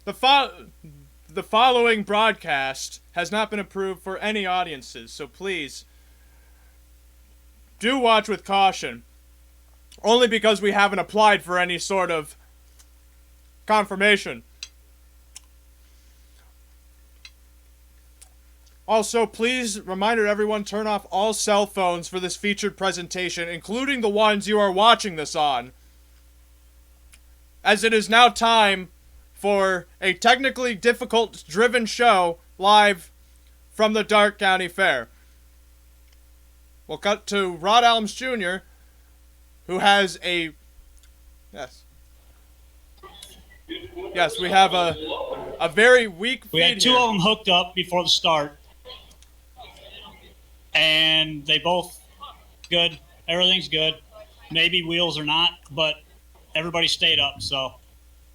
The following broadcast has not been approved for any audiences, so please do watch with caution. Only because we haven't applied for any sort of confirmation. Also, please, reminder everyone, turn off all cell phones for this featured presentation, including the ones you are watching this on, as it is now time for a technically difficult-driven show live from the Darke County Fair. We'll cut to Rod Alms Jr., who has a... Yes, we have a very weak feed. We had two of them hooked up before the start. And they both good. Everything's good. Maybe wheels are not, but everybody stayed up, so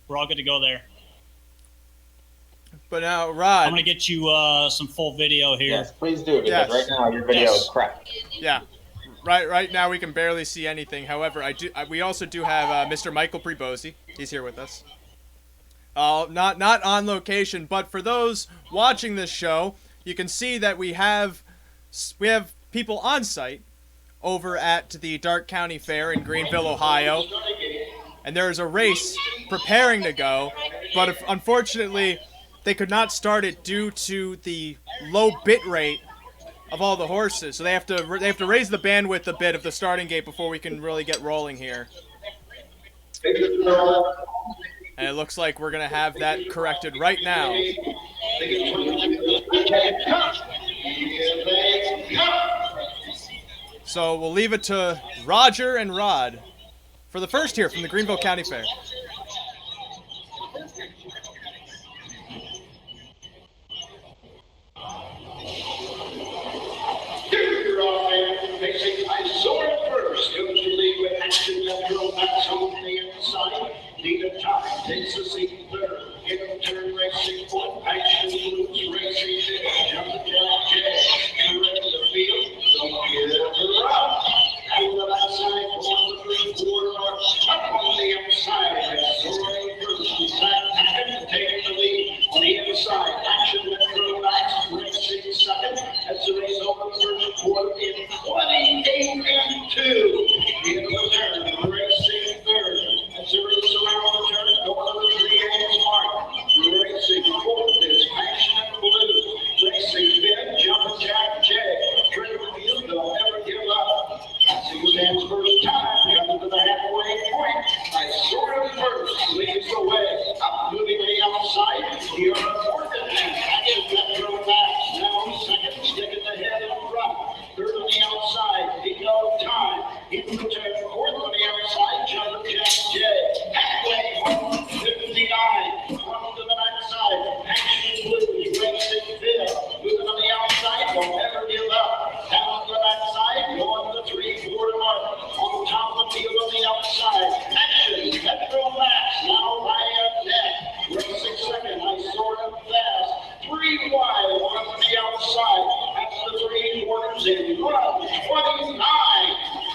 we're all good to go there. But now, Rod, I'm going to get you some full video here. Yes, please do, because right now your video is crap. Yeah. Right now we can barely see anything. However, we also do have Mr. Michael Prebosi. He's here with us. Not on location, but for those watching this show, you can see that we have people on site over at the Darke County Fair in Greenville, Ohio, and there's a race preparing to go, but unfortunately they could not start it due to the low bit rate of all the horses, so they have to raise the bandwidth a bit of the starting gate before we can really get rolling here. And it looks like we're going to have that corrected right now. So we'll leave it to Roger and Rod for the first here from the Greenville County Fair. Takes the seat third. In turn racing fourth. Action Blues racing fifth. Jump the Jack. Correct the field. Don't get it around. And the left side for the three-quarter mark. Up on the outside. Soaring first. Second. Taking the lead on the inside. Action Metro Max racing second. As the race over first quarter in 28 and 2. In the turn racing third. As the race around the turn. Racing fourth is Passion Blue. Racing fifth, Jump Jack J. Trigger Field, don't ever give up. Suzanne's first time, coming to the halfway point. I sort of first, leads the way. Up moving to the outside. Here are fourth and Action Metro Max. Now second, sticking the head in front. Third on the outside, Dino Time. In the turn, fourth on the outside, Jump Jack J. Halfway home, 59. Action Blues racing fifth. Moving on the outside, don't ever give up. Down the backside, going to the three-quarter mark. On top of the field on the outside. Action Metro Max now high up net. Racing second, I sort of fast. 3 wide, one on the outside. That's the three-quarters in 1:29.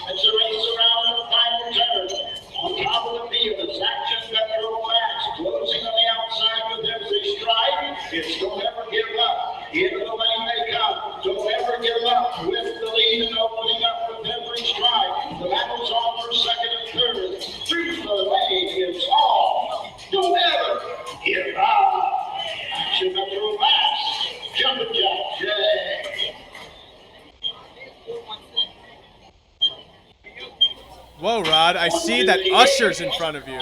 As the race around the final turn. On top of the field, it's Action Metro Max closing on the outside with every stride. It's don't ever give up. Into the lane they come. Don't ever give up with the lead and opening up with every stride. The battle's on for second and third. Through the lane is all. Don't ever give up. Action Metro Max. Jumping Jack J. Whoa, Rod, I see that Usher's in front of you.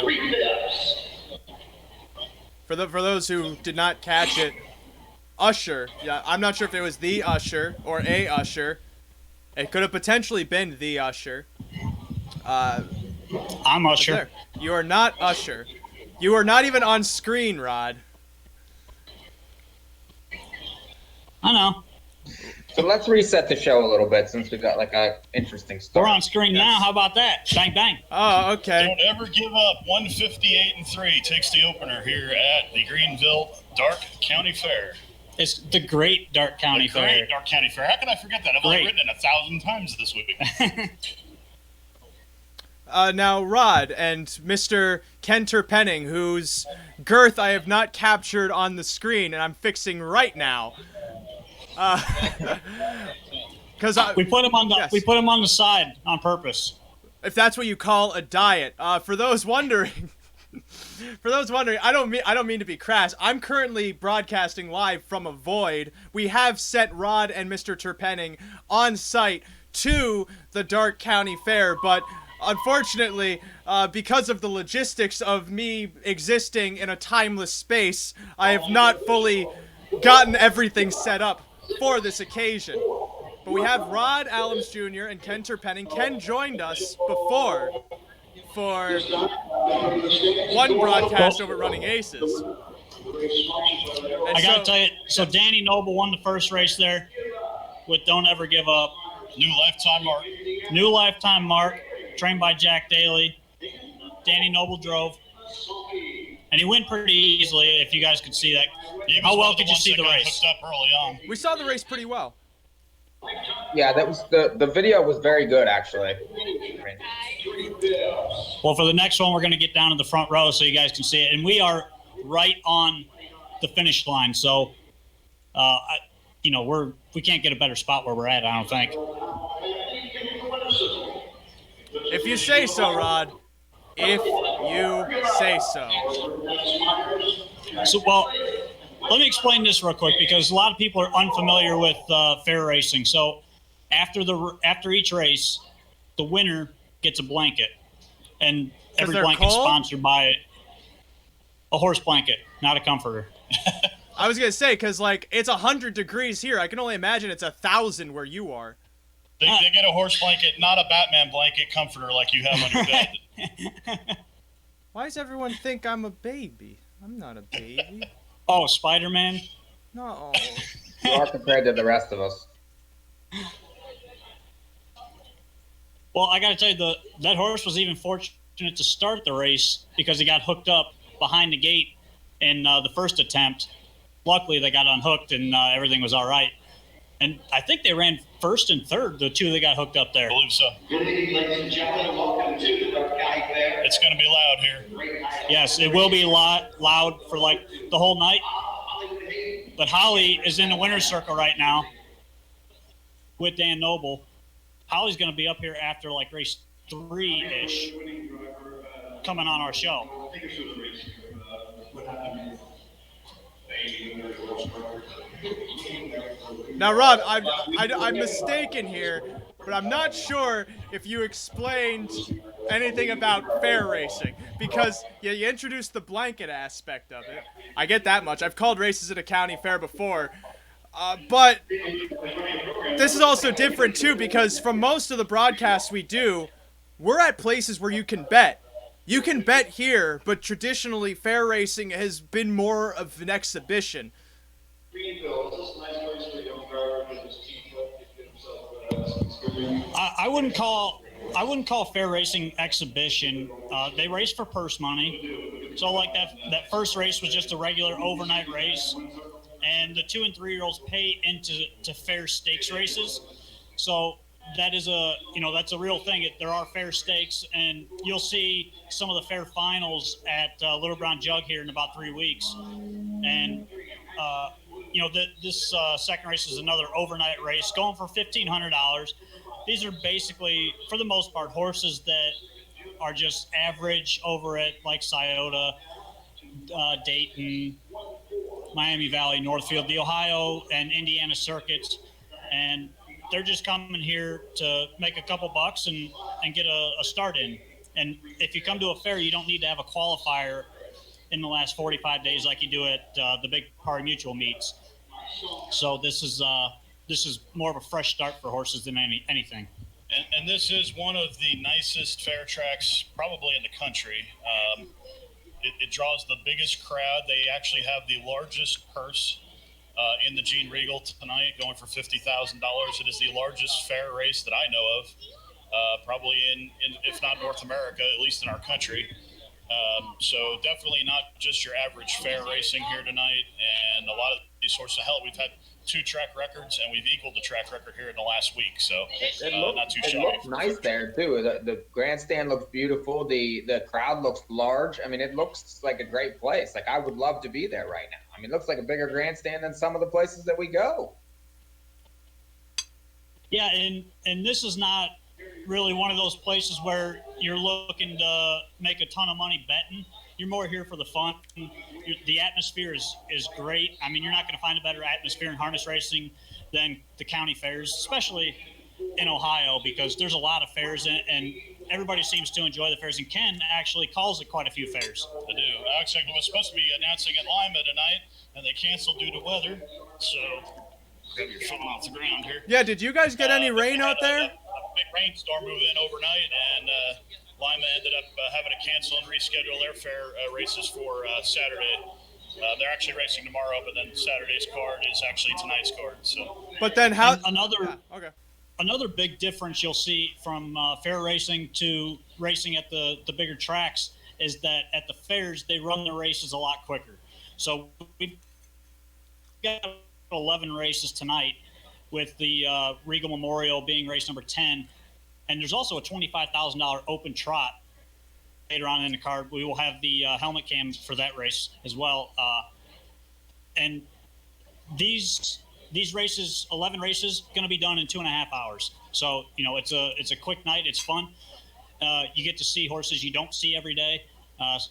For those who did not catch it, Usher, yeah, I'm not sure if it was the Usher or a Usher. It could have potentially been the Usher. I'm Usher. There. You are not Usher. You are not even on screen, Rod. I know. So let's reset the show a little bit since we've got like a interesting story. We're on screen now. How about that? Bang, bang. Oh, okay. Don't ever give up. 158-3 takes the opener here at the Greenville Darke County Fair. It's the great Darke County Fair. Great Darke County Fair. How can I forget that? I've only written it 1,000 times this week. now Rod and Mr. Kenter Penning, whose girth I have not captured on the screen, and I'm fixing right now. Because We put him on the Yes. we put him on the side on purpose. if that's what you call a diet. For those wondering, I don't mean to be crass. I'm currently broadcasting live from a void. We have sent Rod and Mr. Terpenning on site to the Darke County Fair, but unfortunately, because of the logistics of me existing in a timeless space, I have not fully gotten everything set up for this occasion. But we have Rod Allums Jr. and Ken Terpenning. Ken joined us before for one broadcast over Running Aces. And I gotta tell you, so Danny Noble won the first race there with Don't Ever Give Up. New lifetime mark, trained by Jack Daly. Danny Noble drove, and he went pretty easily. If you guys could see that, how well could you see the race? Hooked up early on. We saw the race pretty well. Yeah, that was the video was very good actually. Well, for the next one, we're going to get down to the front row so you guys can see it, and we are right on the finish line. So, we can't get a better spot where we're at. I don't think. If you say so, Rod. If you say so. So, well, let me explain this real quick because a lot of people are unfamiliar with fair racing. So, after each race, the winner gets a blanket, and every blanket's sponsored by a horse blanket, not a comforter. I was gonna say because it's 100 degrees here. I can only imagine it's 1,000 where you are. They get a horse blanket, not a Batman blanket comforter like you have on your bed. Why does everyone think I'm a baby? I'm not a baby. Oh, Spider-Man? No. You are compared to the rest of us. Well, I got to tell you, that horse was even fortunate to start the race because he got hooked up behind the gate in the first attempt. Luckily, they got unhooked and everything was all right. And I think they ran first and third, the two that got hooked up there. I believe so. Good evening, ladies and gentlemen. Welcome to the Darke County Fair. It's going to be loud here. Yes, it will be loud for the whole night. But Holly is in the winner's circle right now with Dan Noble. Holly's going to be up here after race 3-ish coming on our show. Now, Rod, I'm mistaken here, but I'm not sure if you explained anything about fair racing because you introduced the blanket aspect of it. I get that much. I've called races at a county fair before, but this is also different too because from most of the broadcasts we do, we're at places where you can bet. You can bet here, but traditionally fair racing has been more of an exhibition. I wouldn't call fair racing exhibition. They race for purse money. So that first race was just a regular overnight race, and the 2 and 3-year-olds pay into fair stakes races. So that is that's a real thing. There are fair stakes, and you'll see some of the fair finals at Little Brown Jug here in about 3 weeks. And this second race is another overnight race going for $1,500. These are basically, for the most part, horses that are just average over at Scioto, Dayton, Miami Valley, Northfield, the Ohio and Indiana circuits, and they're just coming here to make a couple bucks and get a start in. And if you come to a fair, you don't need to have a qualifier in the last 45 days like you do at the big pari mutual meets. So this is more of a fresh start for horses than anything. And this is one of the nicest fair tracks probably in the country. It draws the biggest crowd. They actually have the largest purse in the Gene Regal tonight, going for $50,000. It is the largest fair race that I know of, probably in if not North America, at least in our country. So definitely not just your average fair racing here tonight. And a lot of these horses, hell, we've had 2 track records, and we've equaled the track record here in the last week. So not too it shy. looks nice there too. The grandstand looks beautiful. The crowd looks large. I mean, it looks like a great place. Like I would love to be there right now. I mean, it looks like a bigger grandstand than some of the places that we go. Yeah, and this is not really one of those places where you're looking to make a ton of money betting. You're more here for the fun. The atmosphere is great. I mean, you're not going to find a better atmosphere in harness racing than the county fairs, especially in Ohio, because there's a lot of fairs and everybody seems to enjoy the fairs. And Ken actually calls it quite a few fairs. I do. Actually, I was supposed to be announcing at Lima tonight, and they canceled due to weather. So grab your foot off the ground here. Yeah, did you guys get any rain out there? A big rainstorm moved in overnight, and Lima ended up having to cancel and reschedule their fair races for Saturday. They're actually racing tomorrow, but then Saturday's card is actually tonight's card. So, but then how? Okay. Another big difference you'll see from fair racing to racing at the bigger tracks is that at the fairs they run the races a lot quicker. So we've got 11 races tonight, with the Regal Memorial being race number 10. And there's also a $25,000 open trot later on in the card. We will have the helmet cam for that race as well. And these races, 11 races, going to be done in 2.5 hours. So, you know, it's a quick night. It's fun. You get to see horses you don't see every day.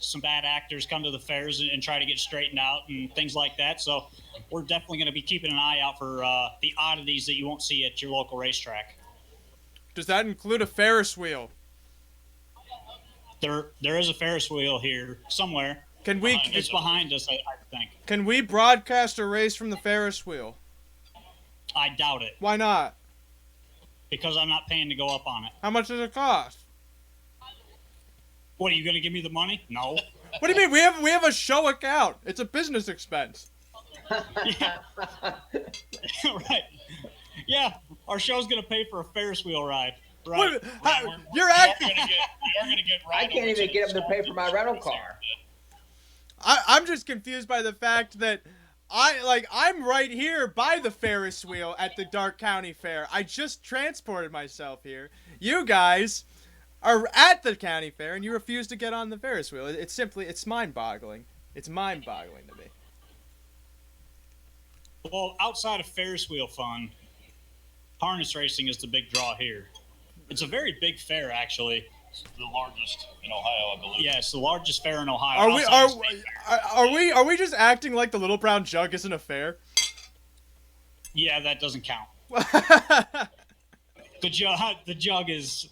Some bad actors come to the fairs and try to get straightened out and things like that. So we're definitely going to be keeping an eye out for the oddities that you won't see at your local racetrack. Does that include a Ferris wheel? There is a Ferris wheel here somewhere. It's behind us, I think. Can we broadcast a race from the Ferris wheel? I doubt it. Why not? Because I'm not paying to go up on it. How much does it cost? What, are you going to give me the money? No. What do you mean? We have a show account. It's a business expense. Yeah. Right. Yeah, our show's going to pay for a Ferris wheel ride. Right. You're acting. I can't even get them to pay for my rental car. I'm just confused by the fact that I'm right here by the Ferris wheel at the Darke County Fair. I just transported myself here. You guys are at the county fair and you refuse to get on the Ferris wheel. It's mind-boggling. It's mind-boggling to me. Well, outside of Ferris wheel fun, harness racing is the big draw here. It's a very big fair, actually. It's the largest in Ohio, I believe. Yeah, it's the largest fair in Ohio. Are we just acting like the Little Brown Jug isn't a fair? Yeah, that doesn't count. The jug is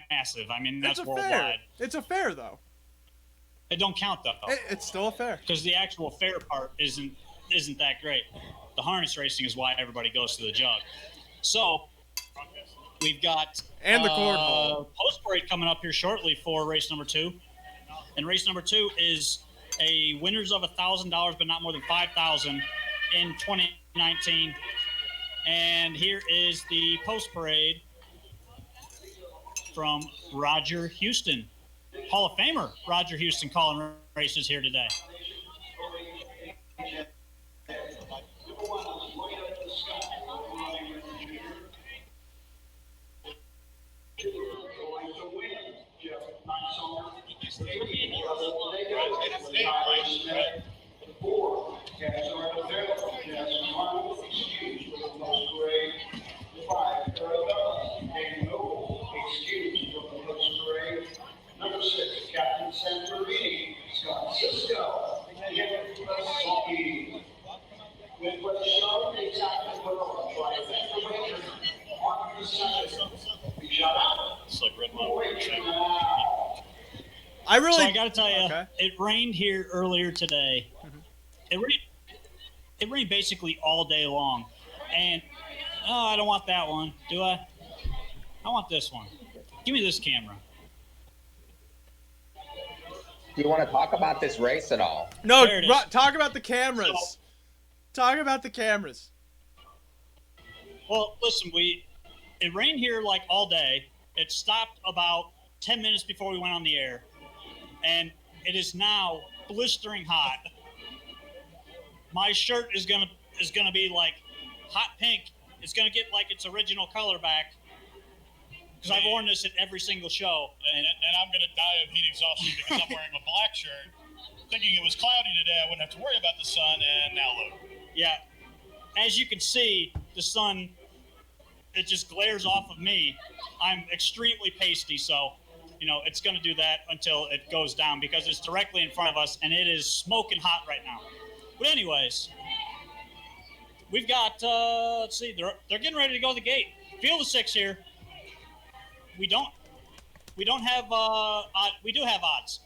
massive. I mean, that's worldwide. Fair. It's a fair, though. It don't count, though. It's still a fair. Because the actual fair part isn't that great. The harness racing is why everybody goes to the jug. So we've got and the cornhole post parade coming up here shortly for race number 2. And race number 2 is a winners of $1,000, but not more than $5,000 in 2019. And here is the post parade from Roger Houston, Hall of Famer Roger Houston, calling races here today. Number 6, Captain Santorini, Scott Cisco. With what's shown exactly what It's like Red Mountain. So I got to tell you, It rained here earlier today. Mm-hmm. It rained basically all day long. And, I don't want that one, do I? I want this one. Give me this camera. Do you want to talk about this race at all? No, talk about the cameras. Talk about the cameras. Well, listen, it rained here like all day. It stopped about 10 minutes before we went on the air. And it is now blistering hot. My shirt is gonna be like hot pink. It's going to get like its original color back. Because I've worn this at every single show. And I'm going to die of heat exhaustion because I'm wearing a black shirt. Thinking it was cloudy today, I wouldn't have to worry about the sun, and now look. Yeah. As you can see, the sun, it just glares off of me. I'm extremely pasty, so, it's going to do that until it goes down because it's directly in front of us, and it is smoking hot right now. But anyways, we've got, let's see, they're getting ready to go to the gate. Field of 6 here. We don't have, we do have odds.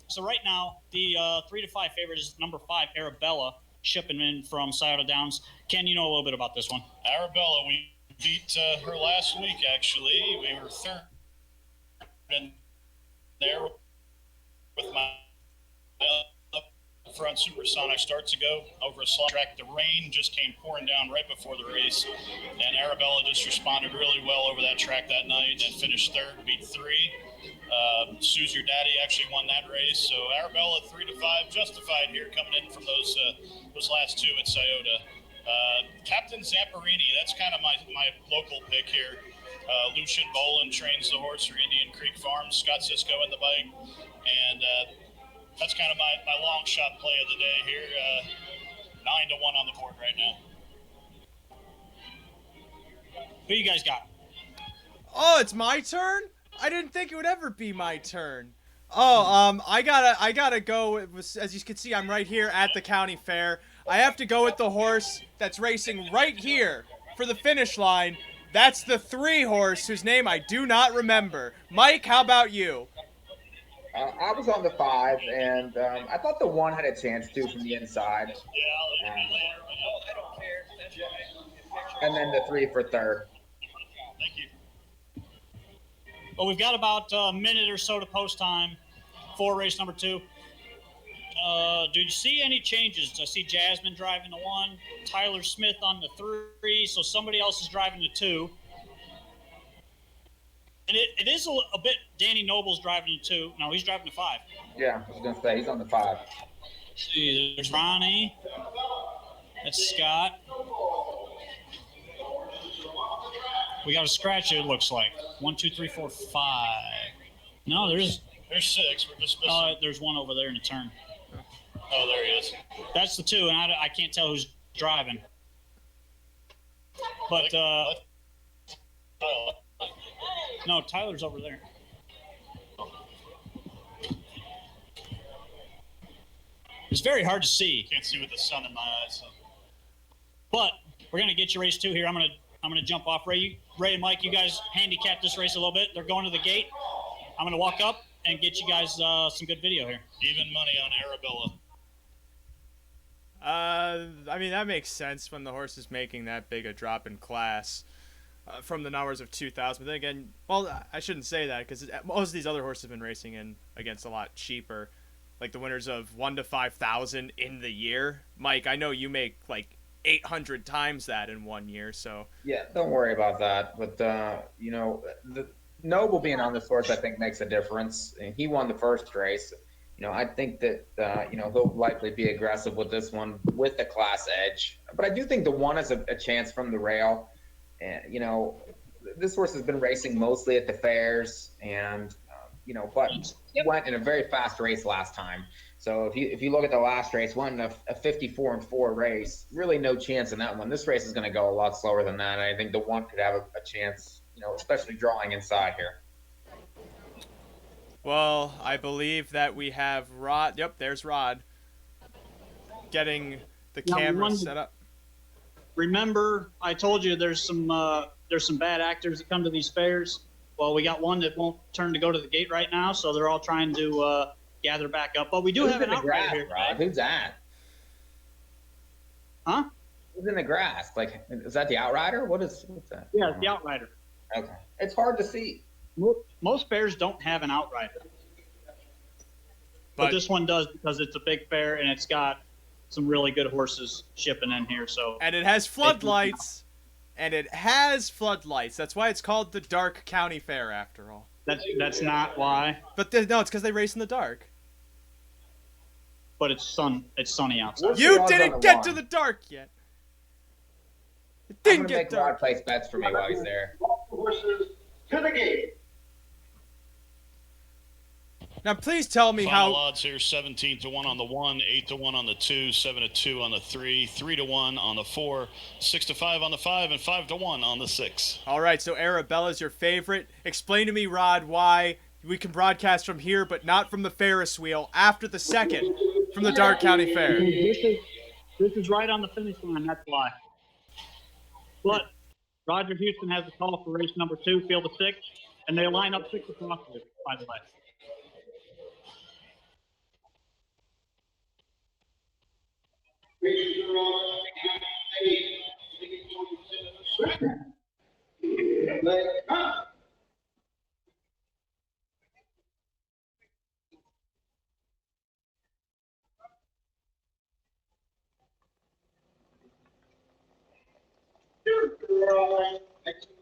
So right now, the 3 to 5 favorite is number 5, Arabella, shipping in from Scioto Downs. Ken, you know a little bit about this one. Arabella, we beat her last week, actually. We were third in there with my front supersonic starts to go over a slot track. The rain just came pouring down right before the race, and Arabella just responded really well over that track that night and finished third, beat 3. Sue's your daddy actually won that race, so Arabella 3 to 5 justified here coming in from those last 2 at Scioto. Captain Zamperini, that's kind of my local pick here. Lucian Bolin trains the horse for Indian Creek Farms. Scott Cisco in the bike, and that's kind of my long shot play of the day here. 9 to 1 on the board right now. Who you guys got? Oh, it's my turn? I didn't think it would ever be my turn. Oh, I gotta go. As you can see, I'm right here at the county fair. I have to go with the horse that's racing right here for the finish line. That's the 3 horse whose name I do not remember. Mike, how about you? I was on the 5, and I thought the 1 had a chance too from the inside. Yeah, I'll let you later. I don't care. That's fine. And then the 3 for third. Thank you. Well, we've got about a minute or so to post time for race number 2. Do you see any changes? I see Jasmine driving the 1, Tyler Smith on the 3, so somebody else is driving the 2. And it is a bit. Danny Noble's driving the 2. No, he's driving the 5. Yeah, I was gonna say he's on the 5. See, there's Ronnie. That's Scott. We got a scratch. It looks like 1, 2, 3, 4, 5. No, there's 6. We're just missing. there's one over there in the turn. Oh, there he is. That's the 2, and I can't tell who's driving. But no, Tyler's over there. It's very hard to see, Can't see with the sun in my eyes. So. but we're gonna get you race 2 here. I'm gonna jump off. Ray and Mike, you guys handicap this race a little bit. They're going to the gate. I'm gonna walk up and get you guys some good video here. Even money on Arabella. I mean, that makes sense when the horse is making that big a drop in class from the numbers of 2,000. But then again, well, I shouldn't say that because most of these other horses have been racing in against a lot cheaper, like the winners of 1 to 5,000 in the year. Mike, I know you make like 800 times that in 1 year, so Yeah, don't worry about that. But the Noble being on this horse, I think, makes a difference. And he won the first race. I think that he'll likely be aggressive with this one with the class edge. But I do think the 1 has a chance from the rail. And this horse has been racing mostly at the fairs, and but went in a very fast race last time. So if you look at the last race, won a 54-4 race, really no chance in that one. This race is going to go a lot slower than that. And I think the 1 could have a chance, especially drawing inside here. well, I believe that we have Rod. Yep, there's Rod getting the camera set up. Remember, I told you there's some bad actors that come to these fairs. Well, we got one that won't turn to go to the gate right now, so they're all trying to gather back up. But we do have an outrider here. Rod? Who's that? Huh? Who's in the grass? Like, is that the outrider? What's that? Yeah, the outrider. Okay. It's hard to see. Most fairs don't have an outrider. But this one does because it's a big fair and it's got some really good horses shipping in here. So And it has floodlights. That's why it's called the Darke County Fair, after all. that's not why. But no, it's because they race in the dark. But it's sunny outside. What's the You odds on didn't the get 1? to the dark yet. It I'm didn't gonna make get Rod dark. place bets for me while he's there. Horses to the gate. Now, please tell me Final how. odds here: 17-1 on the 1, 8-1 on the 2, 7-2 on the 3, 3-1 on the 4, 6-5 on the 5, and 5-1 on the 6. All right, so Arabella's your favorite. Explain to me, Rod, why we can broadcast from here, but not from the Ferris wheel after the second from the Darke County Fair. This is right on the finish line. That's why. But Roger Houston has the call for race number 2, field of 6, and they line up 6 across it, by the way.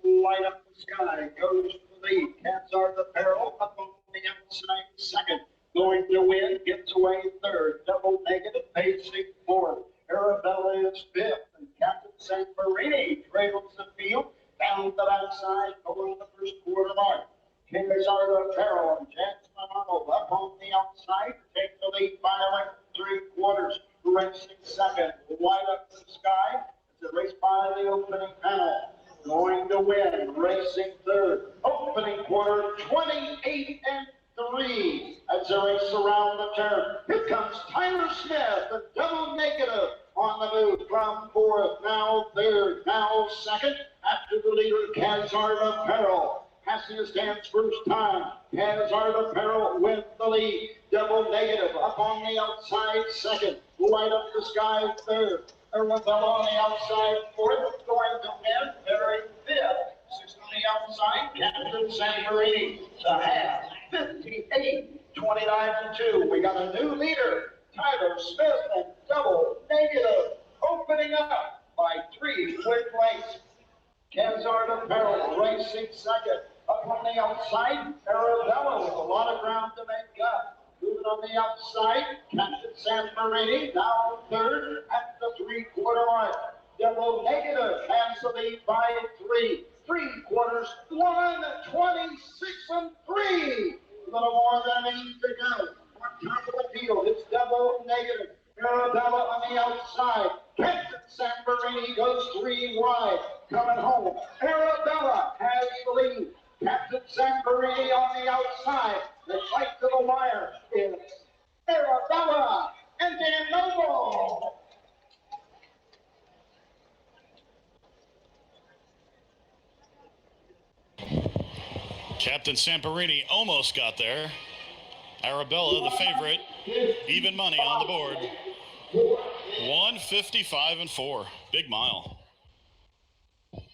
Light up the sky, goes to the lead. Cats are the peril, up on the outside second. Going to win, gets away third. Double negative, pacing fourth. Arabella is fifth, and Captain Santorini trails the field. Down the outside, going the first quarter mark. Kings are the peril, and Jackson Arnold up on the outside. Take the lead by like 3/4. Racing second, light up the sky. It's a race by the opening panel. Going to win, racing third. Opening quarter, 28-3. As a race around the turn. Here comes Tyler Smith, the double negative on the move from fourth, now third, now second. After the leader, Hazard Apparel. Passing his stands first time. Hazard Apparel with the lead. Double negative up on the outside second. Light up the sky third. Arabella on the outside fourth. Going to win, very fifth. Six on the outside. Captain Santorini. The half. 58-29-2. We got a new leader. Tyler Smith and double negative. Opening up by 3 quick lengths. Hazard Apparel racing second. Up on the outside, Arabella with a lot of ground to make up. Moving on the outside, Captain Santorini now third at the 3/4 mark. Double negative has the lead by 3. 3/4, 1:26-3. A little more than a minute to go. On top of the field, it's double negative. Arabella on the outside. Captain Santorini goes 3 wide. Coming home, Arabella has the lead. Captain Santorini on the outside. The fight to the wire is Arabella and Dan Noble. Captain Samperini almost got there. Arabella, the favorite, even money on the board. 155-4. Big mile.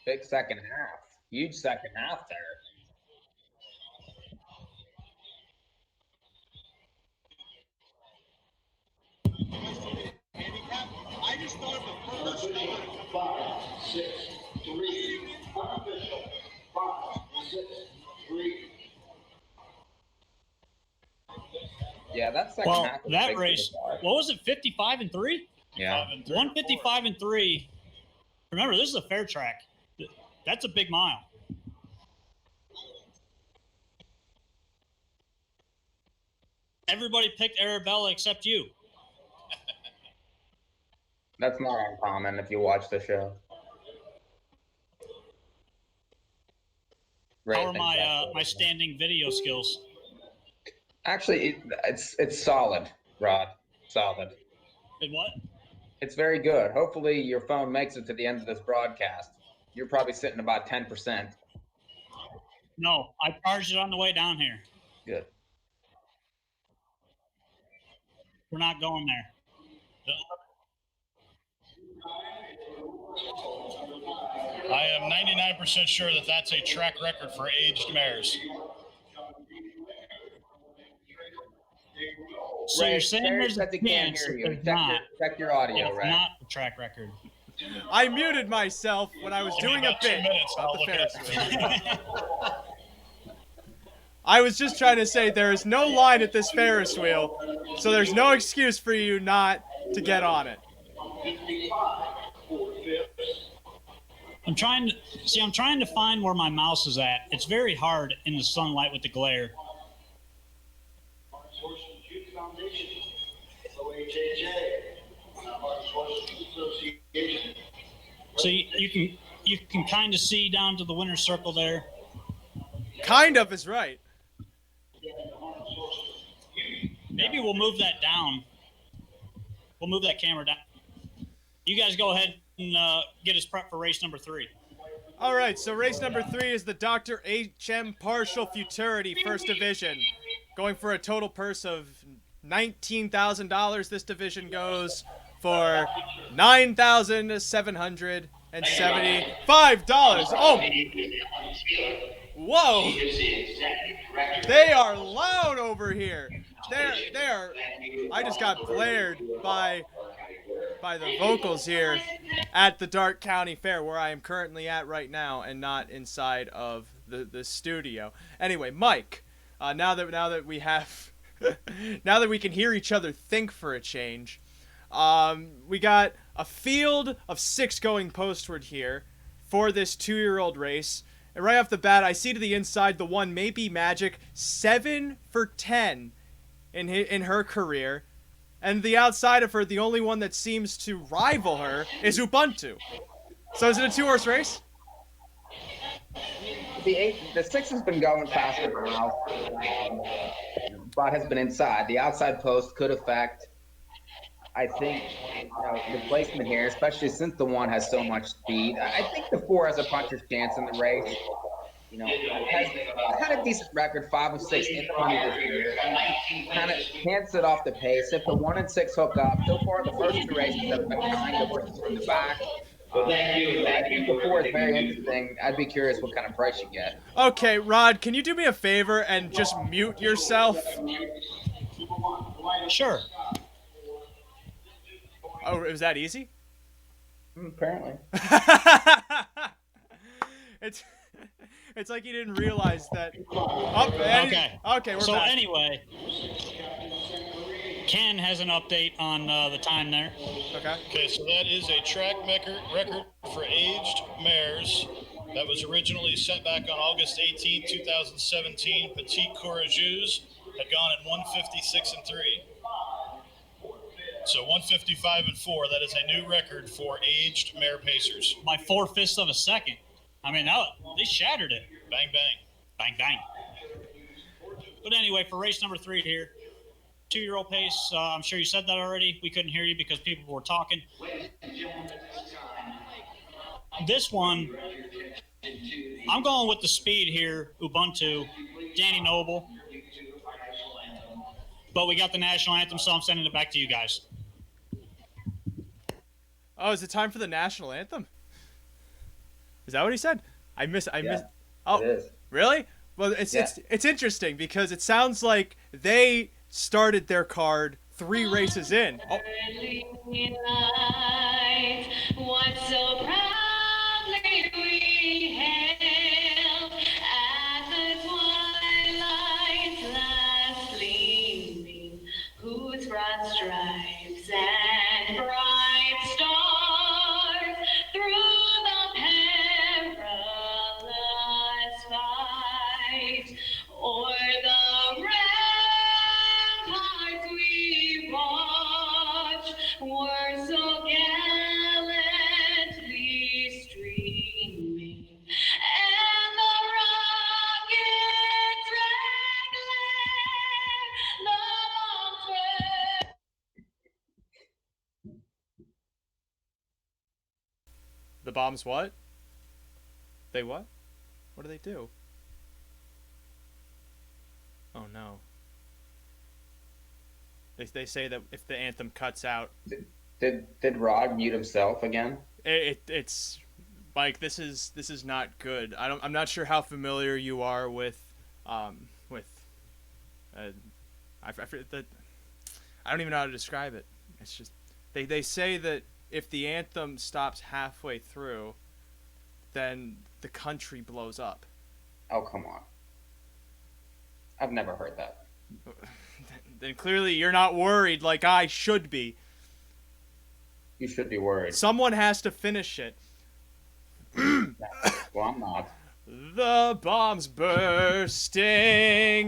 Big second half. Huge second half there. I just thought of the first 5, 6, 3. Unofficial. 5, 6, 3. Yeah, that second Well, half was that big for race, the car. what was it, 55-3? Yeah. 155-3. Remember, this is a fair track. That's a big mile. Everybody picked Arabella except you. That's not uncommon if you watch the show. How are my standing video skills? Actually, it's solid, Rod. Solid. And what? It's very good. Hopefully, your phone makes it to the end of this broadcast. You're probably sitting about 10%. No, I charged it on the way down here. Good. We're not going there. I am 99% sure that that's a track record for aged mares. So you're saying Ray there's a says he can't chance hear that you. there's not. Check your audio, It's Ray. not a track record. I muted myself when I was doing a About 2 bit minutes, about I'll the look it Ferris up. wheel. I was just trying to say there is no line at this Ferris wheel, so there's no excuse for you not to get on it. 55, 4/5. I'm trying to find where my mouse is at. It's very hard in the sunlight with the glare. So you can kind of see down to the winner's circle there. Kind of is right. Maybe we'll move that down. We'll move that camera down. You guys go ahead and get us prepped for race number 3. All right, so race number 3 is the Dr. HM Partial Futurity First Division. Going for a total purse of $19,000. This division goes for $9,775. Oh! Whoa! They are loud over here. They are. I just got blared by the vocals here at the Darke County Fair, where I am currently at right now, and not inside of the studio. Anyway, Mike, now that we have, now that we can hear each other think for a change, we got a field of 6 going postward here for this 2-year-old race. And right off the bat, I see to the inside the one may be Magic, 7 for 10 in her career. And the outside of her, the only one that seems to rival her is Ubuntu. So is it a 2-horse race? The 6 has been going faster now, but has been inside. The outside post could affect, I think, the placement here, especially since the 1 has so much speed. I think the 4 has a puncher's chance in the race. Has had a decent record, 5 of 6 in the money this year. Kind of can't sit off the pace. If the 1 and 6 hook up, so far the first 2 races have been kind of from the back. I think the 4 is very interesting. I'd be curious what kind of price you get. Okay, Rod, can you do me a favor and just mute yourself? Sure. Oh, was that easy? Apparently. It's like you didn't realize that. Oh, okay, we're so back. Anyway, Ken has an update on the time there. Okay, so that is a track record for aged mares that was originally set back on August 18, 2017. Petite Courageuse had gone at 156 and 3. So 155 and 4. That is a new record for aged mare pacers. By 4/5 of a second. I mean, they shattered it. Bang bang. Bang bang. But anyway, for race number 3 here, 2-year-old pace. I'm sure you said that already. We couldn't hear you because people were talking. This one, I'm going with the speed here. Ubuntu, Danny Noble. But we got the national anthem, so I'm sending it back to you guys. Oh, is it time for the national anthem? Is that what he said? I missed. Oh, it is. Really? Well, it's interesting because it sounds like they started their card 3 races in. Oh. What so proudly we hailed at the twilight's last gleaming, whose broad stripes and bright stars through the perilous fight o'er the ramparts we watch were so gallantly streaming, and the rockets red glare the long trail. The bombs what? They what? What do they do? Oh no. They say that if the anthem cuts out, Did Rod mute himself again? it's Mike. This is not good. I'm not sure how familiar you are with I forget that. I don't even know how to describe it. It's just they say that if the anthem stops halfway through, then the country blows up. Oh, come on. I've never heard that. Then clearly you're not worried like I should be. You should be worried. Someone has to finish it. Well, I'm not. The bombs bursting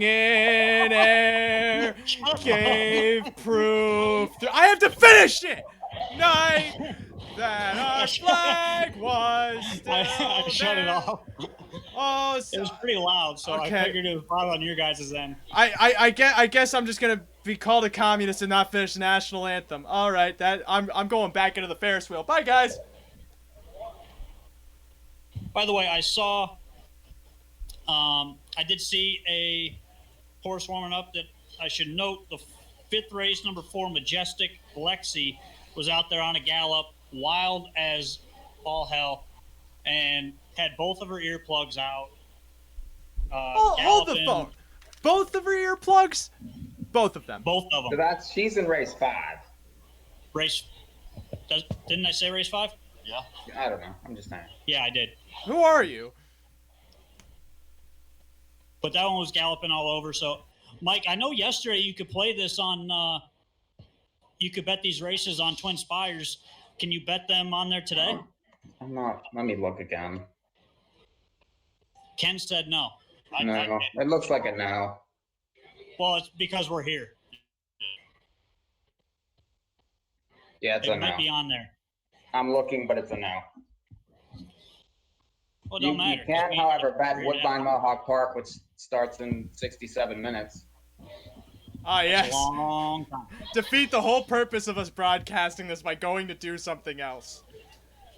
in air gave proof. I have to finish it! Night that our flag was still I shut it there. off. Oh, It was pretty loud, so I Okay. figured it was loud on your guys' end. I guess I'm just gonna be called a communist and not finish the national anthem. All right, I'm going back into the Ferris wheel. Bye, guys. By the way, I did see a horse warming up that I should note. The 5th race, number 4, Majestic Lexi, was out there on a gallop, wild as all hell, and had both of her earplugs out. Hold the phone. Both of her earplugs? Both of them. Both of So them. she's in race 5. Didn't I say race 5? Yeah. I don't know. I'm just saying. Yeah, I did. Who are you? But that one was galloping all over. So, Mike, I know yesterday you could play this on. You could bet these races on Twin Spires. Can you bet them on there today? I'm not. Let me look again. Ken said no. No, it looks like a no. Well, it's because we're here. Yeah, it's a It might no. be on there. I'm looking, but it's a no. Well, it You don't matter. can, however, bet We're Woodbine down. Mohawk Park, which starts in 67 minutes. Ah, It's yes. a long time. Defeat the whole purpose of us broadcasting this by going to do something else.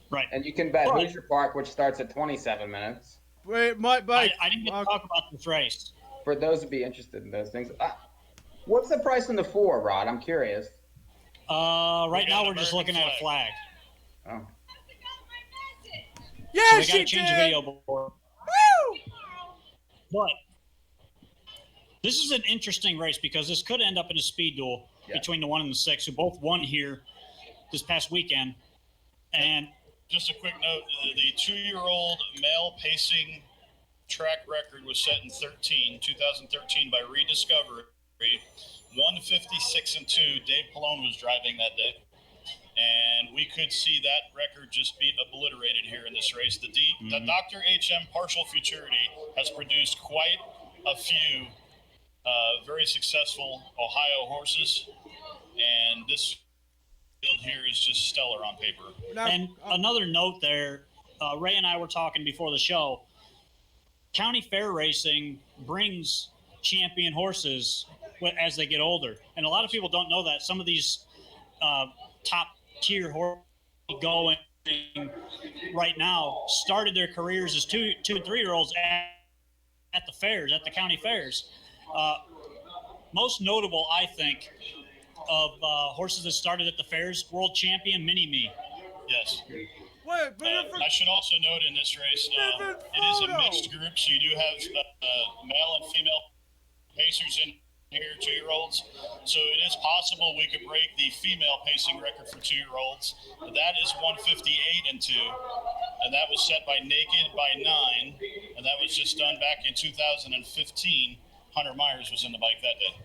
Right. And you can bet Right. Hoosier Park, which starts at 27 minutes. Wait, Mike. I didn't get to talk about this race. For those who be interested in those things. What's the price on the 4, Rod? I'm curious. Right got now an we're just American looking at a flag. Oh. Yeah, So we she got to change the did. video board. Woo! But this is an interesting race because this could end up in a speed duel Yeah. between the 1 and the 6, who both won here this past weekend. And Just a quick note: the 2-year-old male pacing track record was set in 2013 by Rediscovery. 1:56.2. Dave Pallone was driving that day, and we could see that record just be obliterated here in this race. The Dr. HM Partial Futurity has produced quite a few very successful Ohio horses, and this field here is just stellar on paper. Now, And another note there, Ray and I were talking before the show. County Fair Racing brings champion horses as they get older, and a lot of people don't know that. Some of these top tier horses going right now started their careers as 2 and 3-year-olds at the fairs, at the county fairs. Most notable, I think, of horses that started at the fairs, world champion Mini Me. Yes. wait, but And I should also note in this race, it is a mixed group, so you do have male and female pacers in here, 2-year-olds. So it is possible we could break the female pacing record for 2-year-olds. That is 1:58.2, and that was set by Naked by 9, and that was just done back in 2015. Hunter Myers was in the bike that day.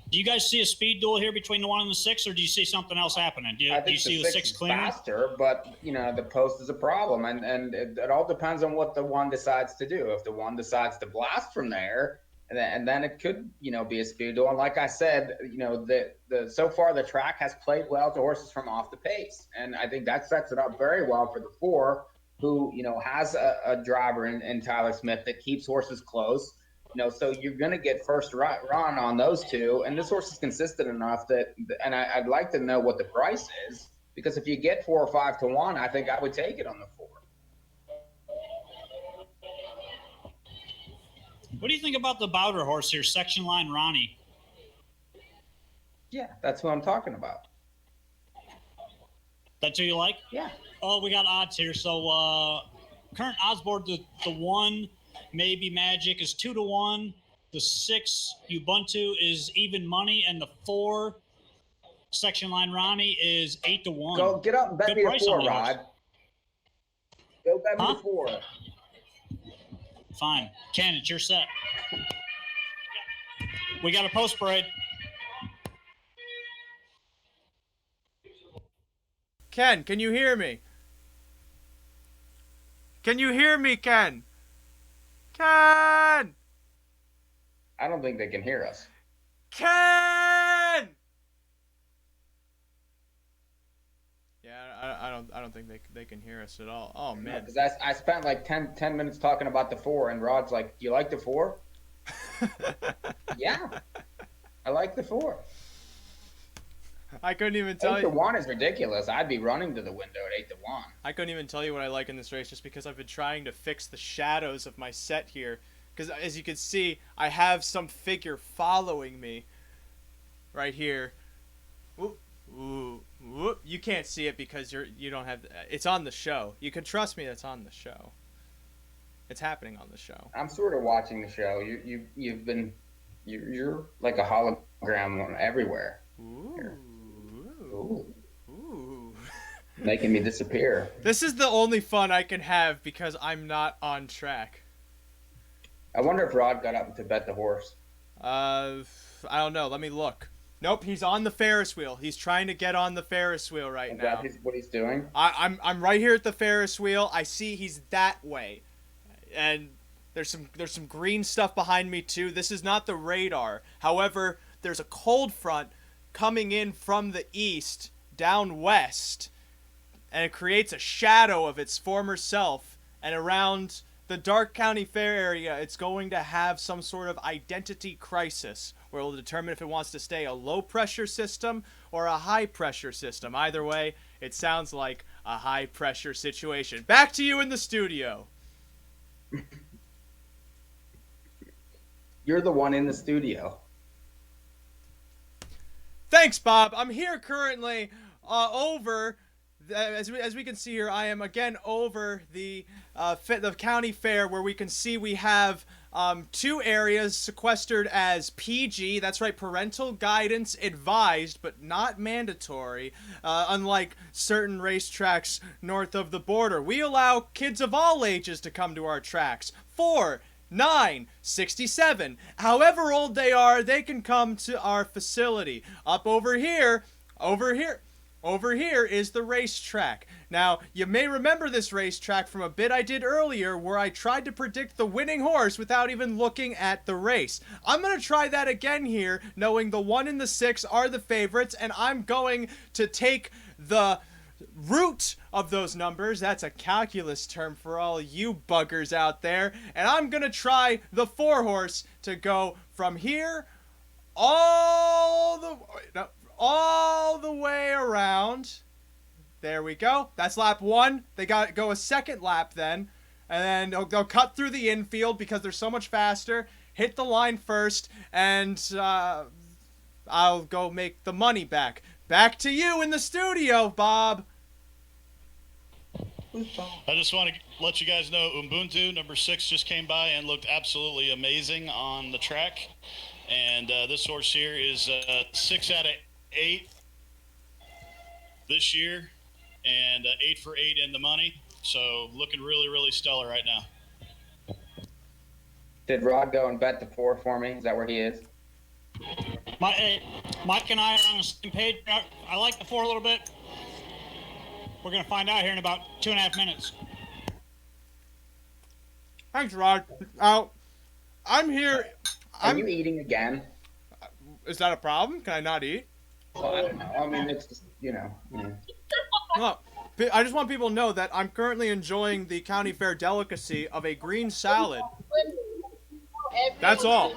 Do you guys see a speed duel here between the 1 and the 6, or do you see something else happening? Do I you think see the the 6 6 is clearing? faster, but the post is a problem, and it all depends on what the 1 decides to do. If the 1 decides to blast from there, and then it could be a speed duel. And like I said, the so far the track has played well to horses from off the pace, and I think that sets it up very well for the 4, who has a driver in Tyler Smith that keeps horses close. So you're going to get first run on those 2. And this horse is consistent enough that, and I'd like to know what the price is, because if you get 4 or 5 to 1, I think I would take it on the 4. What do you think about the Bowder horse here, Section Line Ronnie? Yeah, that's what I'm talking about. That's who you like? Yeah. Oh, we got odds here. So current odds board, the 1 Maybe Magic is 2 to 1. The 6 Ubuntu is even money, and the 4 Section Line Ronnie is 8 to 1. Go get up and bet Good me the price 4, on the horse. Rod. Go bet me Huh? the 4. Fine. Ken, it's your set. We got a post parade. Ken, can you hear me? Can you hear me, Ken? Ken! I don't think they can hear us. Ken! Yeah, I don't think they can hear us at all. Oh man. Because I spent like 10 minutes talking about the 4, and Rod's like, "Do you like the 4?" Yeah, I like the 4. I couldn't even tell 8 you. to 1 is ridiculous. I'd be running to the window at 8 to 1. I couldn't even tell you what I like in this race just because I've been trying to fix the shadows of my set here. Because as you can see, I have some figure following me right here. Ooh, ooh, ooh. You can't see it because you don't have. It's on the show. You can trust me. That's on the show. It's happening on the show. I'm sort of watching the show. You're like a hologram everywhere. Ooh. Ooh. Ooh. Making me disappear. This is the only fun I can have because I'm not on track. I wonder if Rod got up to bet the horse. I don't know. Let me look. Nope, he's on the Ferris wheel. He's trying to get on the Ferris wheel right Is now. that what he's doing? I'm right here at the Ferris wheel. I see he's that way, and there's some green stuff behind me too. This is not the radar. However, there's a cold front coming in from the east down west, and it creates a shadow of its former self. And around the Darke County Fair area, it's going to have some sort of identity crisis where it will determine if it wants to stay a low pressure system or a high pressure system. Either way, it sounds like a high pressure situation. Back to you in the studio. You're the one in the studio. Thanks, Bob. I'm here currently over, as we can see here, I am again over the county fair where we can see we have 2 areas sequestered as PG. That's right, parental guidance advised, but not mandatory. Unlike certain racetracks north of the border, we allow kids of all ages to come to our tracks. 4, 9, 67. However old they are, they can come to our facility. Over here is the racetrack. Now, you may remember this racetrack from a bit I did earlier where I tried to predict the winning horse without even looking at the race. I'm going to try that again here, knowing the 1 and the 6 are the favorites, and I'm going to take the root of those numbers. That's a calculus term for all you buggers out there. And I'm going to try the 4 horse to go from here all the way around. There we go. That's lap 1. They got to go a second lap then. And then they'll cut through the infield because they're so much faster. Hit the line first. And I'll go make the money back. Back to you in the studio, Bob. I just want to let you guys know Ubuntu number 6 just came by and looked absolutely amazing on the track. And this horse here is 6 out of 8 this year, and 8 for 8 in the money. So looking really, really stellar right now. Did Rod go and bet the 4 for me? Is that where he is? Mike and I are on the same page. I like the 4 a little bit. We're going to find out here in about 2.5 minutes. Thanks, Rod. I'm here. Are you eating again? Is that a problem? Can I not eat? Well, I don't know. I mean, it's just, Yeah. Well, I just want people to know that I'm currently enjoying the county fair delicacy of a green salad. That's all.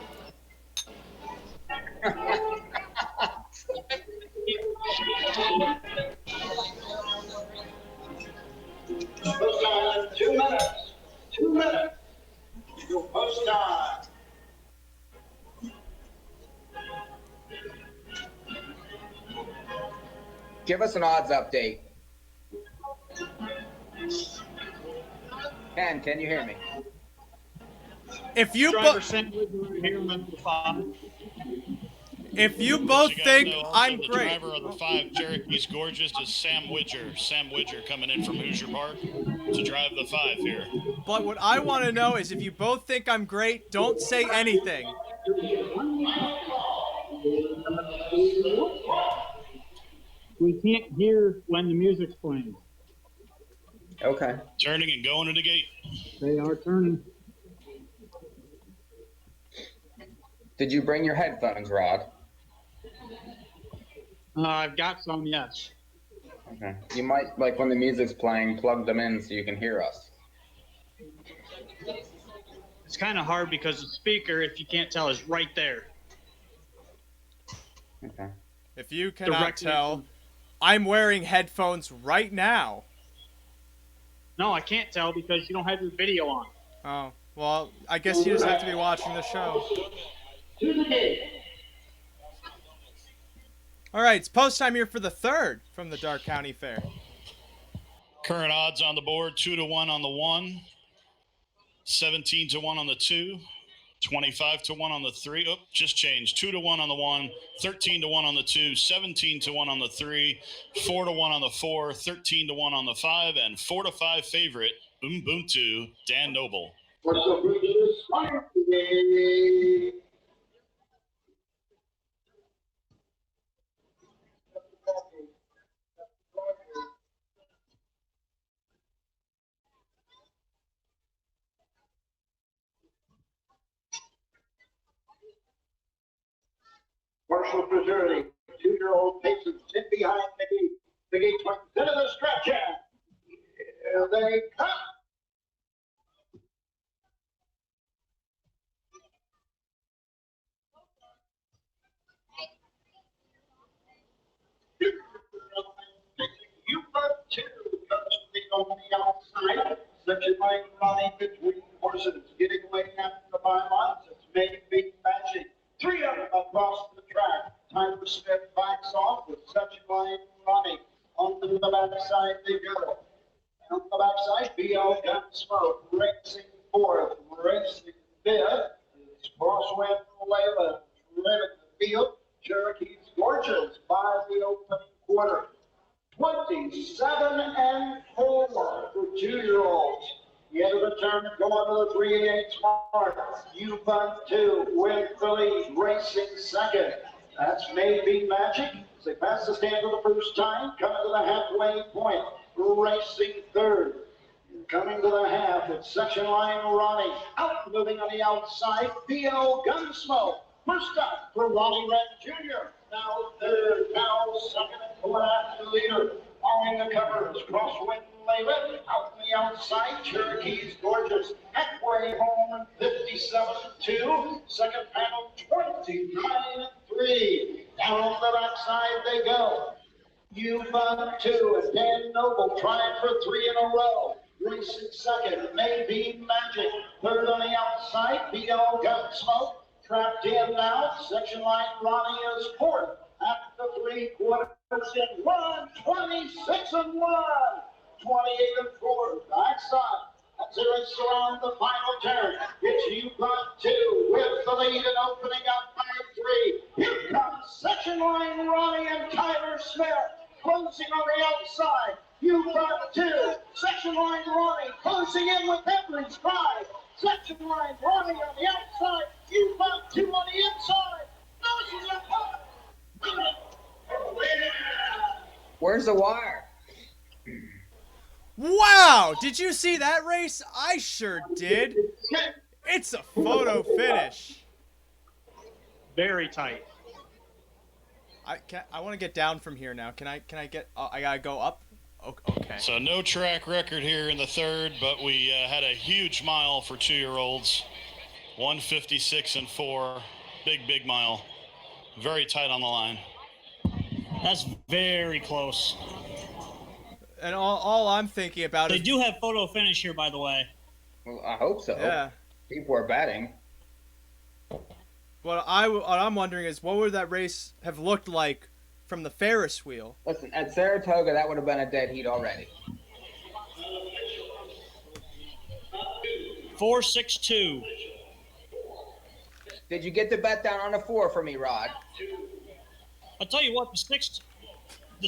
Post time, 2 minutes. 2 minutes. Your post time. Give us an odds update. Ken, can you hear me? If you Driver both You guys think know also I'm the great, driver of the 5 Cherokee's Gorgeous is Sam Widger. Sam Widger coming in from Hoosier Park to drive the 5 here. but what I want to know is if you both think I'm great, don't say anything. We can't hear when the music's playing. Okay. Turning and going to the gate. They are turning. Did you bring your headphones, Rod? I've got some, yes. Okay. You might, like when the music's playing, plug them in so you can hear us. It's kind of hard because the speaker, if you can't tell, is right there. Okay. If you cannot Directly tell, from- I'm wearing headphones right now. No, I can't tell because you don't have your video on. Oh, well, I guess you just have to be watching the show. To the gate. All right, it's post time here for the third from the Darke County Fair. Current odds on the board: 2-1 on the 1, 17-1 on the 2, 25-1 on the 3. Oh, just changed. 2-1 on the 1, 13-1 on the 2, 17-1 on the 3, 4-1 on the 4, 13-1 on the 5, and 4-5 favorite Ubuntu Dan Noble. What's the previous fire today? Marshall preserving 2-year-old paces in behind the gate. The gate turns into the stretch. Here they come. You put 2 comes on the outside. Section line running between horses, getting away after the bylines. It's made big magic. 3 of them across the track. Tyler Smith backs off with section line running. Onto the backside they go. On the backside, BL Gunsmoke racing 4th, racing 5th. It's Crosswind Layla rivet the field. Cherokee's Gorgeous by the opening quarter. 27 and 4 for 2-year-olds. The end of the turn, going to the 3/8 mark. U-2 with the lead, racing second. That's Maybe Magic. As they pass the stand for the first time, coming to the halfway point, racing third. Coming to the half, it's section line running. Out moving on the outside, BL Gunsmoke. First up for Ronnie Red Jr. Now third, now second, and last leader. Following the covers, Crosswind Layla. Out on the outside, Cherokee's Gorgeous. Halfway home, 57-2. Second panel, 29-3. Down on the backside they go. U-2 and Dan Noble trying for 3 in a row. Racing second, Maybe Magic. Third on the outside, BL Gunsmoke. Trapped in now, section line Ronnie is fourth. At the 3/4 in 126 and 1. 28 and 4. Backside. As they race around the final turn, it's U-2 with the lead and opening up by 3. Here comes section line Ronnie and Tyler Smith. Closing on the outside. U-2, section line Ronnie closing in with every stride. Section line Ronnie on the outside. U-2 on the inside. Noses are up. Where's the wire? Wow! Did you see that race? I sure did. It's a photo finish. Very tight. I want to get down from here now. Can I get? I gotta go up. Okay. So no track record here in the third, but we had a huge mile for 2-year-olds. 156 and 4. Big mile. Very tight on the line. That's very close. And all I'm thinking about They is do have photo finish here, by the way. Well, I hope so. yeah. People are betting. What I'm wondering is what would that race have looked like from the Ferris wheel? Listen, at Saratoga, that would have been a dead heat already. 4.62. Did you get the bet down on a 4 for me, Rod? I'll tell you what, the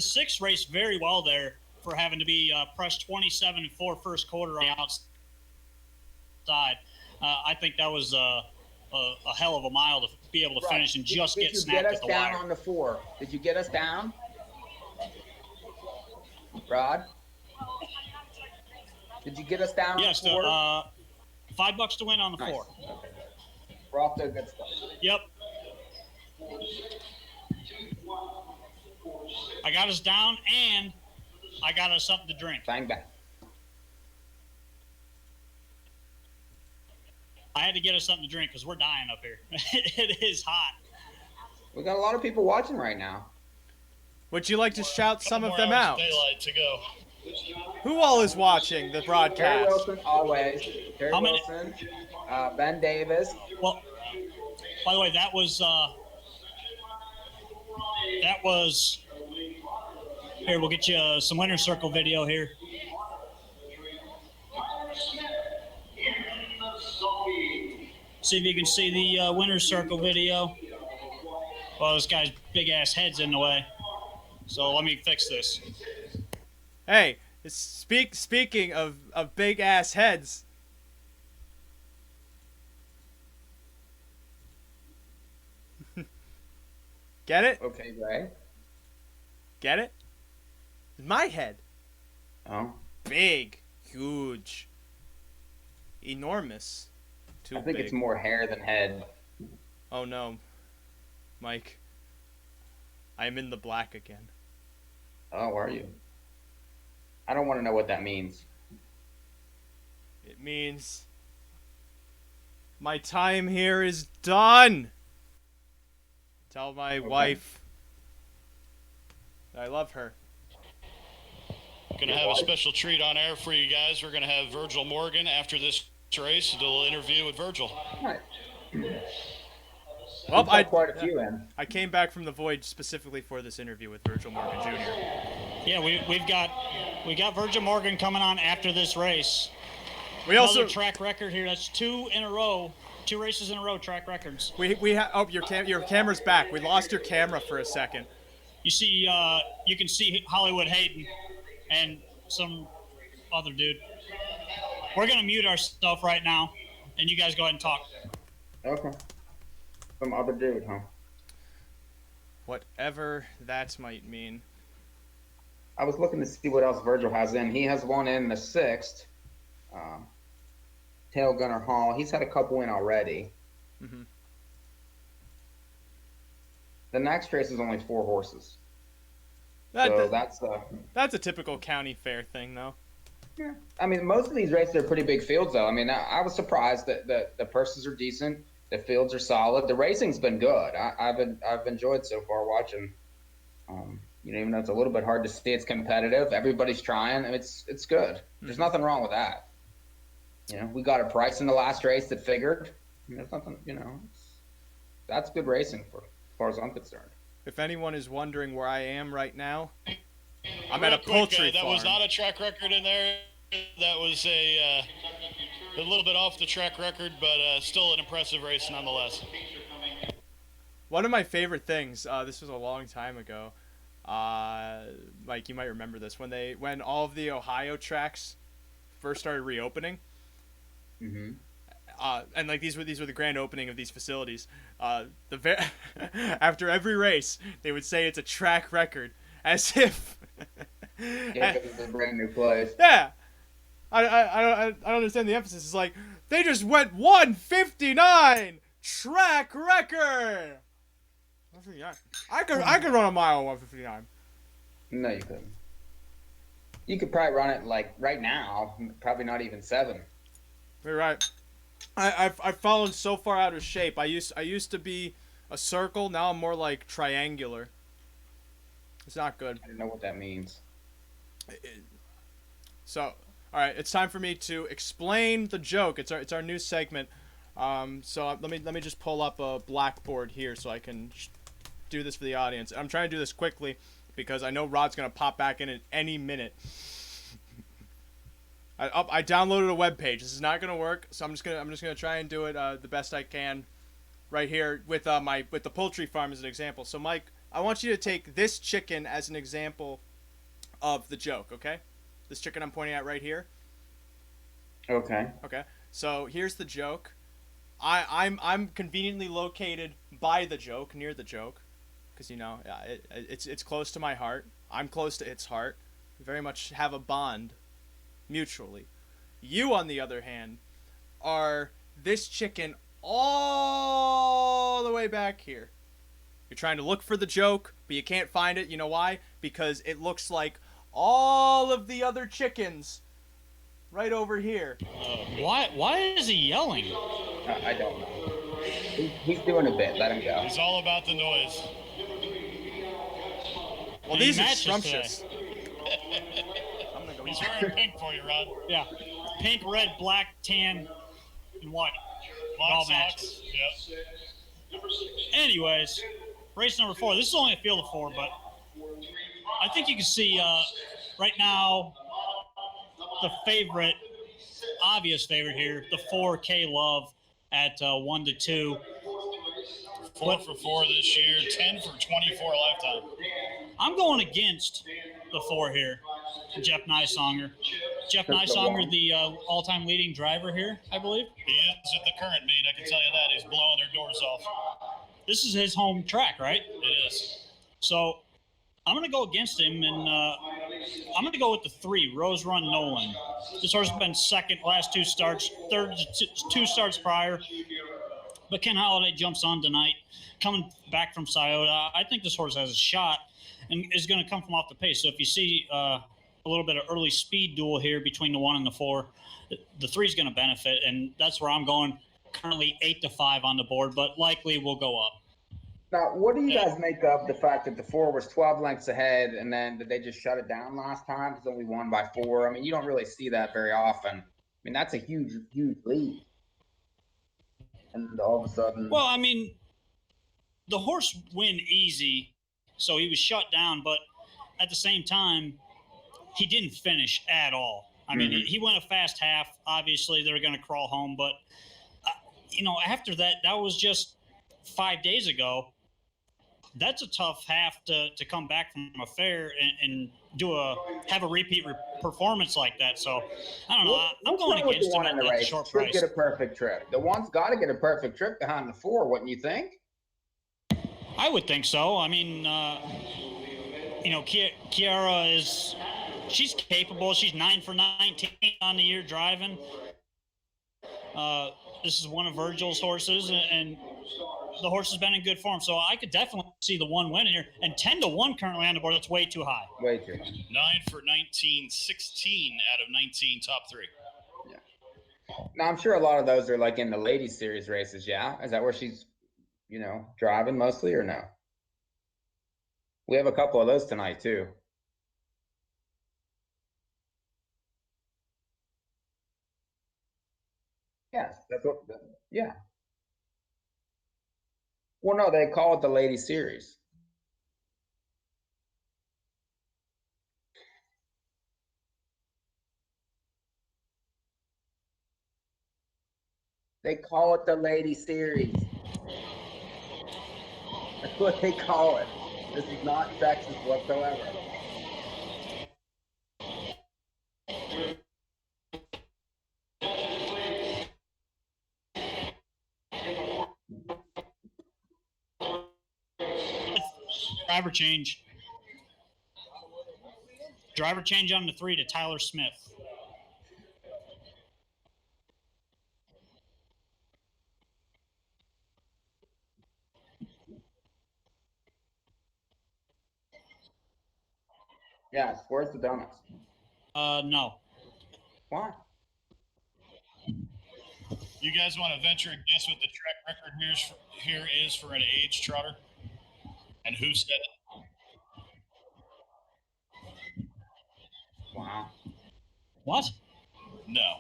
sixth raced very well there for having to be pressed 27 and 4 first quarter on the outside. I think that was a hell of a mile to be able to finish and just get snapped at the wire. Did you get us down on the 4? Did you get us down? Rod? Did you get us down Yes, on 4? $5 to win on the Nice. floor. Okay. We're off to a good start. Yep. I got us down, and I got us something to drink. Bang, bang. I had to get us something to drink because we're dying up here. It is hot. We got a lot of people watching right now. Would you like to shout some of More them hours out? of daylight to go. Who all is watching the Terry broadcast? Wilson, always. Terry How many- Wilson, Ben Davis. Well, by the way, that was here. We'll get you some winner's circle video here. See if you can see the winner's circle video. Well, this guy's big ass head's in the way, so let me fix this. Hey, speaking of big ass heads. Get it? Okay, Ray. Get it? My head. Oh. Big. Huge. Enormous. Too I think big. it's more hair than head. Oh no. Mike. I am in the black again. Oh, are you? I don't want to know what that means. It means my time here is done. Tell my wife that I love her. Gonna have a special treat on air for you guys. We're gonna have Virgil Morgan after this race. Do a little interview with Virgil. Right. Well, Got quite a few in. I came back from the void specifically for this interview with Virgil Morgan Jr. Yeah, we got Virgil Morgan coming on after this race. We also Another track record here. That's 2 in a row. 2 races in a row, track records. we have your camera's back. We lost your camera for a second. You see, you can see Hollywood Hayden and some other dude. We're gonna mute our stuff right now, and you guys go ahead and talk. Okay. Some other dude, huh? Whatever that might mean. I was looking to see what else Virgil has in. He has one in the 6th. Tail Gunner Hall. He's had a couple in already. Mm-hmm. The next race is only 4 horses. That's That's a typical county fair thing, though. yeah. I mean, most of these races are pretty big fields, though. I mean, I was surprised that the purses are decent, the fields are solid, the racing's been good. I've enjoyed so far watching. Even though it's a little bit hard to see, it's competitive. Everybody's trying. It's good. There's nothing wrong with that. We got a price in the last race that figured. There's nothing. That's good racing as far as I'm concerned. If anyone is wondering where I am right now, I'm at Real a poultry quick, that farm. was not a track record in there. That was a little bit off the track record, but still an impressive race nonetheless. One of my favorite things. This was a long time ago. Mike, you might remember this when all of the Ohio tracks first started reopening. Mm-hmm. And like these were the grand opening of these facilities. After every race, they would say it's a track record, as if. Yeah, because it's a brand new place. Yeah, I don't understand the emphasis. It's like they just went 159 track record. 159. I could run a mile on 159. No, you couldn't. You could probably run it like right now. Probably not even 7. You're right. I've fallen so far out of shape. I used to be a circle. Now I'm more like triangular. It's not good. I don't know what that means. So, all right, it's time for me to explain the joke. It's our new segment. So let me just pull up a blackboard here so I can do this for the audience. I'm trying to do this quickly because I know Rod's gonna pop back in at any minute. I downloaded a web page. This is not gonna work, so I'm just gonna try and do it the best I can, right here with the poultry farm as an example. So Mike, I want you to take this chicken as an example of the joke. Okay, this chicken I'm pointing at right here. Okay. Okay, so here's the joke. I'm conveniently located by the joke, near the joke, because it's close to my heart. I'm close to its heart. We very much have a bond, mutually. You, on the other hand, are this chicken all the way back here. You're trying to look for the joke, but you can't find it. You know why? Because it looks like all of the other chickens right over here. Why is he yelling? I don't know. He's doing a bit. Let him go. It's all about the noise. Well, And these he are matches scrumptious. I'm gonna go He's eat wearing pink for you, Rod. Yeah. Pink, red, black, tan, and white. All Black matches. socks. Yep. Anyways, race number 4. This is only a field of 4, but I think you can see right now the favorite, obvious favorite here, the 4K Love at 1-2. 4 for 4 this year, 10 for 24 lifetime. I'm going against the 4 here, Jeff Nysonger. Jeff Nysonger, the all-time leading driver here, I believe. He is at the current meet. I can tell you that. He's blowing their doors off. This is his home track, right? It is. So I'm going to go against him, and I'm going to go with the 3, Rose Run Nolan. This horse has been second last 2 starts, third 2 starts prior. But Ken Holiday jumps on tonight, coming back from Scioto. I think this horse has a shot and is going to come from off the pace. So if you see a little bit of early speed duel here between the 1 and the 4, the 3 is going to benefit, and that's where I'm going. Currently 8-5 on the board, but likely will go up. Now, what do you guys make of the fact that the 4 was 12 lengths ahead, and then did they just shut it down last time? It's only won by 4. I mean, you don't really see that very often. I mean, that's a huge, huge lead. And all of a sudden, Well, I mean, the horse win easy, so he was shut down, but at the same time, he didn't finish at all. I mean, he went a fast half. Obviously, they're going to crawl home, but after that, that was just 5 days ago. That's a tough half to come back from a fair and have a repeat performance like that. So I don't know. I'm going against him at that short price. Should get a perfect trip. The 1's got to get a perfect trip behind the 4, wouldn't you think? I would think so. I mean, Kiara she's capable. She's 9 for 19 on the year driving. This is one of Virgil's horses, and the horse has been in good form. So I could definitely see the 1 winning here. And 10-1 currently on the board. That's way too high. Way too high. 9 for 19, 16 out of 19 top 3. Yeah. Now, I'm sure a lot of those are like in the ladies series races. Yeah. Is that where she's, driving mostly, or no? We have a couple of those tonight too. Yes. Yeah. Well, no, they call it the ladies series. They call it the lady series. That's what they call it. This is not sexist whatsoever. Driver change. Driver change on the 3 to Tyler Smith. Yes. Where's the donuts? No. Why? You guys want to venture a guess what the track record here is for an age trotter? And who said it? Wow. What? No.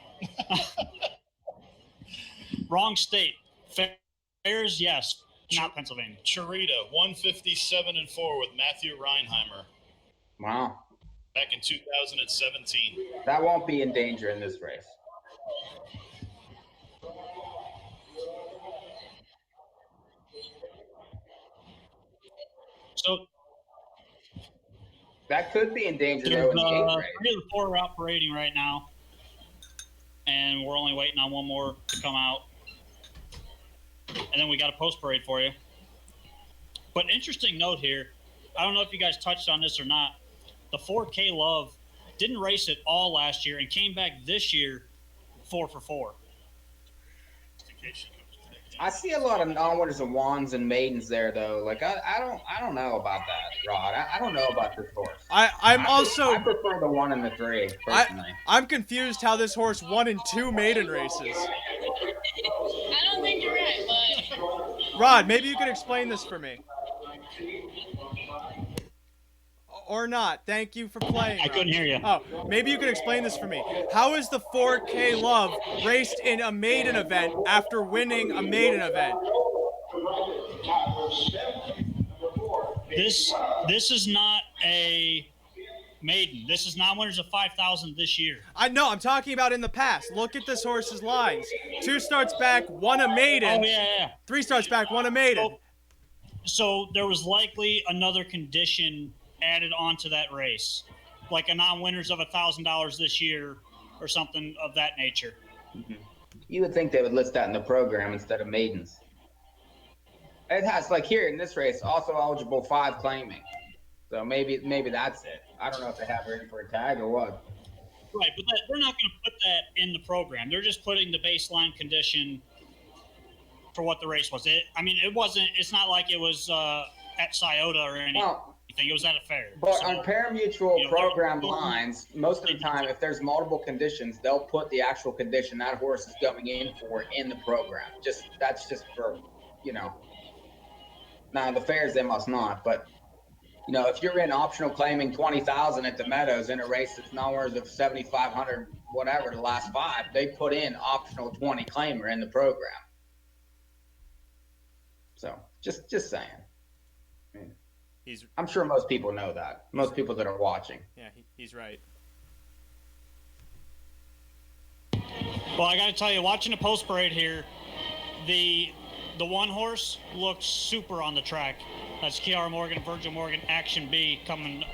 Wrong state. Fairs, yes. Not Pennsylvania. Charita, 157-4 with Matthew Reinheimer Wow. back in 2017. That won't be in danger in this race. So That could be in danger though there's in the 8th race. 3 of the 4 are out parading right now. And we're only waiting on one more to come out. And then we got a post parade for you. But interesting note here. I don't know if you guys touched on this or not. The 4K Love didn't race at all last year and came back this year 4 for 4. I see a lot of non-winners and wands and maidens there though. Like I don't know about that, Rod. I don't know about this horse. I'm also I prefer the 1 and the 3 personally. I'm confused how this horse won in 2 maiden races. I don't think you're right, but Rod, maybe you can explain this for me. Or not. Thank you for playing. I couldn't hear you. Oh, maybe you can explain this for me. How is the 4K Love raced in a maiden event after winning a maiden event? This is not a maiden. This is non-winners of 5,000 this year. I know. I'm talking about in the past. Look at this horse's lines. 2 starts back, 1 a maiden. Oh yeah. 3 starts back, 1 a maiden. So there was likely another condition added onto that race, like a non-winners of $1,000 this year or something of that nature. You would think they would list that in the program instead of maidens. It has, like here in this race, also eligible 5 claiming. So maybe that's it. I don't know if they have her in for a tag or what. Right, but they're not going to put that in the program. They're just putting the baseline condition for what the race was. It's not like it was at Scioto or anything. Well, It was at a fair. but So, on parimutuel program they're- lines, most of the time, if there's multiple conditions, they'll put the actual condition that horse is going in for in the program. That's just for, Now the fairs they must not, but if you're in optional claiming 20,000 at the Meadows in a race that's nowhere of 7,500, whatever the last 5, they put in optional 20 claimer in the program. So just saying. I'm sure most people know that. Most people that are watching. Yeah, he's right. Well, I got to tell you, watching the post parade here, the one horse looked super on the track. That's Kiara Morgan, Virgil Morgan, Action B, coming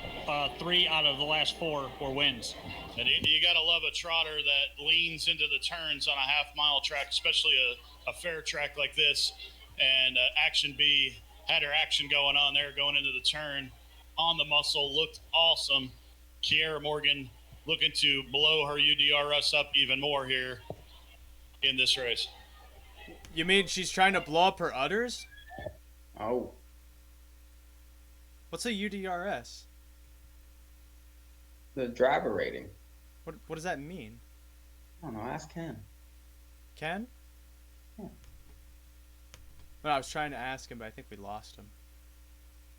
3 out of the last 4 were wins. And you got to love a trotter that leans into the turns on a half-mile track, especially a fair track like this. And Action B had her action going on there, going into the turn on the muscle, looked awesome. Kiara Morgan looking to blow her UDRS up even more here in this race. You mean she's trying to blow up her udders? Oh. What's a UDRS? The driver rating. What does that mean? I don't know. Ask Ken. Ken? Yeah. Well, I was trying to ask him, but I think we lost him.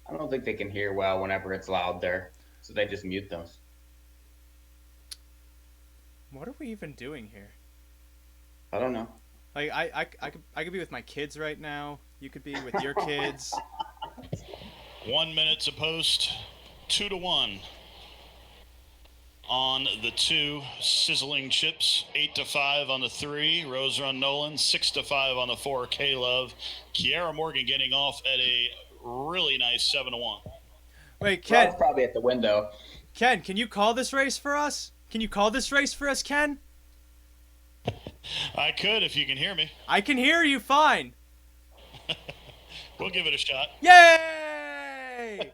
I don't think they can hear well whenever it's loud there, so they just mute those. What are we even doing here? I don't know. Like I could be with my kids right now. You could be with your kids. 1 minute to post, 2-1 on the 2 Sizzling Chips, 8-5 on the 3 Rose Run Nolan, 6-5 on the 4 K-Love. Kiara Morgan getting off at a really nice 7-1. Wait, Ken. Rod's probably at the window. Ken, can you call this race for us? Can you call this race for us, Ken? I could if you can hear me. I can hear you fine. We'll give it a shot. Yay!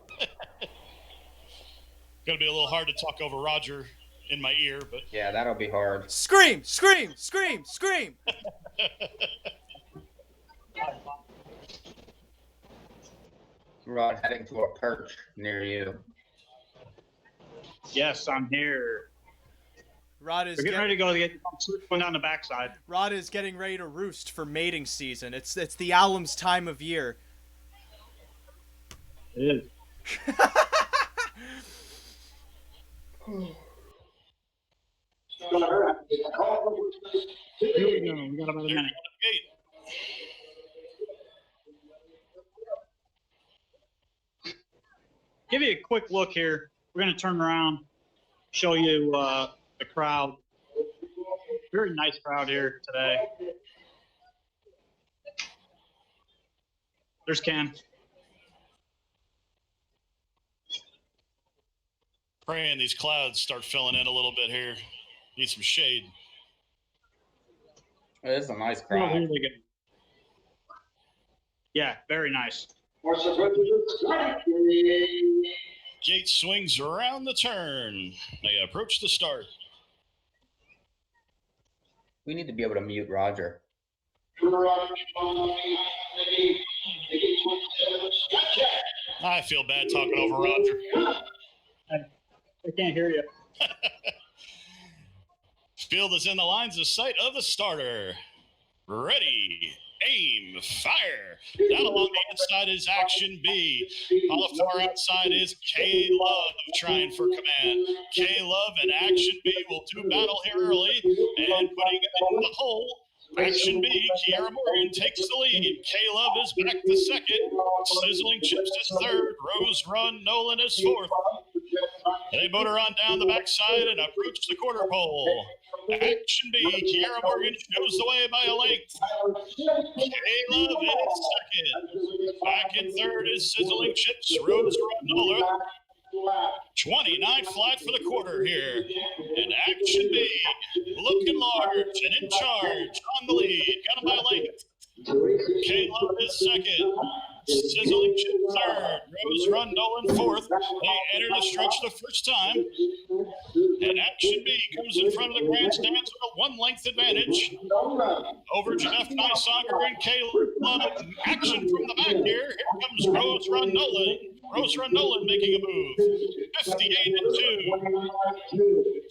Gonna be a little hard to talk over Roger in my ear, but Yeah, that'll be hard. Scream! Scream! Scream! Scream! Rod heading to a perch near you. Yes, I'm here. Rod is We're getting ready to go get one down the backside. Rod is getting ready to roost for mating season. It's the alums time of year. It is. Here we go. We got about a minute. hey, Give you a quick look here. We're going to turn around, show you the crowd. Very nice crowd here today. There's Ken. praying these clouds start filling in a little bit here. Need some shade. It is a nice Oh, crowd. here they go. Yeah, very nice. Gate swings around the turn. They approach the start. We need to be able to mute Roger. I feel bad talking over Roger. I can't hear you. Field is in the lines of sight of the starter. Ready, aim, fire. Down along the inside is Action B. On the far outside is K Love trying for command. K Love and Action B will do battle here early and putting it in the hole. Action B, Kiara Morgan takes the lead. K Love is back to second. Sizzling Chips is third. Rose Run Nolan is fourth. They motor on down the backside and approach the quarter pole. Action B, Kiara Morgan shows the way by a length. K-Love is second. Back in third is Sizzling Chips, Rose Nolan. 29 flat for the quarter here. And Action B, looking large and in charge on the lead. Got him by a length. K-Love is second. Sizzling Chip third. Rose Run Nolan fourth. They enter the stretch the first time. And Action B comes in front of the grandstands with a one-length advantage over Jeff Nysonger and K-Love. Action from the back here. Here comes Rose Run Nolan. Rose Run Nolan making a move. 58-2.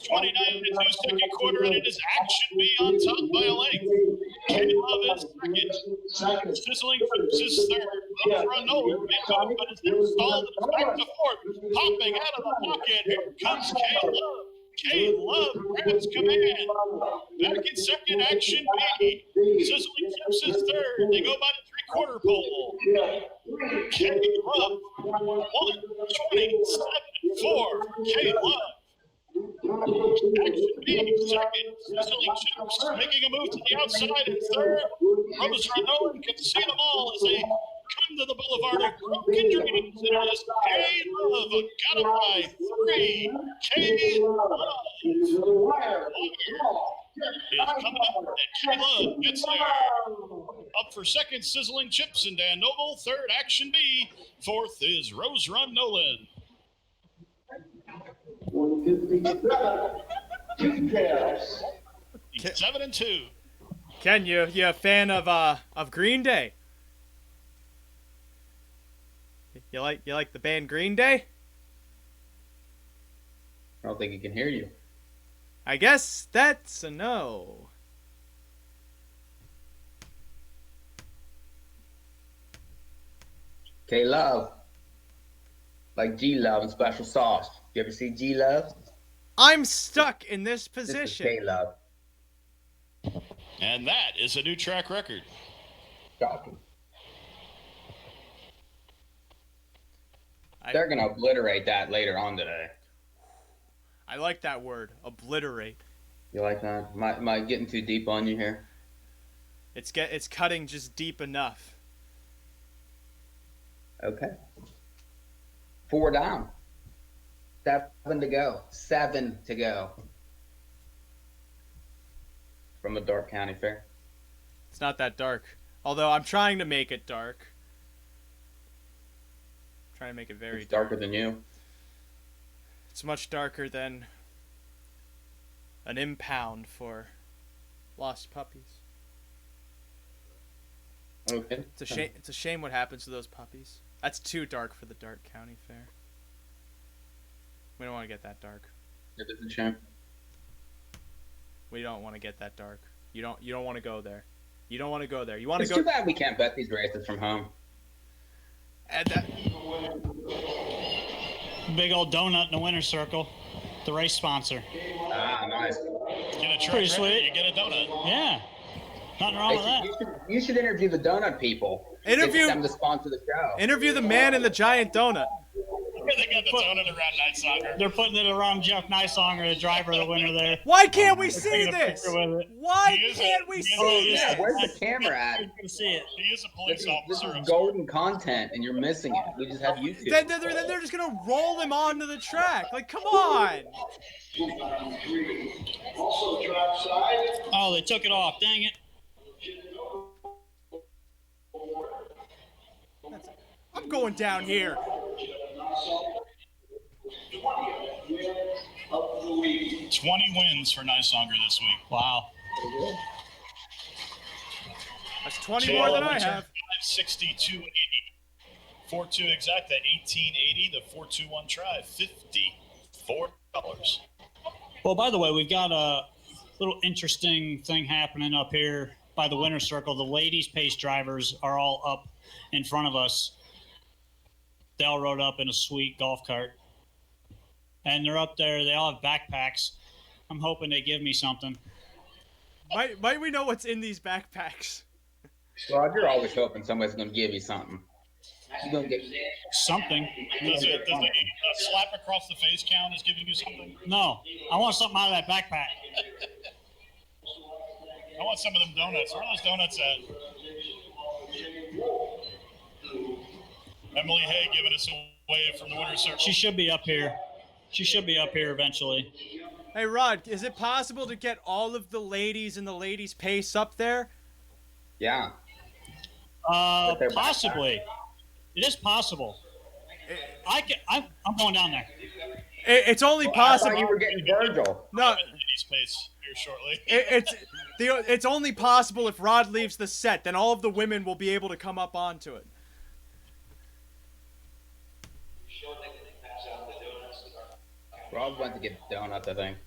29-2 second quarter, and it is Action B on top by a length. K-Love is second. Sizzling Chips is third. Rose Run Nolan makes off, but is then stalled and back to fourth. Popping out of the pocket. Here comes K-Love. K-Love grabs command. Back in second, Action B. Sizzling Chips is third. They go by the three-quarter pole. K-Love, 1:27.4. K-Love. Action B, second. Sizzling Chips making a move to the outside in third. Rose Run Nolan can see them all as they come to the Boulevard of Broken Dreams. It is K-Love, got him by 3. K-Love. Is coming up, and K-Love gets there. Up for second, Sizzling Chips and Dan Noble. Third, Action B. Fourth is Rose Run Nolan. 7-2. Ken, you a fan of Green Day? You like the band Green Day? I don't think he can hear you. I guess that's a no. K-Love. Like G-Love and Special Sauce. You ever see G-Love? I'm stuck in this This is position. K-Love. And that is a new track record. Shocking. They're going to obliterate that later on today. I like that word, obliterate. You like that? Am I getting too deep on you here? It's cutting just deep enough. Okay. 4 down. 7 to go. 7 to go. From a Darke County fair. It's not that dark. Although I'm trying to make it dark. Trying to make it very It's darker than you. It's much darker than an impound for lost puppies. Okay. It's a shame. It's a shame what happens to those puppies. That's too dark for the Darke County Fair. We don't want to get that dark. It is a shame. We don't want to get that dark. You don't want to go there. You don't want to go there. You want to It's go. too bad we can't bet these races from home. And that, Big old donut in the winner's circle. The race sponsor. Ah, nice. Get a track Pretty record, sweet. you get a donut. Yeah. Nothing wrong with that. You should interview the donut people. Interview- Get them to sponsor the show. interview the man in the giant donut. They got the donut around Nysonger. They're putting it around Jeff Nysonger, the driver of the winner there. Why can't we see Taking a this? picture with it. Why He is can't a- we he is see a- this? Yeah, where's the camera at? You can see it. He is a police This officer. is golden content, and you're missing it. We just have YouTube. Then they're just gonna roll him onto the track. Like, come on. Also track side. Oh, they took it off. Dang it. I'm going down here. 20th win of the week. 20 wins for Nysonger this week. Wow. That's 20 more than I Winter have. 562.80. 4-2 exact at 18.80. The 421 try $54. Well, by the way, we've got a little interesting thing happening up here by the winner's circle. The ladies' pace drivers are all up in front of us. They all rode up in a sweet golf cart. And they're up there. They all have backpacks. I'm hoping they give me something. Might we know what's in these backpacks? Rod, you're always hoping somebody's going to give you something. You're going to get Something. Does a slap across the face count as giving you something? No, I want something out of that backpack. I want some of them donuts. Where are those donuts at? Emily Hay giving us a wave from the winner's circle. She should be up here. She should be up here eventually. Hey, Rod, is it possible to get all of the ladies in the ladies' pace up there? Yeah. Possibly. It is possible. I'm going down there. It's only I possible. thought you were getting Virgil. No, Ladies' pace here shortly. it's only possible if Rod leaves the set. Then all of the women will be able to come up onto it. Rod went to get donuts, I think.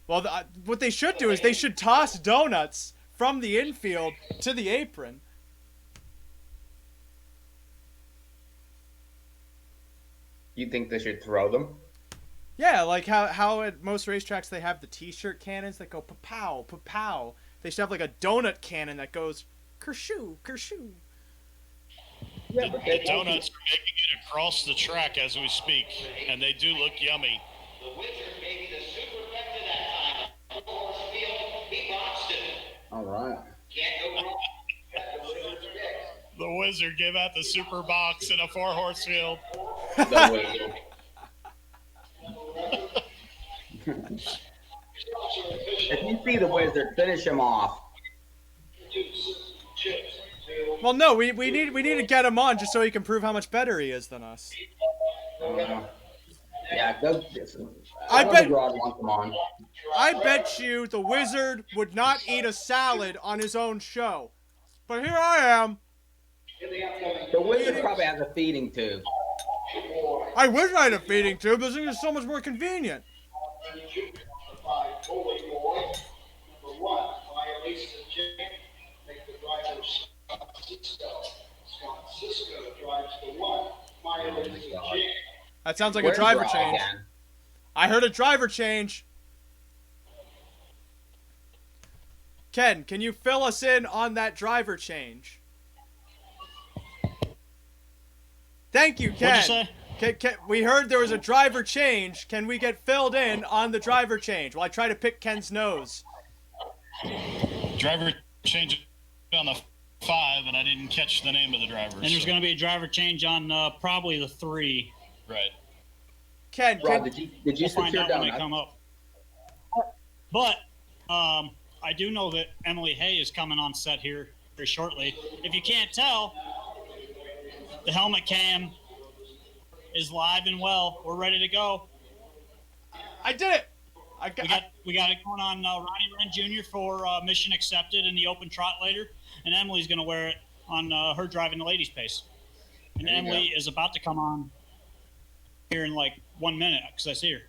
Well, what they should do is they should toss donuts from the infield to the apron. You think they should throw them? Yeah, like how at most racetracks they have the T-shirt cannons that go pa-pow, pa-pow. They should have like a donut cannon that goes kershoo, kershoo. Yeah, The donuts are making it across the track as we speak, and they do look yummy. All right. The Wizard gave out the super box in a 4-horse field. If you see the Wizard, finish him off. Well, no, we need to get him on just so he can prove how much better he is than us. Yeah, I bet Rod wants him on. I bet you the Wizard would not eat a salad on his own show. But here I am. The Wizard probably has a feeding tube. I wish I had a feeding tube. This thing is so much more convenient. That sounds like a driver change. I heard a driver change. Ken, can you fill us in on that driver change? Thank you, Ken. What'd you say? We heard there was a driver change. Can we get filled in on the driver change while I try to pick Ken's nose? Driver change on the 5, and I didn't catch the name of the driver. And there's going to be a driver change on probably the 3. Right. Ken, Rod, did you We'll find secure out when they donuts? come up. But I do know that Emily Hay is coming on set here very shortly. If you can't tell, the helmet cam is live and well. We're ready to go. I did it. We got it going on. Ronnie Wren Jr. for mission accepted in the open trot later, and Emily's going to wear it on her driving the ladies' pace. And There you Emily is about to come on here in like 1 minute because I see her.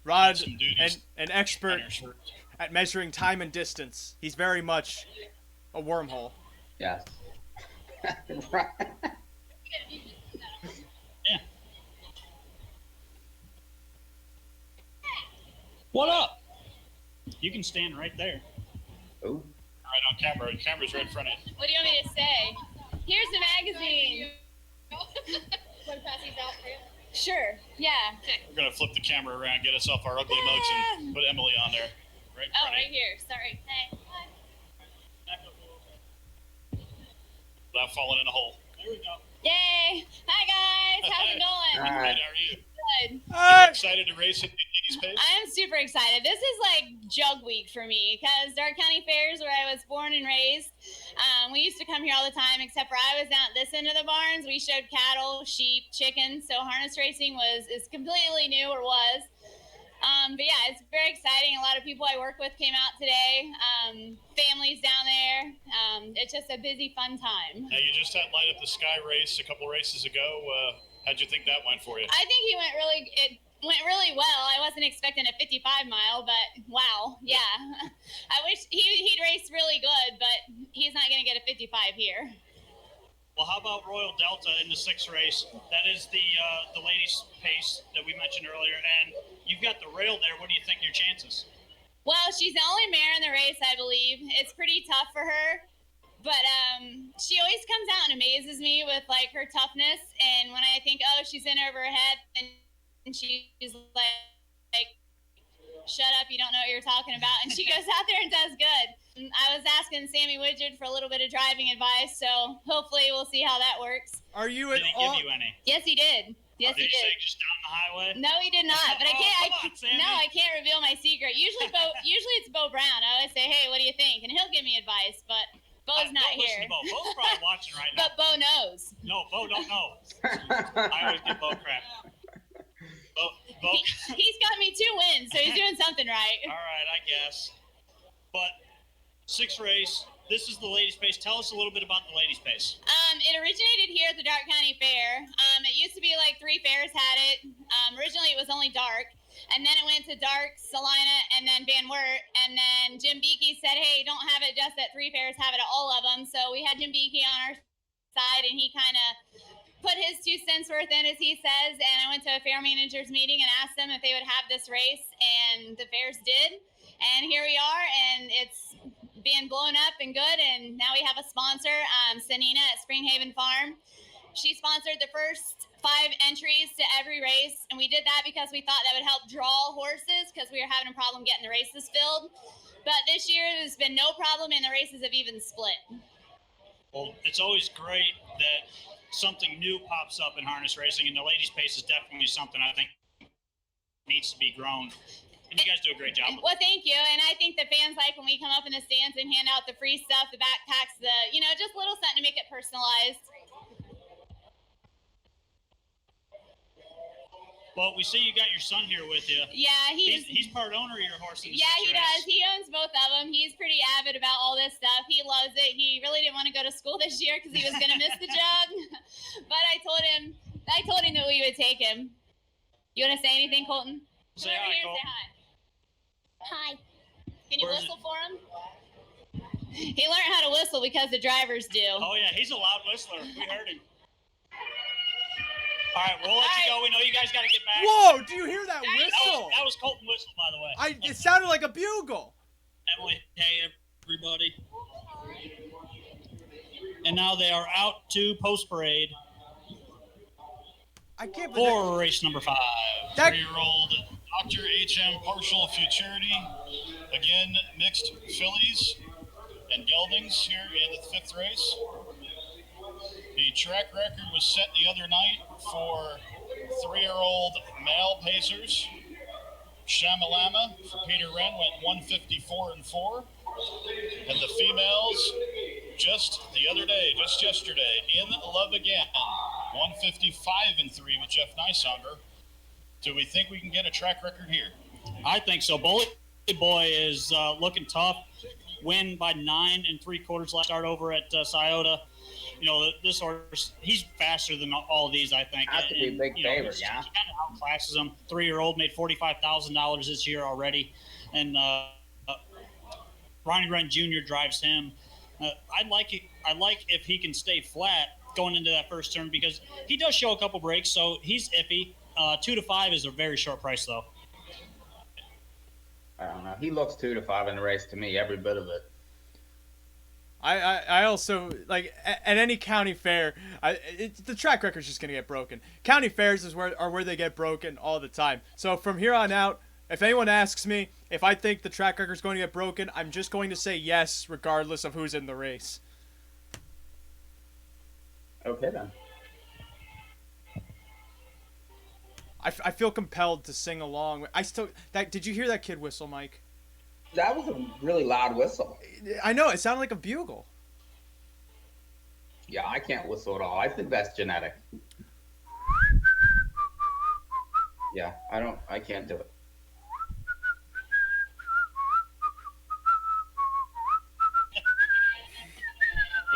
Rod, Some duties an expert on her shirt. at measuring time and distance. He's very much a wormhole. Yes. Right. Yeah. What up? You can stand right there. Ooh. Right on camera. The camera's right in front of you. What do you want me to say? Here's the magazine. Want to pass these out for you? Sure. Yeah. We're going to flip the camera around, get us off our ugly mugs, and put Emily on there. Right in Oh, front right of you. here. Sorry. Hey. Without falling in a hole. There we go. Yay! Hi guys. How's it going? All Good, right. how are you? Good. You excited to race at ladies' pace? I am super excited. This is like jug week for me because Darke County Fairs, where I was born and raised, we used to come here all the time, except for I was down at this end of the barns. We showed cattle, sheep, chickens. So harness racing is completely new, or was. But yeah, it's very exciting. A lot of people I work with came out today. Families down there. It's just a busy, fun time. Now, you just had Light Up the Sky race a couple races ago. How'd you think that went for you? I think it went really well. I wasn't expecting a 55 mile, but wow, yeah. I wish he'd raced really good, but he's not going to get a 55 here. Well, how about Royal Delta in the 6th race? That is the ladies' pace that we mentioned earlier, and you've got the rail there. What do you think your chances? Well, she's the only mare in the race, I believe. It's pretty tough for her, but she always comes out and amazes me with like her toughness. And when I think, oh, she's in over her head, and she's like, shut up, you don't know what you're talking about. And she goes out there and does good. I was asking Sammy Widgeon for a little bit of driving advice, so hopefully we'll see how that works. Are you Did he give you any? Yes, he did. Yes, Did he he say did. just down the highway? No, he did not. But I can't. Come on, Sammy. No, I can't reveal my secret. Usually it's Bo Brown. I always say, hey, what do you think? And he'll give me advice, but Bo's not don't here. listen to Bo. Bo's probably watching right now. But Bo knows. No, Bo don't know. I always give Bo crap. Bo. He's got me 2 wins, so he's doing something right. All right, I guess. But 6th race, this is the ladies' pace. Tell us a little bit about the ladies' pace. It originated here at the Darke County Fair. It used to be like 3 fairs had it. Originally, it was only Darke. And then it went to Darke, Salina, and then Van Wert. And then Jim Beakey said, hey, don't have it just at 3 fairs, have it at all of them. So we had Jim Beakey on our side, and he kind of put his 2 cents worth in, as he says. And I went to a fair managers meeting and asked them if they would have this race, and the fairs did. And here we are, and it's being blown up and good. And now we have a sponsor, Sanina at Springhaven Farm. She sponsored the first 5 entries to every race, and we did that because we thought that would help draw horses, because we were having a problem getting the races filled. But this year there's been no problem, and the races have even split. Well, it's always great that something new pops up in harness racing, and the ladies' pace is definitely something I think needs to be grown. And you guys do a great job. Well, thank you. And I think the fans like when we come up in the stands and hand out the free stuff, the backpacks, just little something to make it personalized. Well, we see you got your son here with you. Yeah, he's part owner of your horse in the Yeah, he race. does. He owns both of them. He's pretty avid about all this stuff. He loves it. He really didn't want to go to school this year because he was going to miss the jug. But I told him that we would take him. You want to say anything, Colton? Say Come over hi, here and Colton. say hi. Hi. Can you Where's whistle for him? He learned how to whistle because the drivers do. Oh, yeah, he's a loud whistler. We heard him. All right, we'll let you go. We know you guys got to get back. Whoa! Do you hear that whistle? That was Colton Whistle, by the way. It sounded like a bugle. Emily, hey, everybody. And now they are out to post parade I can't believe for race number 5. That- 3-year-old Dr. H.M. Partial Futurity. Again, mixed fillies and geldings here in the 5th race. The track record was set the other night for 3-year-old male pacers. Shamalama for Peter Wren went 154-4. And the females, just the other day, just yesterday, in love again, 155-3 with Jeff Nysonger. Do we think we can get a track record here? I think so. Bully Boy is looking tough. Win by 9 3/4 last start over at Scioto. This horse, he's faster than all of these, I think. Has to be a big favorite, yeah. He kind of outclasses them. 3-year-old made $45,000 this year already. And Ronnie Wren Jr. drives him. I like if he can stay flat going into that first turn, because he does show a couple breaks, so he's iffy. 2-5 is a very short price, though. I don't know. He looks 2-5 in the race to me, every bit of it. I also, like, at any county fair, the track record's just going to get broken. County fairs are where they get broken all the time. So from here on out, if anyone asks me if I think the track record's going to get broken, I'm just going to say yes, regardless of who's in the race. Okay, then. I feel compelled to sing along. Did you hear that kid whistle, Mike? That was a really loud whistle. I know, it sounded like a bugle. Yeah, I can't whistle at all. I think that's genetic. Yeah, I can't do it.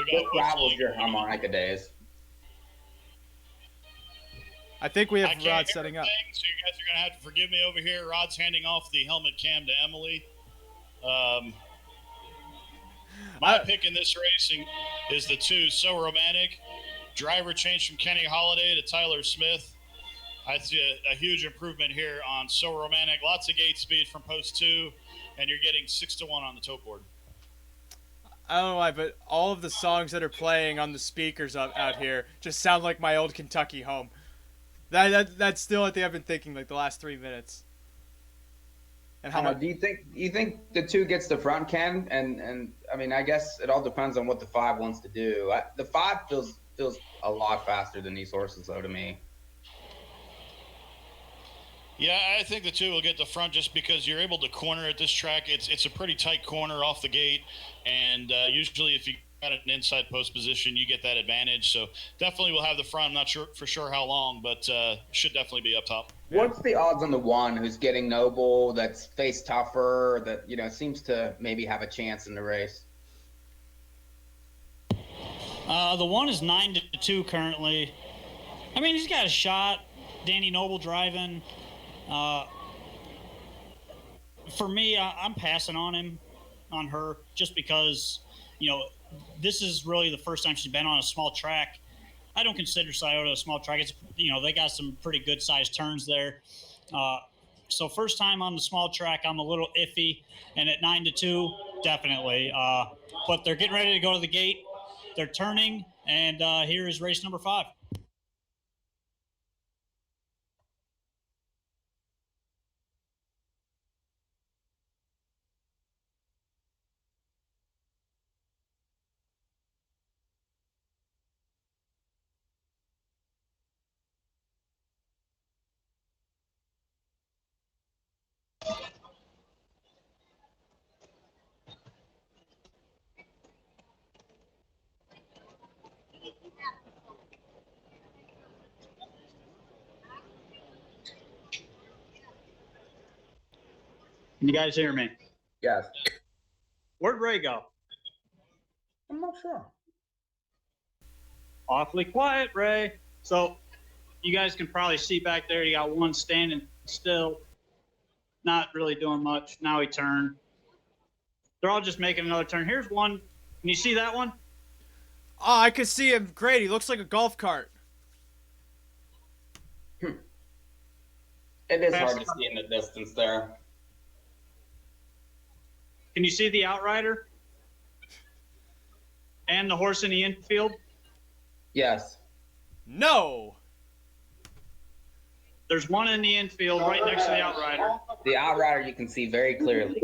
we This got travels whistling. your harmonica days. I think we I have can't Rod hear setting up. anything, so you guys are gonna have to forgive me over here. Rod's handing off the helmet cam to Emily. My pick in this racing is the 2 So Romantic. Driver change from Kenny Holiday to Tyler Smith. I see a huge improvement here on So Romantic. Lots of gate speed from post 2, and you're getting 6-1 on the tote board. I don't know why, but all of the songs that are playing on the speakers out here just sound like my old Kentucky home. That's still what I've been thinking like the last 3 minutes. And how much? Do you think the 2 gets the front, Ken? And I mean, I guess it all depends on what the 5 wants to do. The 5 feels a lot faster than these horses, though, to me. Yeah, I think the 2 will get the front just because you're able to corner at this track. It's a pretty tight corner off the gate, and usually if you got an inside post position, you get that advantage. So definitely will have the front. I'm not sure for sure how long, but should definitely be up top. What's the odds on the 1 who's getting Noble, that's face tougher, that seems to maybe have a chance in the race? The 1 is 9-2 currently. I mean, he's got a shot. Danny Noble driving. For me, I'm passing on her, just because, this is really the first time she's been on a small track. I don't consider Scioto a small track. It's, they got some pretty good sized turns there. So first time on the small track, I'm a little iffy, and at 9-2, definitely. But they're getting ready to go to the gate. They're turning, and here is race number 5. Can you guys hear me? Yes. Where'd Ray go? I'm not sure. Awfully quiet, Ray. So you guys can probably see back there, you got 1 standing still, not really doing much. Now he turned. They're all just making another turn. Here's 1. Can you see that one? Oh, I could see him. Great. He looks like a golf cart. It is hard to see in the distance there. Can you see the outrider? And the horse in the infield? Yes. No. There's 1 in the infield right next to the outrider. The outrider you can see very clearly.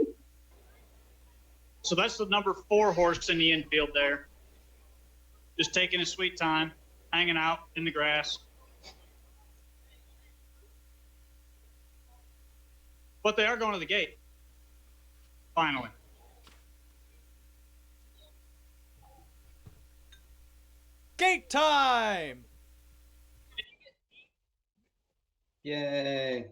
So that's the number 4 horse in the infield there. Just taking his sweet time, hanging out in the grass. But they are going to the gate. Finally. Gate time. Yay.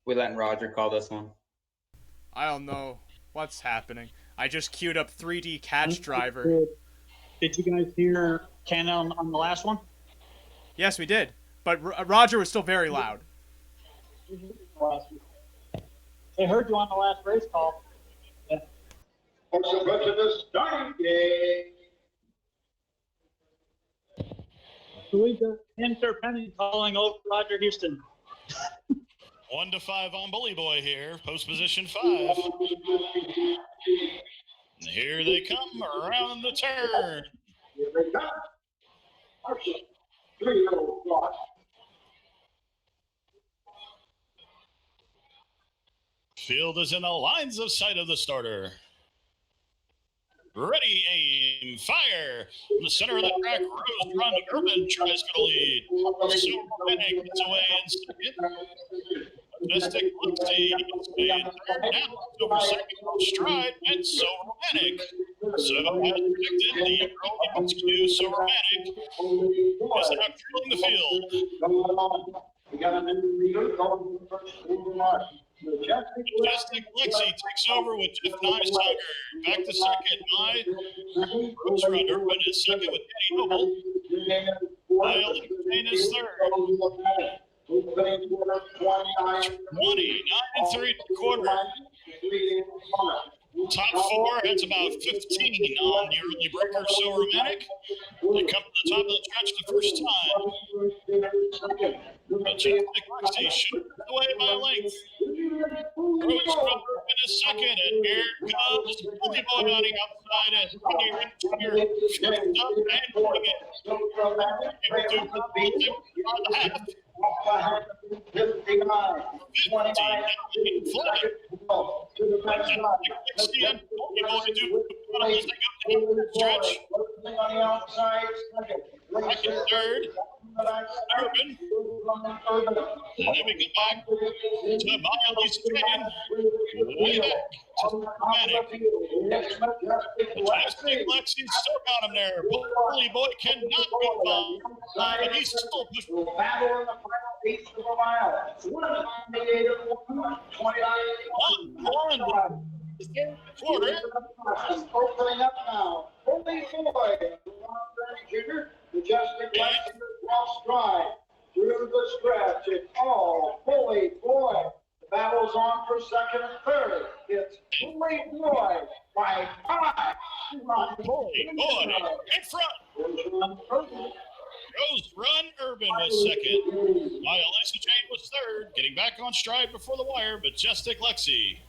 We letting Roger call this one? I don't know what's happening. I just queued up 3D Catch Driver. Did you guys hear Ken on the last one? Yes, we did. But Roger was still very loud. They heard you on the last race call. Yeah. Also, go to the starting gate. Louisa Penny calling over Roger Houston. 1-5 on Bully Boy here. Post position 5. And here they come around the turn. Here they come. Marshall, 3-0 block. Field is in the lines of sight of the starter. Ready, aim, fire. In the center of the track, Rose Run Urban tries for the lead. So Romantic gets away in second. Majestic Luxie gets away in third. Now over second, Stride, and So Romantic. So, as predicted, the early XQ so romantic is now trailing the field. We got a new leader going for the first quarter mark. Majestic Lexi takes over with Jeff Nicehager. Back to second. Rose Run Urban is second with Danny Noble. Lyle Kane is third. 29 and 3 quarter. Top four heads about 15 on the early breaker, so romantic. They come to the top of the stretch the first time. Majestic Lexi shoots away by length. Rose Run Urban is second, and here comes Bully Boy on the outside as Randy Richard flipped up and putting it. Able to on the half. 59, 29, Flag. Lexi and Bully Boy do as they go down the stretch. on the outside, Second, third, Urban. And then we get back to Maya Lisa Jane. Way back to Romantic. Majestic Lexi's still got him there. Bully Boy cannot go by, but he's still pushing. Battle in the final piece of a mile. 1 quarter. Opening up now. Bully Boy, Junior, Majestic Lexi, cross stride through the stretch. It's all Bully Boy. The battle's on for second and third. It's Bully Boy by 5. Bully Boy in front. Rose Run Urban was second, while Lisa Jane was third. Getting back on stride before the wire, Majestic Lexi.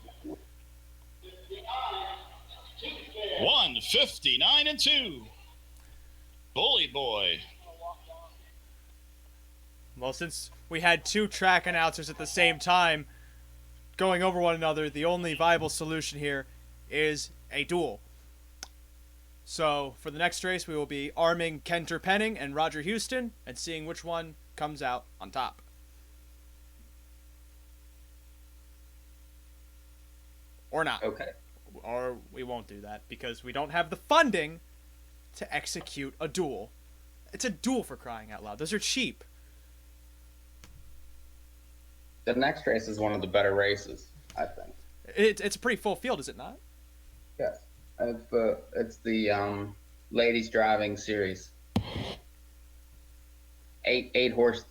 1:59 and 2. Bully Boy. Well, since we had two track announcers at the same time going over one another, the only viable solution here is a duel. So, for the next race, we will be arming Kenter Penning and Roger Houston and seeing which one comes out on top. Or not. Okay. Or we won't do that because we don't have the funding to execute a duel. It's a duel, for crying out loud. Those are cheap. The next race is one of the better races, I think. It's a pretty full field, is it not? Yes. It's the ladies driving series. Eight horse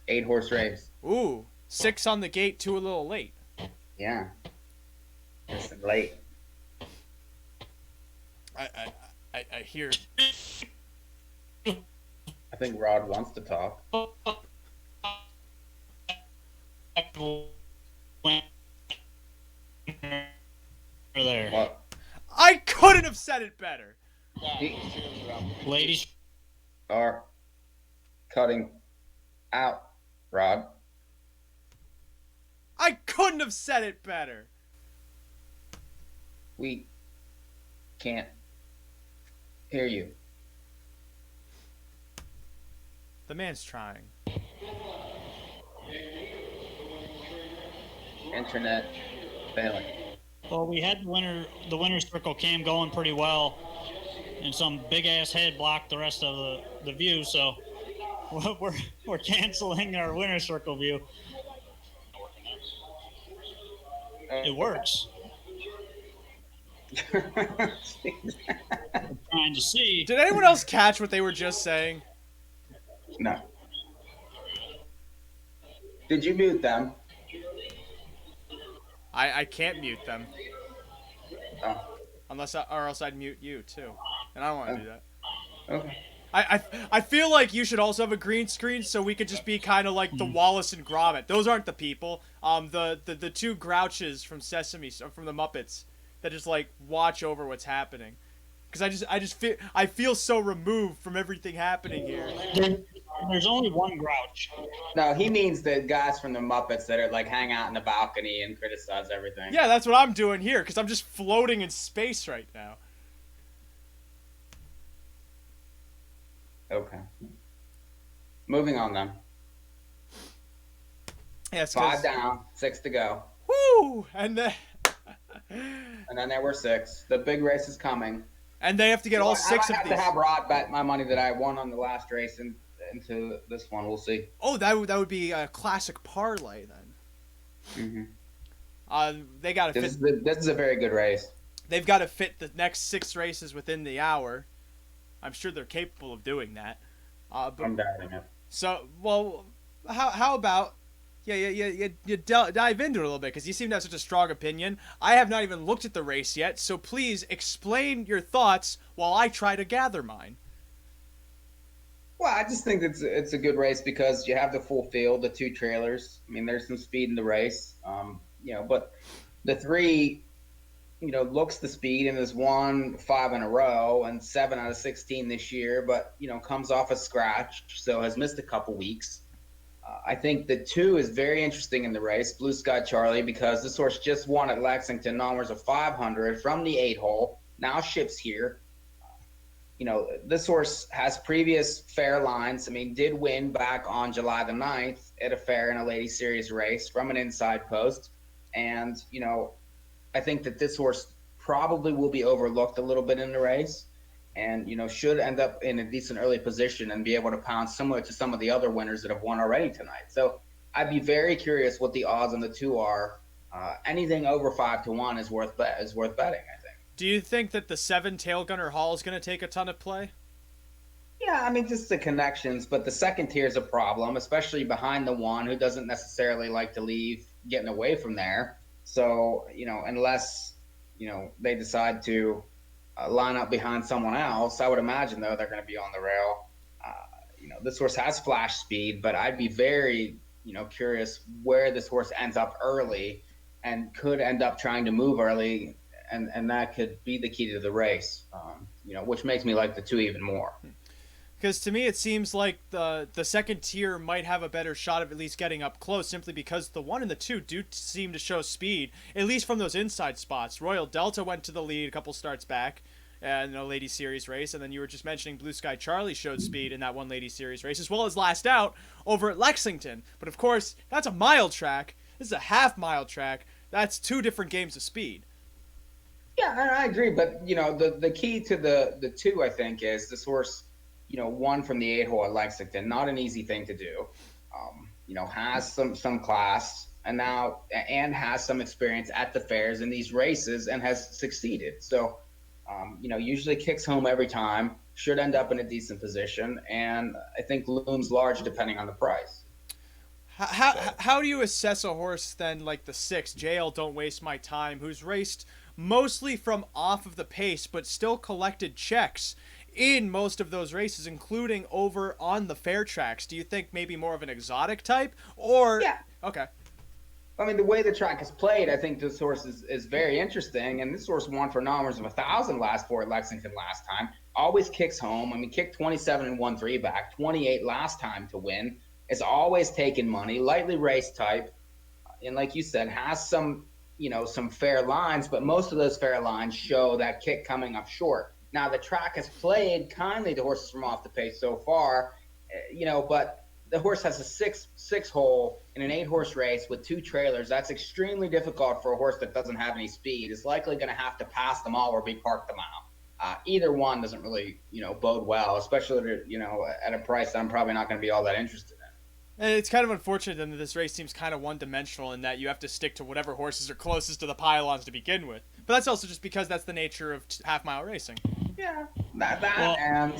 race. Ooh, 6 on the gate, 2 a little late. Yeah. It's late. I hear. I think Rod wants to talk. There. What? I couldn't have said it better. Ladies. Are cutting out, Rod. I couldn't have said it better. We can't hear you. The man's trying. Internet failing. Well, we had the winner's circle cam going pretty well, and some big ass head blocked the rest of the view. So we're canceling our winner's circle view. It works. Trying to see. Did anyone else catch what they were just saying? No. Did you mute them? I can't mute them. Oh. Or else I'd mute you too. And I don't want to do that. Okay. I feel like you should also have a green screen so we could just be kind of like the Wallace and Gromit. Those aren't the people. The two Grouches from Sesame, from the Muppets, that just like watch over what's happening. Because I feel so removed from everything happening here. There's only one Grouch. No, he means the guys from the Muppets that are like hang out in the balcony and criticize everything. Yeah, that's what I'm doing here because I'm just floating in space right now. Okay. Moving on then. Yes, 5 down, 6 to go. Woo! And then there were 6. The big race is coming. And they have to get all 6 I might of have these. to have Rod bet my money that I won on the last race into this one. We'll see. Oh, that would be a classic parlay then. They got to fit. This is a very good race. They've got to fit the next 6 races within the hour. I'm sure they're capable of doing that. I'm doubting it. So, well, how about you dive into it a little bit, because you seem to have such a strong opinion. I have not even looked at the race yet, so please explain your thoughts while I try to gather mine. Well, I just think it's a good race because you have the full field, the 2 trailers. I mean, there's some speed in the race, but the 3, looks the speed and has won 5 in a row and 7 out of 16 this year, but, comes off a scratch, so has missed a couple weeks. I think the 2 is very interesting in the race, Blue Sky Charlie, because this horse just won at Lexington, numbers of 500 from the 8 hole, now ships here. This horse has previous fair lines. I mean, did win back on July the 9th at a fair in a Lady Series race from an inside post. And, I think that this horse probably will be overlooked a little bit in the race and, should end up in a decent early position and be able to pound similar to some of the other winners that have won already tonight. So I'd be very curious what the odds on the 2 are. Anything over 5-1 is worth betting, I think. Do you think that the 7 Tail Gunner Hall is going to take a ton of play? Yeah, I mean, just the connections, but the second tier is a problem, especially behind the 1 who doesn't necessarily like to leave getting away from there. So, unless, they decide to line up behind someone else, I would imagine, though, they're going to be on the rail. This horse has flash speed, but I'd be very, curious where this horse ends up early and could end up trying to move early, and that could be the key to the race, which makes me like the 2 even more. Because to me, it seems like the second tier might have a better shot of at least getting up close, simply because the 1 and the 2 do seem to show speed, at least from those inside spots. Royal Delta went to the lead a couple starts back in a Lady Series race, and then you were just mentioning Blue Sky Charlie showed speed in that one Lady Series race, as well as last out over at Lexington. But of course, that's a mile track. This is a half-mile track. That's 2 different games of speed. Yeah, I agree. But, the key to the 2, I think, is this horse – won from the 8 hole at Lexington. Not an easy thing to do. Has some class and has some experience at the fairs in these races and has succeeded. So, usually kicks home every time, should end up in a decent position, and I think looms large depending on the price. How do you assess a horse then like the 6, JL Don't Waste My Time, who's raced mostly from off of the pace but still collected checks in most of those races, including over on the fair tracks? Do you think maybe more of an exotic type, or yeah? Okay. I mean, the way the track is played, I think this horse is very interesting, and this horse won for numbers of 1,000 last 4 at Lexington last time. Always kicks home. I mean, kicked 27 and 1-3 back, 28 last time to win. It's always taken money, lightly race type, and like you said, has some fair lines, but most of those fair lines show that kick coming up short. Now, the track has played kindly to horses from off the pace so far, but the horse has a six hole in an 8 horse race with 2 trailers. That's extremely difficult for a horse that doesn't have any speed. It's likely going to have to pass them all or be parked them out. Either one doesn't really, bode well, especially, at a price that I'm probably not going to be all that interested in. And it's kind of unfortunate that this race seems kind of one-dimensional in that you have to stick to whatever horses are closest to the pylons to begin with. But that's also just because that's the nature of half-mile racing. Yeah, and,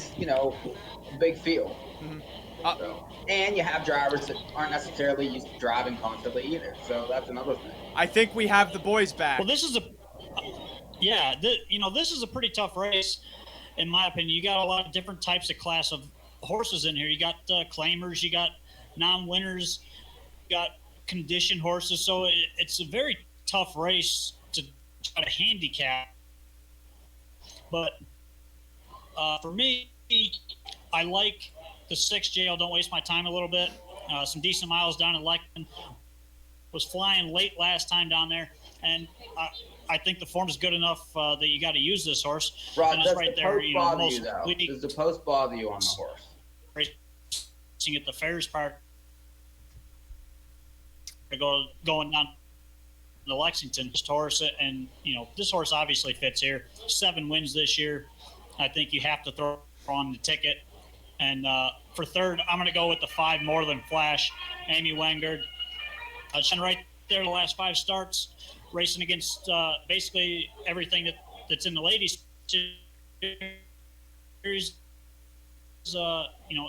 big field. Mm-hmm. And you have drivers that aren't necessarily used to driving constantly either. So that's another thing. I think we have the boys back. Well, this is this is a pretty tough race, in my opinion. You got a lot of different types of class of horses in here. You got claimers, you got non-winners, you got conditioned horses. So it's a very tough race to try to handicap. But for me, I like the 6 JL Don't Waste My Time a little bit. Some decent miles down in Lexington. Was flying late last time down there, and I think the form is good enough that you got to use this horse. Rod, and does right the there, post bother you, though? Does the post bother you on the horse? Racing at the fairs part, going down the Lexington horse, and this horse obviously fits here. 7 wins this year. I think you have to throw on the ticket. And for third, I'm going to go with the 5 More Than Flash, Amy Wengard. She's been right there the last 5 starts, racing against basically everything that's in the ladies series.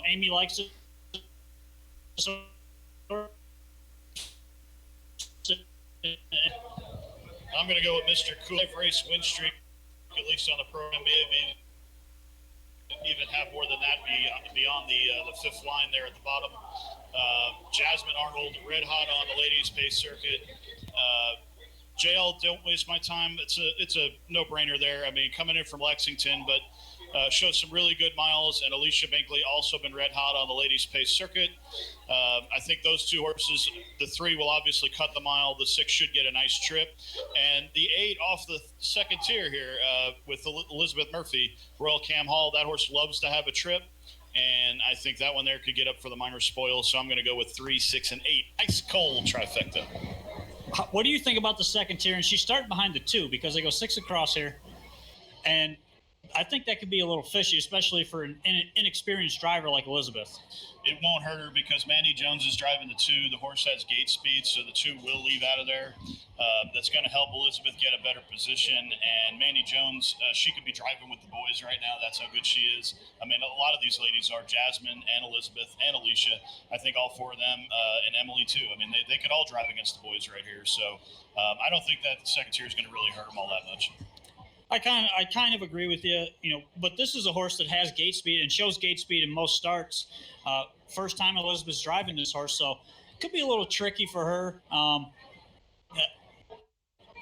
Amy likes it. I'm going to go with Mr. Cool race win streak, at least on the program. Maybe even have more than that beyond the 5th line there at the bottom. Jasmine Arnold, red hot on the ladies' pace circuit. JL, don't waste my time. It's a no-brainer there. I mean, coming in from Lexington, but shows some really good miles. And Alicia Binkley also been red hot on the ladies' pace circuit. I think those 2 horses, the 3 will obviously cut the mile. The 6 should get a nice trip. And the 8 off the second tier here with Elizabeth Murphy, Royal Cam Hall. That horse loves to have a trip. And I think that one there could get up for the minor spoil. So I'm going to go with 3, 6, and 8. Ice cold trifecta. What do you think about the second tier? And she's starting behind the 2 because they go 6 across here. And I think that could be a little fishy, especially for an inexperienced driver like Elizabeth. It won't hurt her because Mandy Jones is driving the 2. The horse has gate speed, so the 2 will leave out of there. That's going to help Elizabeth get a better position. And Mandy Jones, she could be driving with the boys right now. That's how good she is. I mean, a lot of these ladies are Jasmine and Elizabeth and Alicia. I think all 4 of them, and Emily too. I mean, they could all drive against the boys right here. So I don't think that the second tier is going to really hurt them all that much. I kind of agree with you, but this is a horse that has gate speed and shows gate speed in most starts. First time Elizabeth's driving this horse, so it could be a little tricky for her.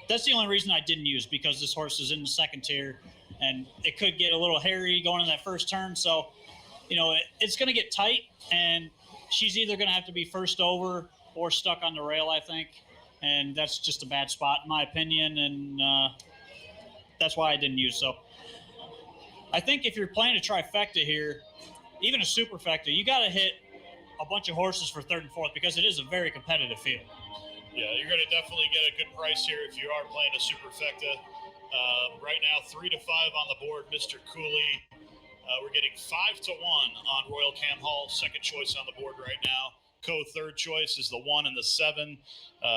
That's the only reason I didn't use, because this horse is in the second tier, and it could get a little hairy going in that first turn. So, it's going to get tight, and she's either going to have to be first over or stuck on the rail, I think, and that's just a bad spot in my opinion, and that's why I didn't use. So I think if you're playing a trifecta here, even a superfecta, you got to hit a bunch of horses for 3rd and 4th because it is a very competitive field. Yeah, you're going to definitely get a good price here if you are playing a superfecta. Right now, 3 to 5 on the board, Mr. Cooley. We're getting 5 to 1 on Royal Cam Hall, second choice on the board right now. Co-third choice is the 1 and the 7,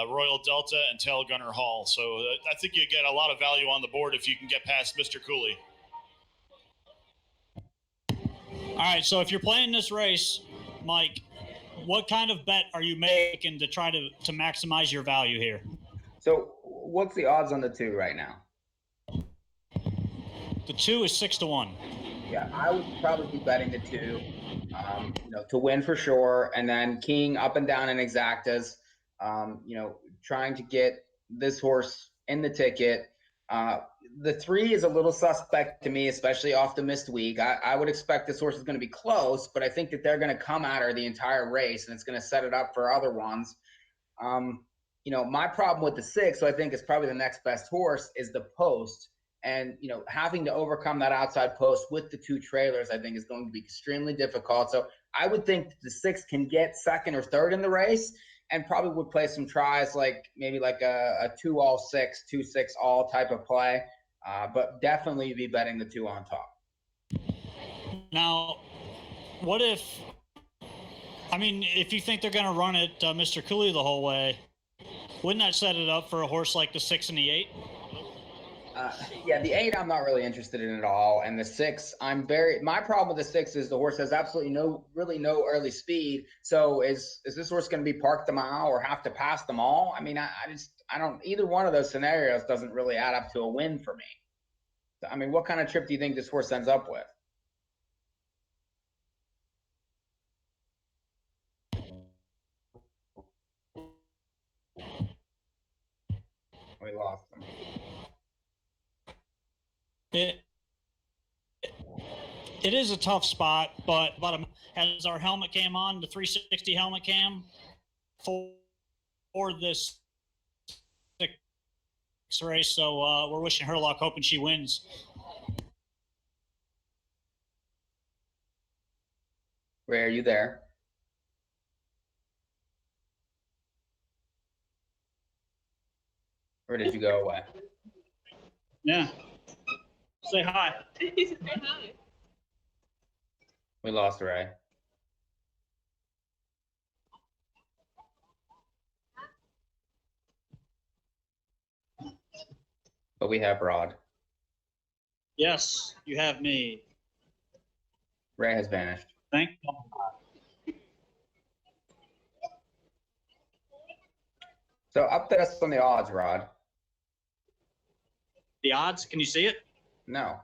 Royal Delta and Tail Gunner Hall. So I think you get a lot of value on the board if you can get past Mr. Cooley. All right, so if you're playing this race, Mike, what kind of bet are you making to try to maximize your value here? So what's the odds on the 2 right now? The 2 is 6 to 1. Yeah, I would probably be betting the 2, to win for sure, and then keying up and down in exactas, trying to get this horse in the ticket. The 3 is a little suspect to me, especially off the missed week. I would expect this horse is going to be close, but I think that they're going to come at her the entire race, and it's going to set it up for other ones. My problem with the 6, so I think is probably the next best horse, is the post. And, having to overcome that outside post with the 2 trailers, I think is going to be extremely difficult. So I would think that the 6 can get 2nd or 3rd in the race, and probably would play some tries like maybe like a 2-all-6, 2-6 all type of play. But definitely be betting the 2 on top. Now, what if you think they're going to run it Mr. Cooley the whole way, wouldn't that set it up for a horse like the 6 and the 8? Yeah, the 8 I'm not really interested in at all, and the 6 my problem with the 6 is the horse has absolutely no early speed. So is this horse going to be parked the mile or have to pass them all? I mean, I don't, either one of those scenarios doesn't really add up to a win for me. I mean, what kind of trip do you think this horse ends up with? We lost him. It is a tough spot, but has our helmet cam on, the 360 helmet cam for this race. So we're wishing her luck, hoping she wins. Ray, are you there? Or did you go away? Yeah. Say hi. We lost Ray. But we have Rod. Yes, you have me. Ray has vanished. Thank God. So update us on the odds, Rod. The odds, can you see it? No.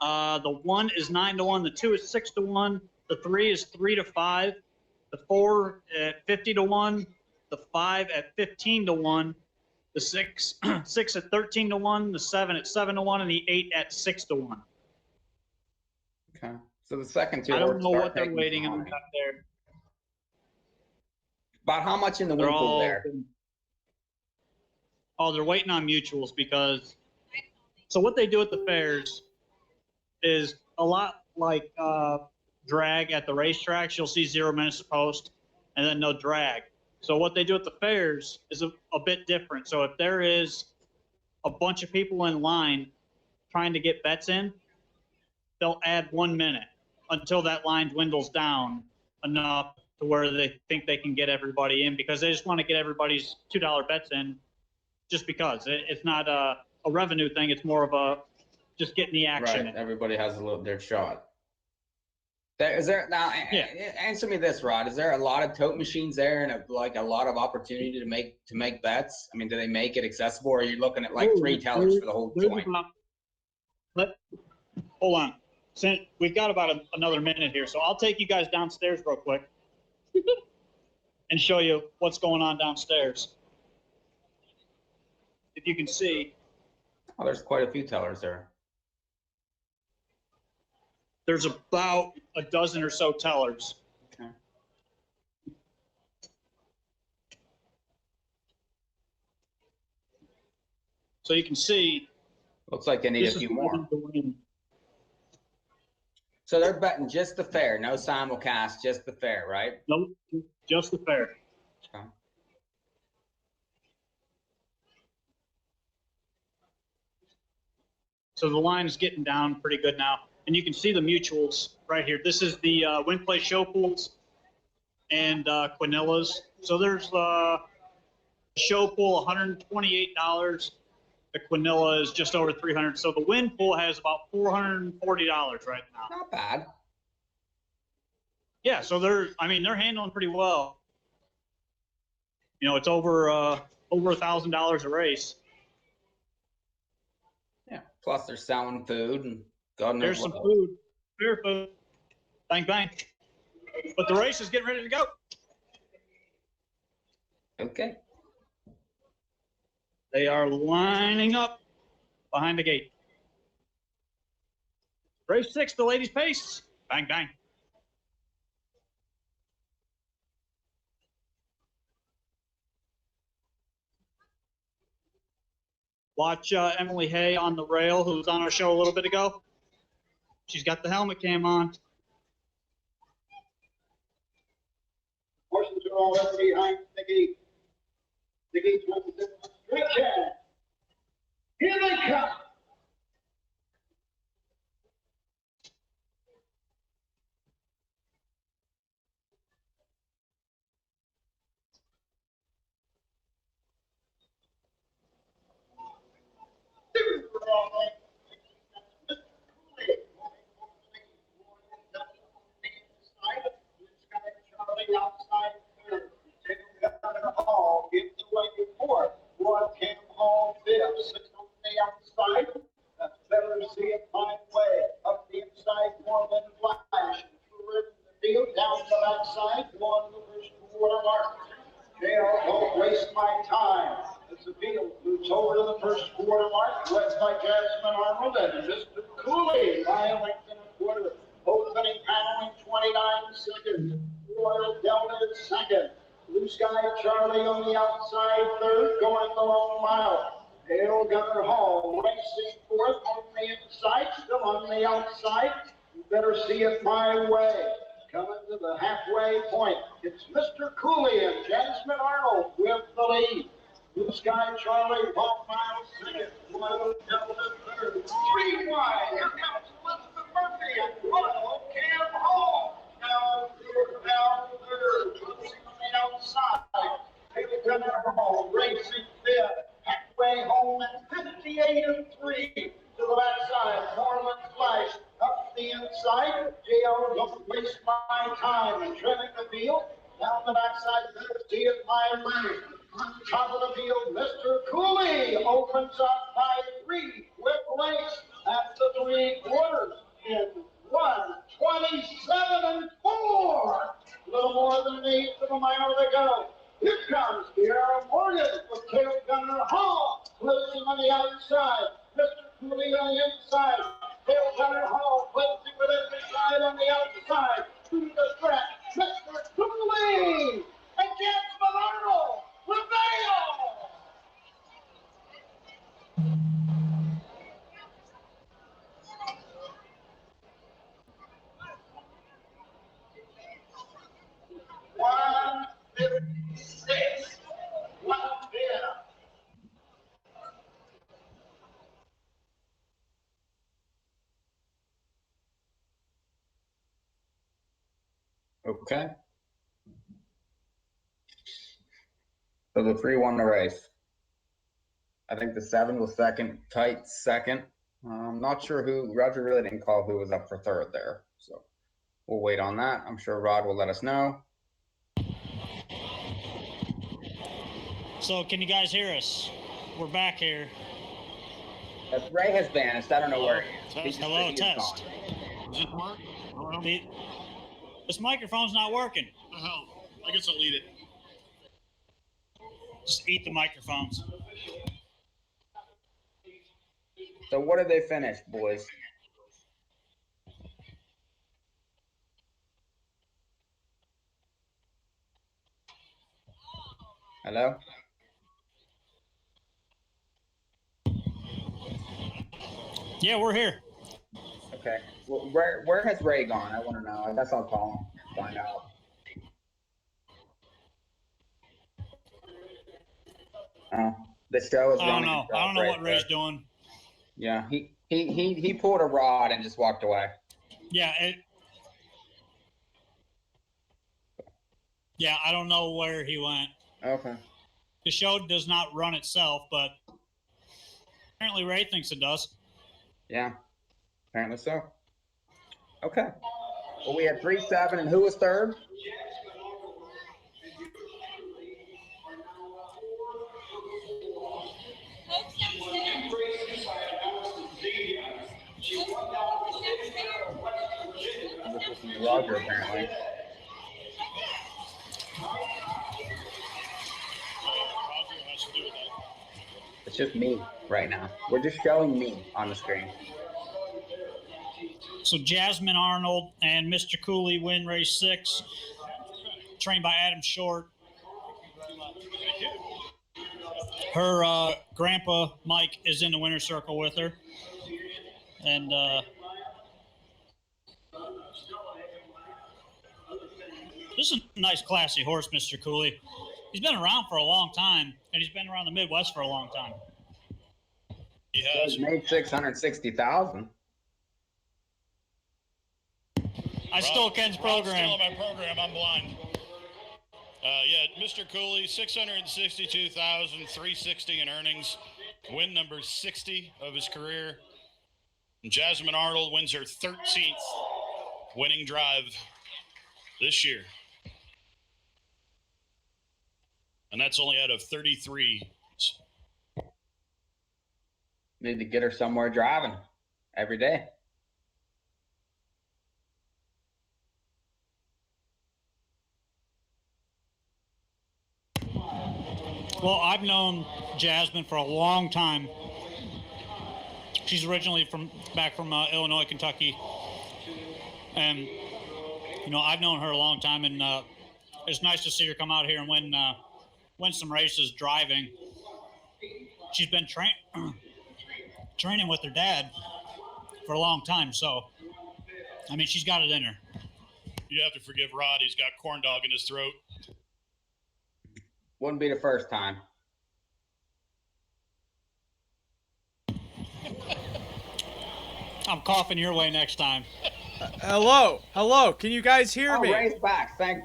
The 1 is 9 to 1. The 2 is 6 to 1. The 3 is 3 to 5. The 4 at 50 to 1. The 5 at 15 to 1. The 6 at 13 to 1. The 7 at 7 to 1. And the 8 at 6 to 1. Okay. So the second two. I don't know start what they're taking waiting some on money. back there. About how much in the They're win pool all. there? Oh, they're waiting on mutuals because. So what they do at the fairs is a lot like drag at the racetracks. You'll see 0 minutes to post, and then no drag. So what they do at the fairs is a bit different. So if there is a bunch of people in line trying to get bets in, they'll add 1 minute until that line dwindles down enough to where they think they can get everybody in, because they just want to get everybody's $2 bets in just because. It's not a revenue thing. It's more of a just getting the action Right. in. Everybody has a little their shot. Is there now? Yeah. Answer me this, Rod. Is there a lot of tote machines there and a lot of opportunity to make bets? I mean, do they make it accessible, or are you looking at like 3 tellers for the whole There's joint? Hold on. We've got about another minute here, so I'll take you guys downstairs real quick and show you what's going on downstairs. If you can see, Oh, there's quite a few tellers there. there's about a dozen or so tellers. Okay. So you can see. Looks like they need a few more. So they're betting just the fair, no simulcast, just the fair, right? Nope, just the fair. Okay. So the line is getting down pretty good now. And you can see the mutuals right here. This is the win play show pools and Quinillas. So there's show pool $128. The Quinilla is just over $300. So the win pool has about $440 right now. Not bad. Yeah, so they're handling pretty well. You know, it's over $1,000 a race. Yeah. Plus they're selling food and God knows There's what some else. food, beer food, bang bang. But the race is getting ready to go. Okay. They are lining up behind the gate. Race 6, the ladies' pace. Bang bang. Watch Emily Hay on the rail, who was on our show a little bit ago. She's got the helmet cam on. Horses are already behind the gate. The gate's running straight chance. Here they come. Outside third. Hall gets away fourth. Rod Cam Hall fifth. Sixth on the outside. That's better to see it my way. Up the inside, more than Flash. Through the field, down the backside, one the first quarter mark. JR, don't waste my time. It's a field moves over to the first quarter mark, led by Jasmine Arnold and Mr. Cooley by a length and a quarter. Opening paneling 29 seconds. Royal Delta is second. Blue Sky Charlie on the outside third, going the long mile. Hale Gunner Hall racing fourth on the inside, still on the outside. You better see it my way. Coming to the halfway point. It's Mr. Cooley and Jasmine Arnold with the lead. Blue Sky Charlie, 12 miles, second. Royal Delta, third. 3 wide. Here comes Elizabeth Murphy and Royal Cam Hall. Now third. Closing on the outside. Haley Gunner Hall racing fifth. Halfway home at 58 and 3. To the left side, Moreland Flash up the inside. JL, don't waste my time. And trimming the field. Down the backside, 50 at my lane. On top of the field, Mr. Cooley opens up by 3 with race at the 3/4 in 1:27 and 4. A little more than an eighth of a mile to go. Here comes Sierra Morgan with Cale Gunner Hall closing on the outside. Mr. Cooley on the inside. Cale Gunner Hall closing with every side on the outside. To the stretch, Mr. Cooley against Arnold. Prevail! One 56. 110. Okay. So the 3 won the race. I think the 7 was second, tight second. I'm not sure who, Roger really didn't call who was up for third there. So we'll wait on that. I'm sure Rod will let us know. So can you guys hear us? We're back here. Ray has vanished. I don't know where he is. Hello, He's test. gone. Does it work? Hello? This microphone's not working. The hell? I guess I'll eat it. Just eat the microphones. So what did they finish, boys? Hello? Yeah, we're here. Okay. Well, where has Ray gone? I want to know. I guess I'll call him, find out. The show is I don't running. know. I don't know what Ray's doing. Yeah, he pulled a rod and just walked away. Yeah, I don't know where he went. Okay. The show does not run itself, but apparently Ray thinks it does. Yeah, apparently so. Okay. Well, we had 3-7, and who was third? I'm just listening to Roger, apparently. It's just me right now. We're just showing me on the screen. So Jasmine Arnold and Mr. Cooley win race 6, trained by Adam Short. Her grandpa Mike is in the winner's circle with her, and this is a nice, classy horse, Mr. Cooley. He's been around for a long time, and he's been around the Midwest for a long time. He has. He's made 660,000. I stole Ken's program. Still my program. I'm blind. Yeah, Mr. Cooley, 662,360 in earnings. Win number 60 of his career. And Jasmine Arnold wins her 13th winning drive this year. And that's only out of 33. Need to get her somewhere driving every day. Well, I've known Jasmine for a long time. She's originally back from Illinois, Kentucky. And, you know, I've known her a long time, and it's nice to see her come out here and win some races driving. She's been training with her dad for a long time, so, I mean, she's got it in her. You have to forgive Rod. He's got corn dog in his throat. Wouldn't be the first time. I'm coughing your way next time. Hello. Can you guys hear Oh, me? Ray's back. Thank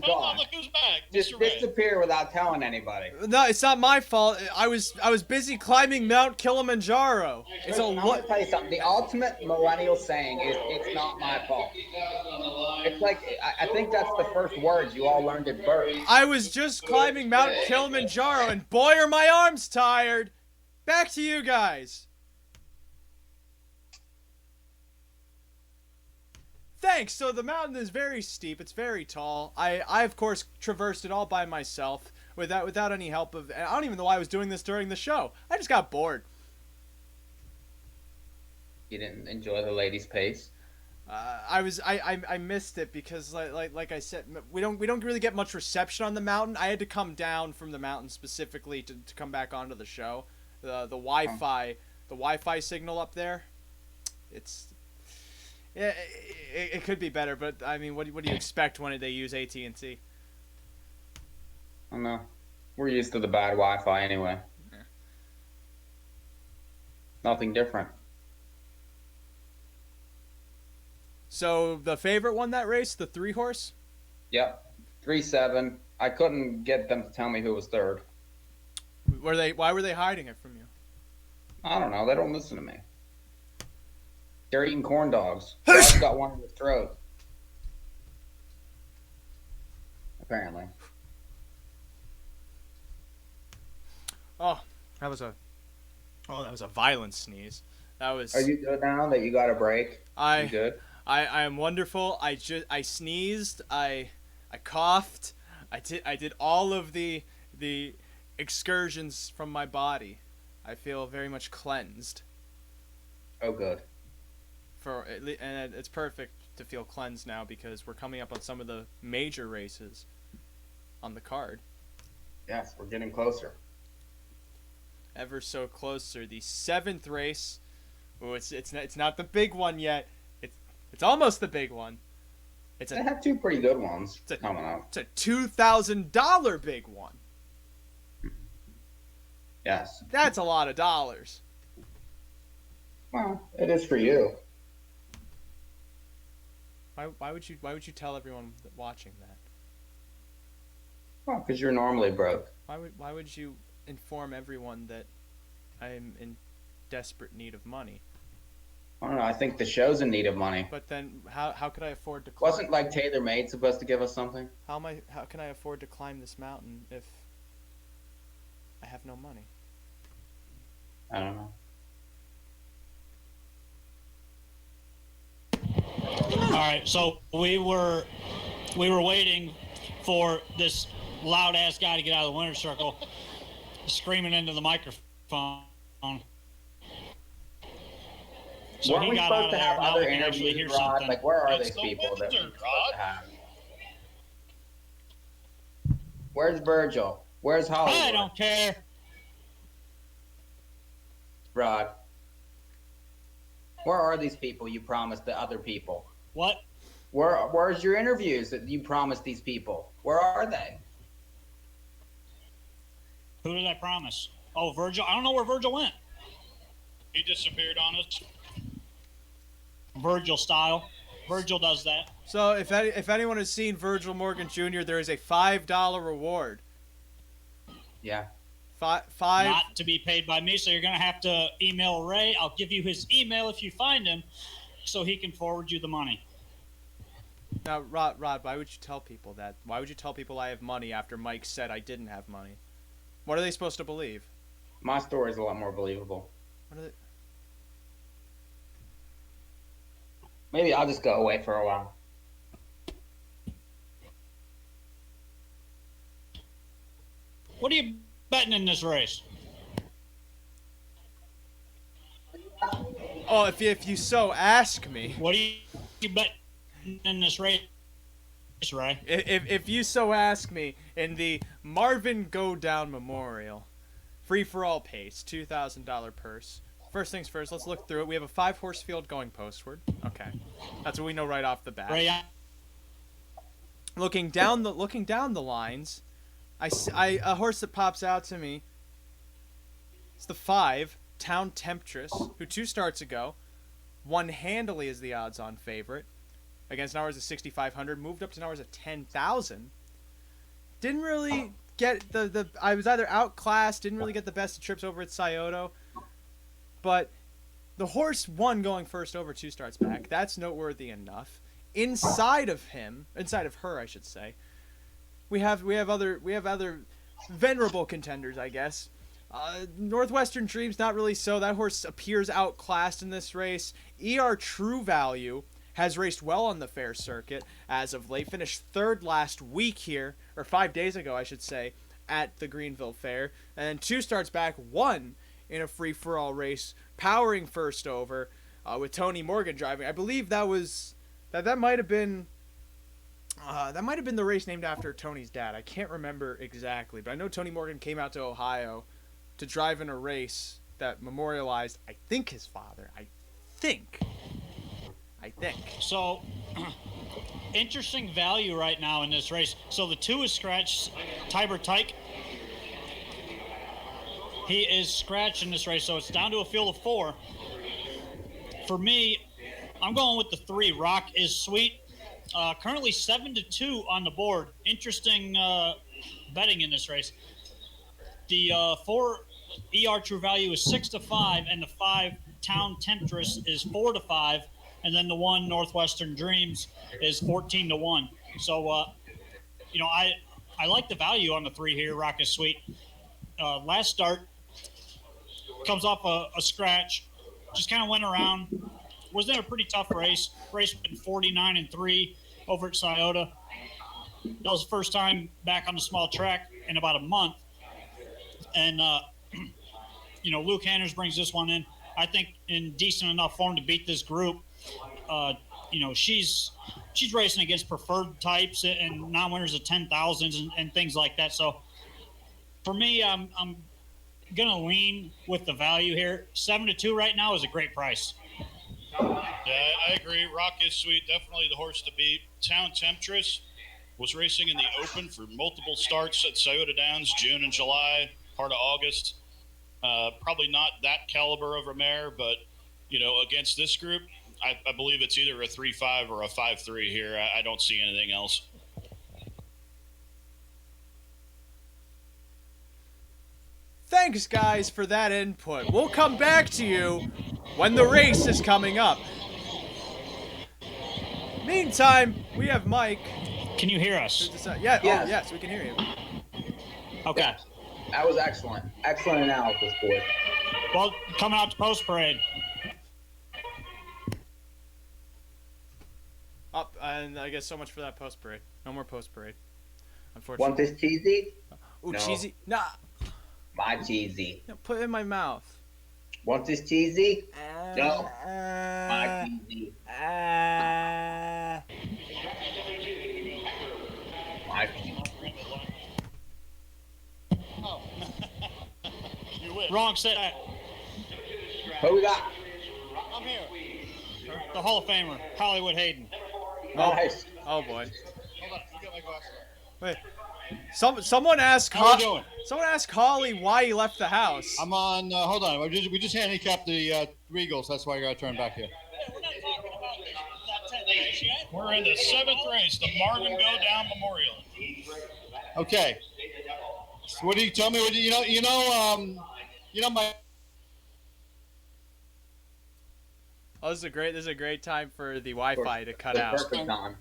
Oh, God. look who's back. Just Mr. Ray. disappear without telling anybody. No, it's not my fault. I was busy climbing Mount Kilimanjaro. It's a I'm gonna lot. tell you something. The ultimate millennial saying is, "It's not my fault." It's like I think that's the first words you all learned at birth. I was just climbing Mount Kilimanjaro, and boy, are my arms tired. Back to you guys. Thanks. So the mountain is very steep. It's very tall. I of course traversed it all by myself without any help of. I don't even know why I was doing this during the show. I just got bored. You didn't enjoy the lady's pace. I missed it because like I said, we don't really get much reception on the mountain. I had to come down from the mountain specifically to come back onto the show. The Wi-Fi signal up there, it could be better, but I mean, what do you expect when they use AT&T? I don't know. We're used to the bad Wi-Fi anyway. Yeah. Nothing different. So the favorite one that race, the 3-horse? Yep. 3-7. I couldn't get them to tell me who was third. Why were they hiding it from you? I don't know. They don't listen to me. They're eating corn dogs. Rod's got one in his throat. Apparently. Oh, that was a violent sneeze. That was. Are you good now that you got a break? You good? I am wonderful. I sneezed. I coughed. I did all of the excursions from my body. I feel very much cleansed. Oh, good. And it's perfect to feel cleansed now because we're coming up on some of the major races on the card. Yes, we're getting closer. Ever so closer. The 7th race. Oh, it's not the big one yet. It's almost the big one. They have two pretty good ones coming up. It's a $2,000 big one. Yes. That's a lot of dollars. Well, it is for you. Why would you tell everyone watching that? Well, because you're normally broke. Why would you inform everyone that I'm in desperate need of money? I don't know. I think the show's in need of money. But then how could I afford to climb? Wasn't like TaylorMade supposed to give us something? How can I afford to climb this mountain if I have no money? I don't know. All right, so we were waiting for this loud ass guy to get out of the winner's circle, screaming into the microphone. So Weren't he we got out supposed of to there. have Now other we can actually hear interviews, Rod? something. Like, where are It's these the people that we're winter, supposed Rod. to have? Where's Virgil? Where's Hollywood? I don't care. Rod. Where are these people you promised the other people? What? Where's your interviews that you promised these people? Where are they? Who did I promise? Oh, Virgil. I don't know where Virgil went. He disappeared on us. Virgil style. Virgil does that. So if anyone has seen Virgil Morgan Jr., there is a $5 reward. Yeah. Five. Not to be paid by me, so you're going to have to email Ray. I'll give you his email if you find him so he can forward you the money. Now, Rod, why would you tell people that? Why would you tell people I have money after Mike said I didn't have money? What are they supposed to believe? My story's a lot more believable. What are they... Maybe I'll just go away for a while. What are you betting in this race? Oh, if you so ask me. What are you betting in this race, Ray? If you so ask me, in the Marvin Go Down Memorial, free-for-all pace, $2,000 purse. First things first, let's look through it. We have a 5-horse field going postward. Okay, that's what we know right off the bat. Ray, Looking down the lines, a horse that pops out to me. It's the 5, Town Temptress, who 2 starts ago won handily as the odds-on favorite against an hours of 6,500, moved up to an hours of 10,000. Didn't really get I was either outclassed, didn't really get the best of trips over at Scioto, but the horse won going first over 2 starts back. That's noteworthy enough. Inside of her, I should say, we have other venerable contenders, I guess. Northwestern Dreams, not really so. That horse appears outclassed in this race. True Value has raced well on the fair circuit as of late. Finished 3rd last week here, or 5 days ago, I should say, at the Greenville Fair. And then 2 starts back, won in a free-for-all race, powering first over with Tony Morgan driving. I believe that might have been the race named after Tony's dad. I can't remember exactly, but I know Tony Morgan came out to Ohio to drive in a race that memorialized, I think, his father. I think. So, interesting value right now in this race. So the 2 is scratched, Tiber Tyke. He is scratched in this race, so it's down to a field of 4. For me, I'm going with the 3, Rock is Sweet. Currently 7-2 on the board. Interesting betting in this race. The 4 True Value is 6-5, and the 5 Town Temptress is 4-5, and then the 1 Northwestern Dreams is 14-1. So, I like the value on the 3 here, Rock is Sweet. Last start comes off a scratch, just kind of went around. Was in a pretty tough race. Race went 49-3 over at Scioto. That was the first time back on the small track in about a month. And, Luke Hanners brings this one in, I think, in decent enough form to beat this group. She's racing against preferred types and non-winners of 10,000s and things like that. So for me, I'm going to lean with the value here. 7-2 right now is a great price. Yeah, I agree. Rock is Sweet, definitely the horse to beat. Town Temptress was racing in the Open for multiple starts at Scioto Downs, June and July, part of August. Probably not that caliber of a mare, but, against this group, I believe it's either a 3-5 or a 5-3 here. I don't see anything else. Thanks, guys, for that input. We'll come back to you when the race is coming up. Meantime, we have Mike. Can you hear us? Yeah. Yes. Oh, yes, we can hear you. Okay. That was excellent. Excellent analysis, boys. Well, coming out to post parade. Up, and I guess so much for that post parade. No more post parade. Unfortunately. Want this cheesy? Ooh, No. cheesy. Nah. My cheesy. No, put it in my mouth. Want this cheesy? No. My cheesy. My cheesy. You win. Wrong set. Who we got? I'm here. The Hall of Famer, Hollywood Hayden. Nice. Oh boy. Hold on, I'll get my glasses. Wait. Someone asked How you doing? Someone asked Holly why he left the house. I'm on. Hold on. We just handicapped the Regals. That's why I got to turn back here. We're not talking about that 10th race yet. We're in the 7th race, the Marvin Go Down Memorial. Okay. So what do you tell me? What do you know? My. Oh, this is a great time for the Wi-Fi to cut out. Perfect time.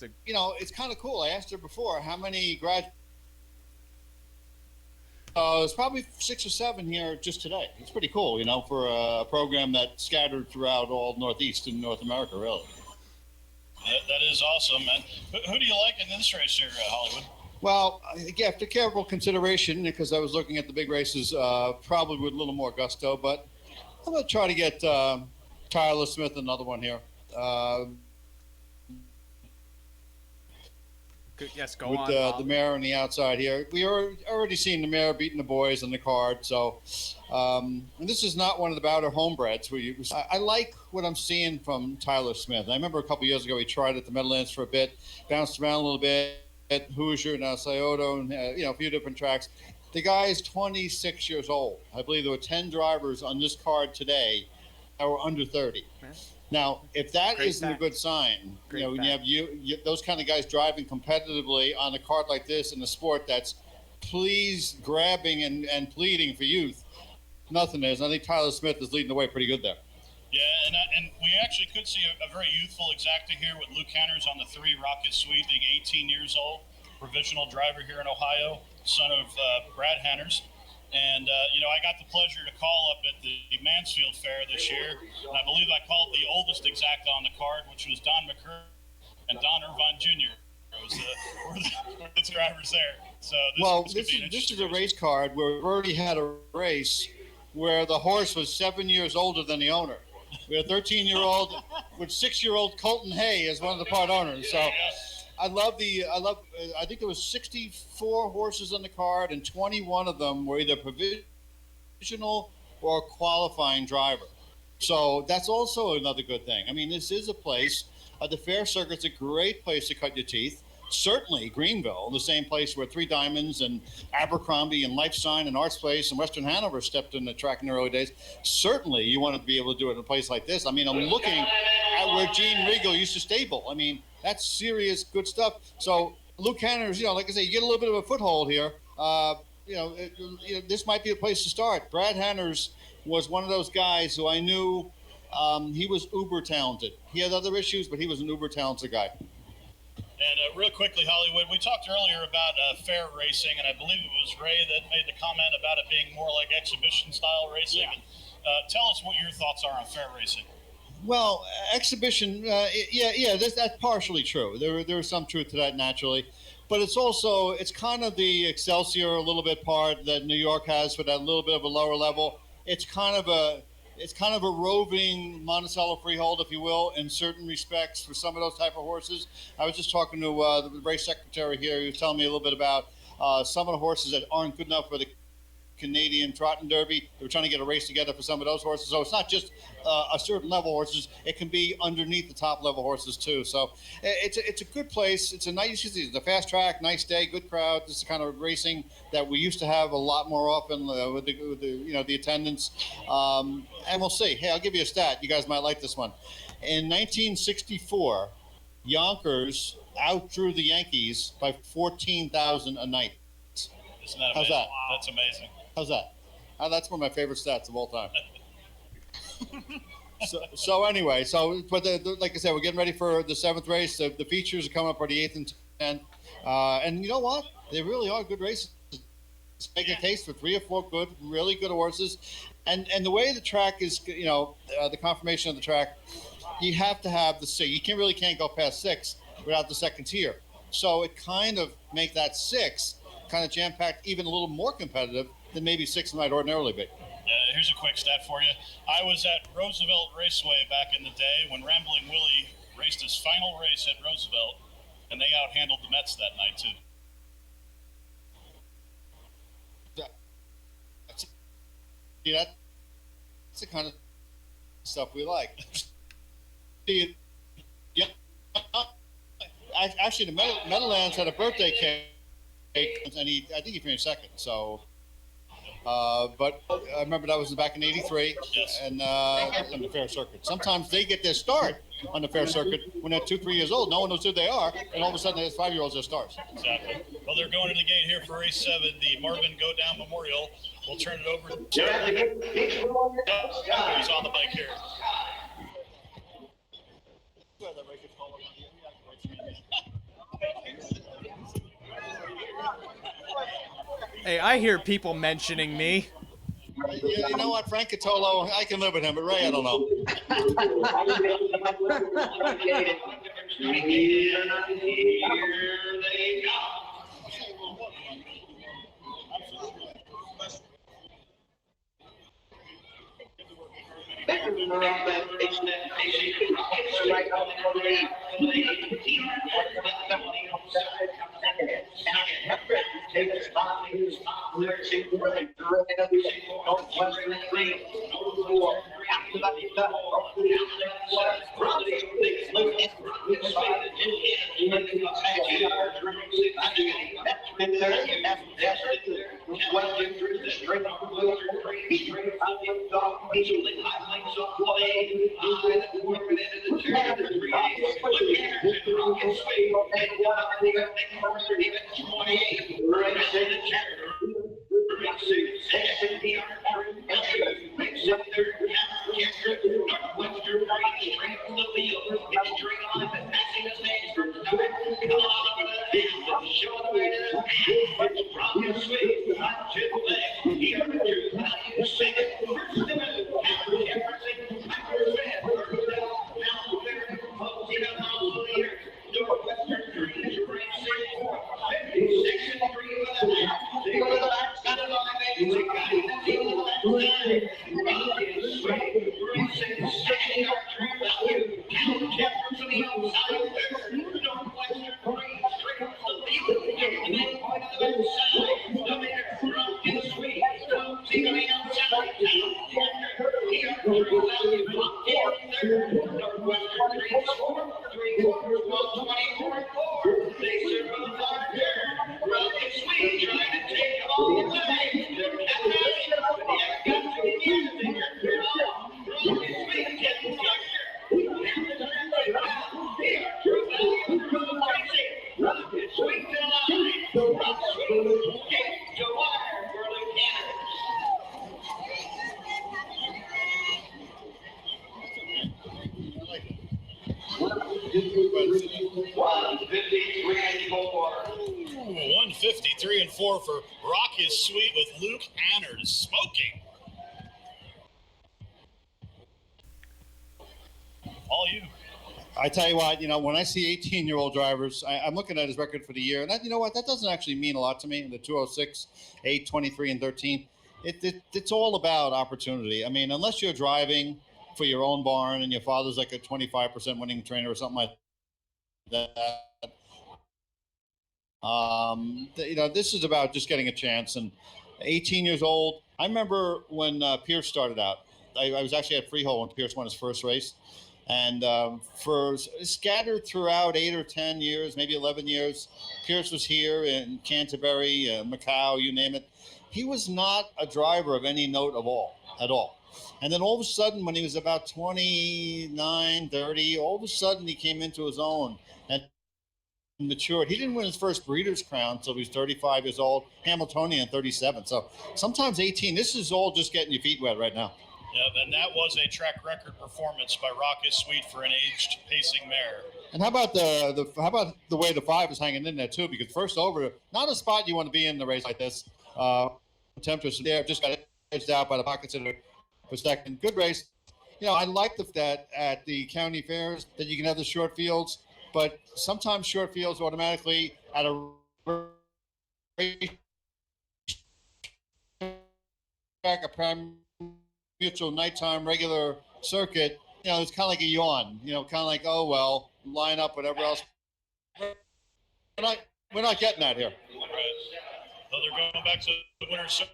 It's kind of cool. I asked her before how many graduates. It's probably 6 or 7 here just today. It's pretty cool, for a program that's scattered throughout all Northeast and North America, really. That is awesome, man. Who do you like in this race here, Hollywood? Well, after careful consideration, because I was looking at the big races, probably with a little more gusto, but I'm going to try to get Tyler Smith another one here. Yes, go with on. The mare on the outside here. We are already seen the mare beating the boys on the card. So, and this is not one of the Bowder homebreds. I like what I'm seeing from Tyler Smith. I remember a couple years ago he tried at the Meadowlands for a bit, bounced around a little bit at Hoosier, now Scioto, and a few different tracks. The guy is 26 years old. I believe there were 10 drivers on this card today or under 30. Yeah. Now, if that Great isn't a fact. good sign, Great you know, when fact. you have those kind of guys driving competitively on a cart like this in a sport that's grabbing and pleading for youth, nothing is. I think Tyler Smith is leading the way pretty good there. Yeah, and we actually could see a very youthful exacta here with Luke Hanners on the 3 Rocket Suite, being 18 years old, provisional driver here in Ohio, son of Brad Hanners. And, you know, I got the pleasure to call up at the Mansfield Fair this year. And I believe I called the oldest exacta on the card, which was Don McCurry and Don Irvine Jr. Were the drivers there. So this is a race card where we've already had a race where the horse was 7 years older than the owner. We had a 13-year-old with 6-year-old Colton Hay as one of the part owners. So I think there was 64 horses on the card, and 21 of them were either provisional or qualifying driver. So that's also another good thing. I mean, this is a place, the fair circuit's a great place to cut your teeth. Certainly Greenville, the same place where Three Diamonds and Abercrombie and Life Sign and Arts Place and Western Hanover stepped in the track in the early days. Certainly you want to be able to do it in a place like this. I mean, I'm looking at where Gene Regal used to stable. I mean, that's serious good stuff. So Luke Hanners, you know, like I say, you get a little bit of a foothold here. This might be a place to start. Brad Hanners was one of those guys who I knew he was uber talented. He had other issues, but he was an uber talented guy. And real quickly, Hollywood, we talked earlier about fair racing, and I believe it was Ray that made the comment about it being more like exhibition-style racing. Yeah. Tell us what your thoughts are on fair racing. Well, exhibition, that's partially true. There is some truth to that naturally, but it's kind of the Excelsior a little bit part that New York has for that little bit of a lower level. It's kind of a roving Monticello freehold, if you will, in certain respects for some of those type of horses. I was just talking to the race secretary here. He was telling me a little bit about some of the horses that aren't good enough for the Canadian Trotting Derby. They were trying to get a race together for some of those horses. So it's not just a certain level horses. It can be underneath the top level horses too. So it's a good place. It's a nice, it's a fast track, nice day, good crowd. This is the kind of racing that we used to have a lot more often with the attendance. And we'll see. Hey, I'll give you a stat. You guys might like this one. In 1964, Yonkers outdrew the Yankees by 14,000 a night. Isn't that amazing? How's that? Wow. That's amazing. How's that? That's one of my favorite stats of all time. So anyway, but like I said, we're getting ready for the 7th race. The features are coming up for the 8th and 10th. And you know what? They really are good races. Make a case for 3 or 4 really good horses. And the way the track is, the conformation of the track, you have to have the 6. You can't go past 6 without the second tier. So it kind of make that 6 kind of jam-packed, even a little more competitive than maybe 6 might ordinarily be. Here's a quick stat for you. I was at Roosevelt Raceway back in the day when Rambling Willie raced his final race at Roosevelt, and they outhandled the Mets that night too. That's the kind of stuff we like. Actually, the Meadowlands had a birthday cake, and I think he finished second. So, but I remember that was back in '83, Yes. and on the fair circuit. Sometimes they get their start on the fair circuit when they're 2-3 years old. No one knows who they are, and all of a sudden, there's 5-year-olds that stars. Exactly. Well, they're going to the gate here for race 7, the Marvin Go Down Memorial. We'll turn it over to who's on the bike here. Hey, I hear people mentioning me. You know what, Frank Catolo, I can live with him, but Ray, I don't know. Western through the straight up blue straight out the dog. Easily highlights off the lane. The forward into the turn of the 3-8. Look here, rocket sweep. And down the corner, even 28. Right in the turn. Racing second, the Racing third, Northwestern right straight from the wheel. It's straight on, passing the stage from the start. Come on over the field, show the way to the pass. It's rocket sweep, not to the left. Here, Drew Value second, first to the move. Now Jefferson, Myers Smith, first down. Now third, closing up on the leader. Northwestern three, Racing fourth. 56 and 3 with a half. They go to the back, got it on the base. They got it in the field of the left side. Rocket sweep, Racing second, Drew Value. Now Jefferson, the outside third. Northwestern three, straight up the field. Get the main point of the left side. The leader, rocket sweep. Closing on the outside. Here, Drew Value, blocked in third. Northwestern three, fourth. 3/4, 24-4. They circle the far turn. Rocket sweep, trying to take them all the way. They're catching it, but they haven't got to the end. They get through all. Rocket sweep, getting closer. Now the turn right now. Here, Drew Value, through Racing. Rocket sweep to the line. Rocket sweep, get to wire for Lucanus. 153 and 4 for Rock is Sweet with Luke Anners smoking. All you. I tell you what, when I see 18-year-old drivers, I'm looking at his record for the year, and you know what? That doesn't actually mean a lot to me. The 206, 8, 23, and 13. It's all about opportunity. I mean, unless you're driving for your own barn and your father's like a 25% winning trainer or something like that. This is about just getting a chance. And 18 years old, I remember when Pierce started out. I was actually at Freehold when Pierce won his first race. And for scattered throughout 8 or 10 years, maybe 11 years, Pierce was here in Canterbury, Macau, you name it. He was not a driver of any note at all. And then all of a sudden, when he was about 29, 30, all of a sudden he came into his own and matured. He didn't win his first Breeders' Crown until he was 35 years old, Hamiltonian 37. So sometimes 18, this is all just getting your feet wet right now. Yeah, and that was a track record performance by Rocket Sweet for an aged pacing mare. And how about the way the 5 is hanging in there too? Because first over, not a spot you want to be in the race like this. Temptress there just got edged out by the pocket center for second. Good race. I like that at the county fairs that you can have the short fields, but sometimes short fields automatically at a race track, a prime mutual nighttime regular circuit, it's kind of like a yawn, kind of like, oh, well, line up, whatever else. We're not getting that here. Right. So they're going back to the winner's show.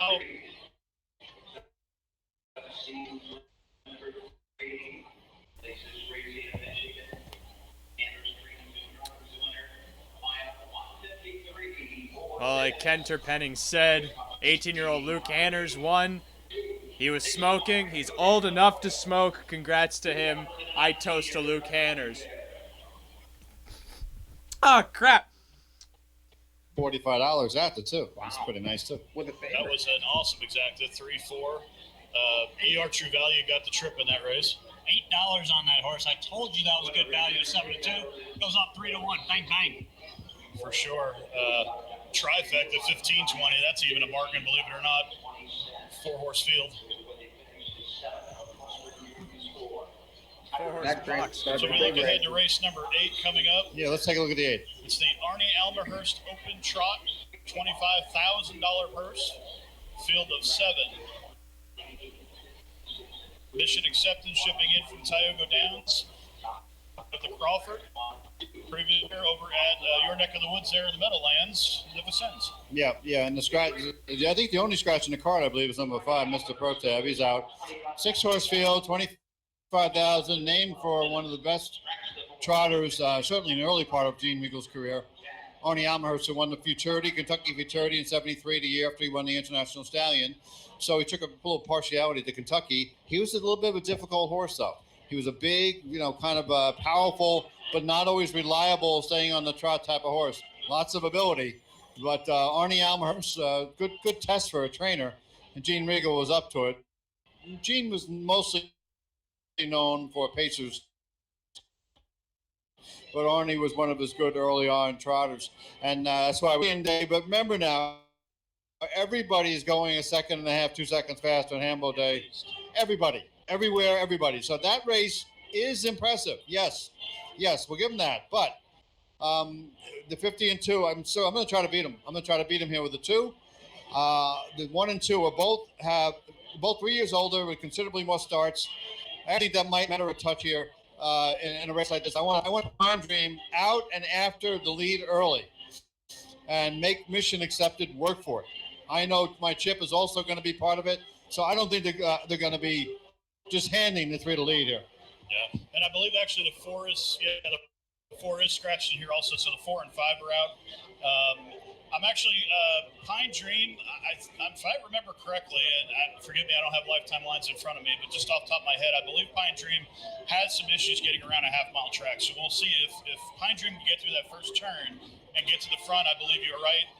Well, like Kenter Penning said, 18-year-old Luke Anners won. He was smoking. He's old enough to smoke. Congrats to him. I toast to Luke Anners. Oh, crap. $45 after, too. Wow. That's pretty nice, too. That was an awesome exacta, 3-4. ER True Value got the trip in that race. $8 on that horse. I told you that was good value. 7-2 goes up 3-1. Bang bang. For sure. Trifecta 15-20. That's even a bargain, believe it or not. 4-horse field. 4-horse box. So we look ahead to race number 8 coming up. Yeah, let's take a look at the 8. It's the Arnie Almerhurst Open Trot, $25,000 purse, field of 7. Mission acceptance shipping in from Tioga Downs at the Crawford. Previous year over at your neck of the woods there in the Meadowlands, the Vicens. Yeah, and the scratch. I think the only scratch in the card, I believe, is number 5, Mr. Protab. He's out. 6-horse field, 25,000, named for one of the best trotters, certainly in the early part of Gene Wiegel's career. Arnie Almhurst, who won the Futurity, Kentucky Futurity in '73, the year after he won the International Stallion. So he took a little partiality to Kentucky. He was a little bit of a difficult horse, though. He was a big, kind of powerful, but not always reliable, staying on the trot type of horse. Lots of ability. But Arnie Almhurst, good test for a trainer. And Gene Regal was up to it. Gene was mostly known for Pacers, but Arnie was one of his good early on trotters. And that's why we end day. But remember now, everybody is going a second and a half, 2 seconds faster on Hambo Day. Everybody, everywhere, everybody. So that race is impressive. Yes, we'll give him that. But the 50 and 2, I'm going to try to beat him. I'm going to try to beat him here with the 2. The 1 and 2 are both 3 years older with considerably more starts. I think that might matter a touch here in a race like this. I want Pine Dream out and after the lead early, and make Mission Accepted work for it. I know my chip is also going to be part of it, so I don't think they're going to be just handing the 3 to lead here. Yeah, and I believe actually the 4 is scratched in here also, so the 4 and 5 are out. I'm actually Pine Dream. If I remember correctly, and forgive me, I don't have lifetime lines in front of me, but just off the top of my head, I believe Pine Dream has some issues getting around a half-mile track. So we'll see if Pine Dream can get through that first turn and get to the front. I believe you're right.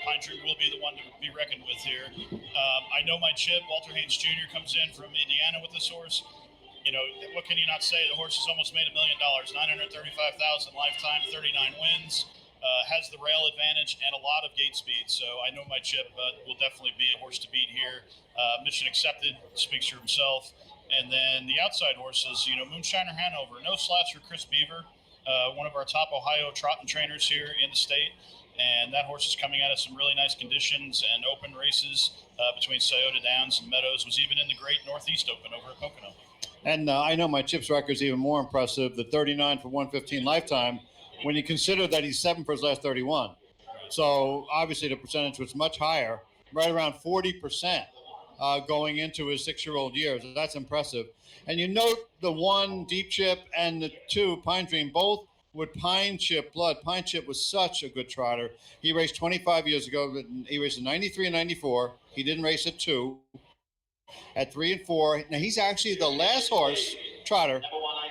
Pine Dream will be the one to be reckoned with here. I know my chip, Walter Haynes Jr., comes in from Indiana with this horse. What can you not say? The horse has almost made $1 million, $935,000 lifetime, 39 wins. Has the rail advantage and a lot of gate speed. So I know my chip will definitely be a horse to beat here. Mission Accepted speaks for himself. And then the outside horses, Moonshiner Hanover, no slats for Chris Beaver, one of our top Ohio trotting trainers here in the state. And that horse is coming out of some really nice conditions and open races between Scioto Downs and Meadows, was even in the Great Northeast Open over at Pocono. And I know my chip's record is even more impressive, the 39 for 115 lifetime, when you consider that he's 7 for his last 31. So obviously the percentage was much higher, right around 40% going into his 6-year-old years. That's impressive. And you note the 1 Deep Chip and the 2 Pine Dream, both with Pine Chip blood. Pine Chip was such a good trotter. He raced 25 years ago. He raced in 93 and 94. He didn't race at 2. At 3 and 4. Now he's actually the last horse trotter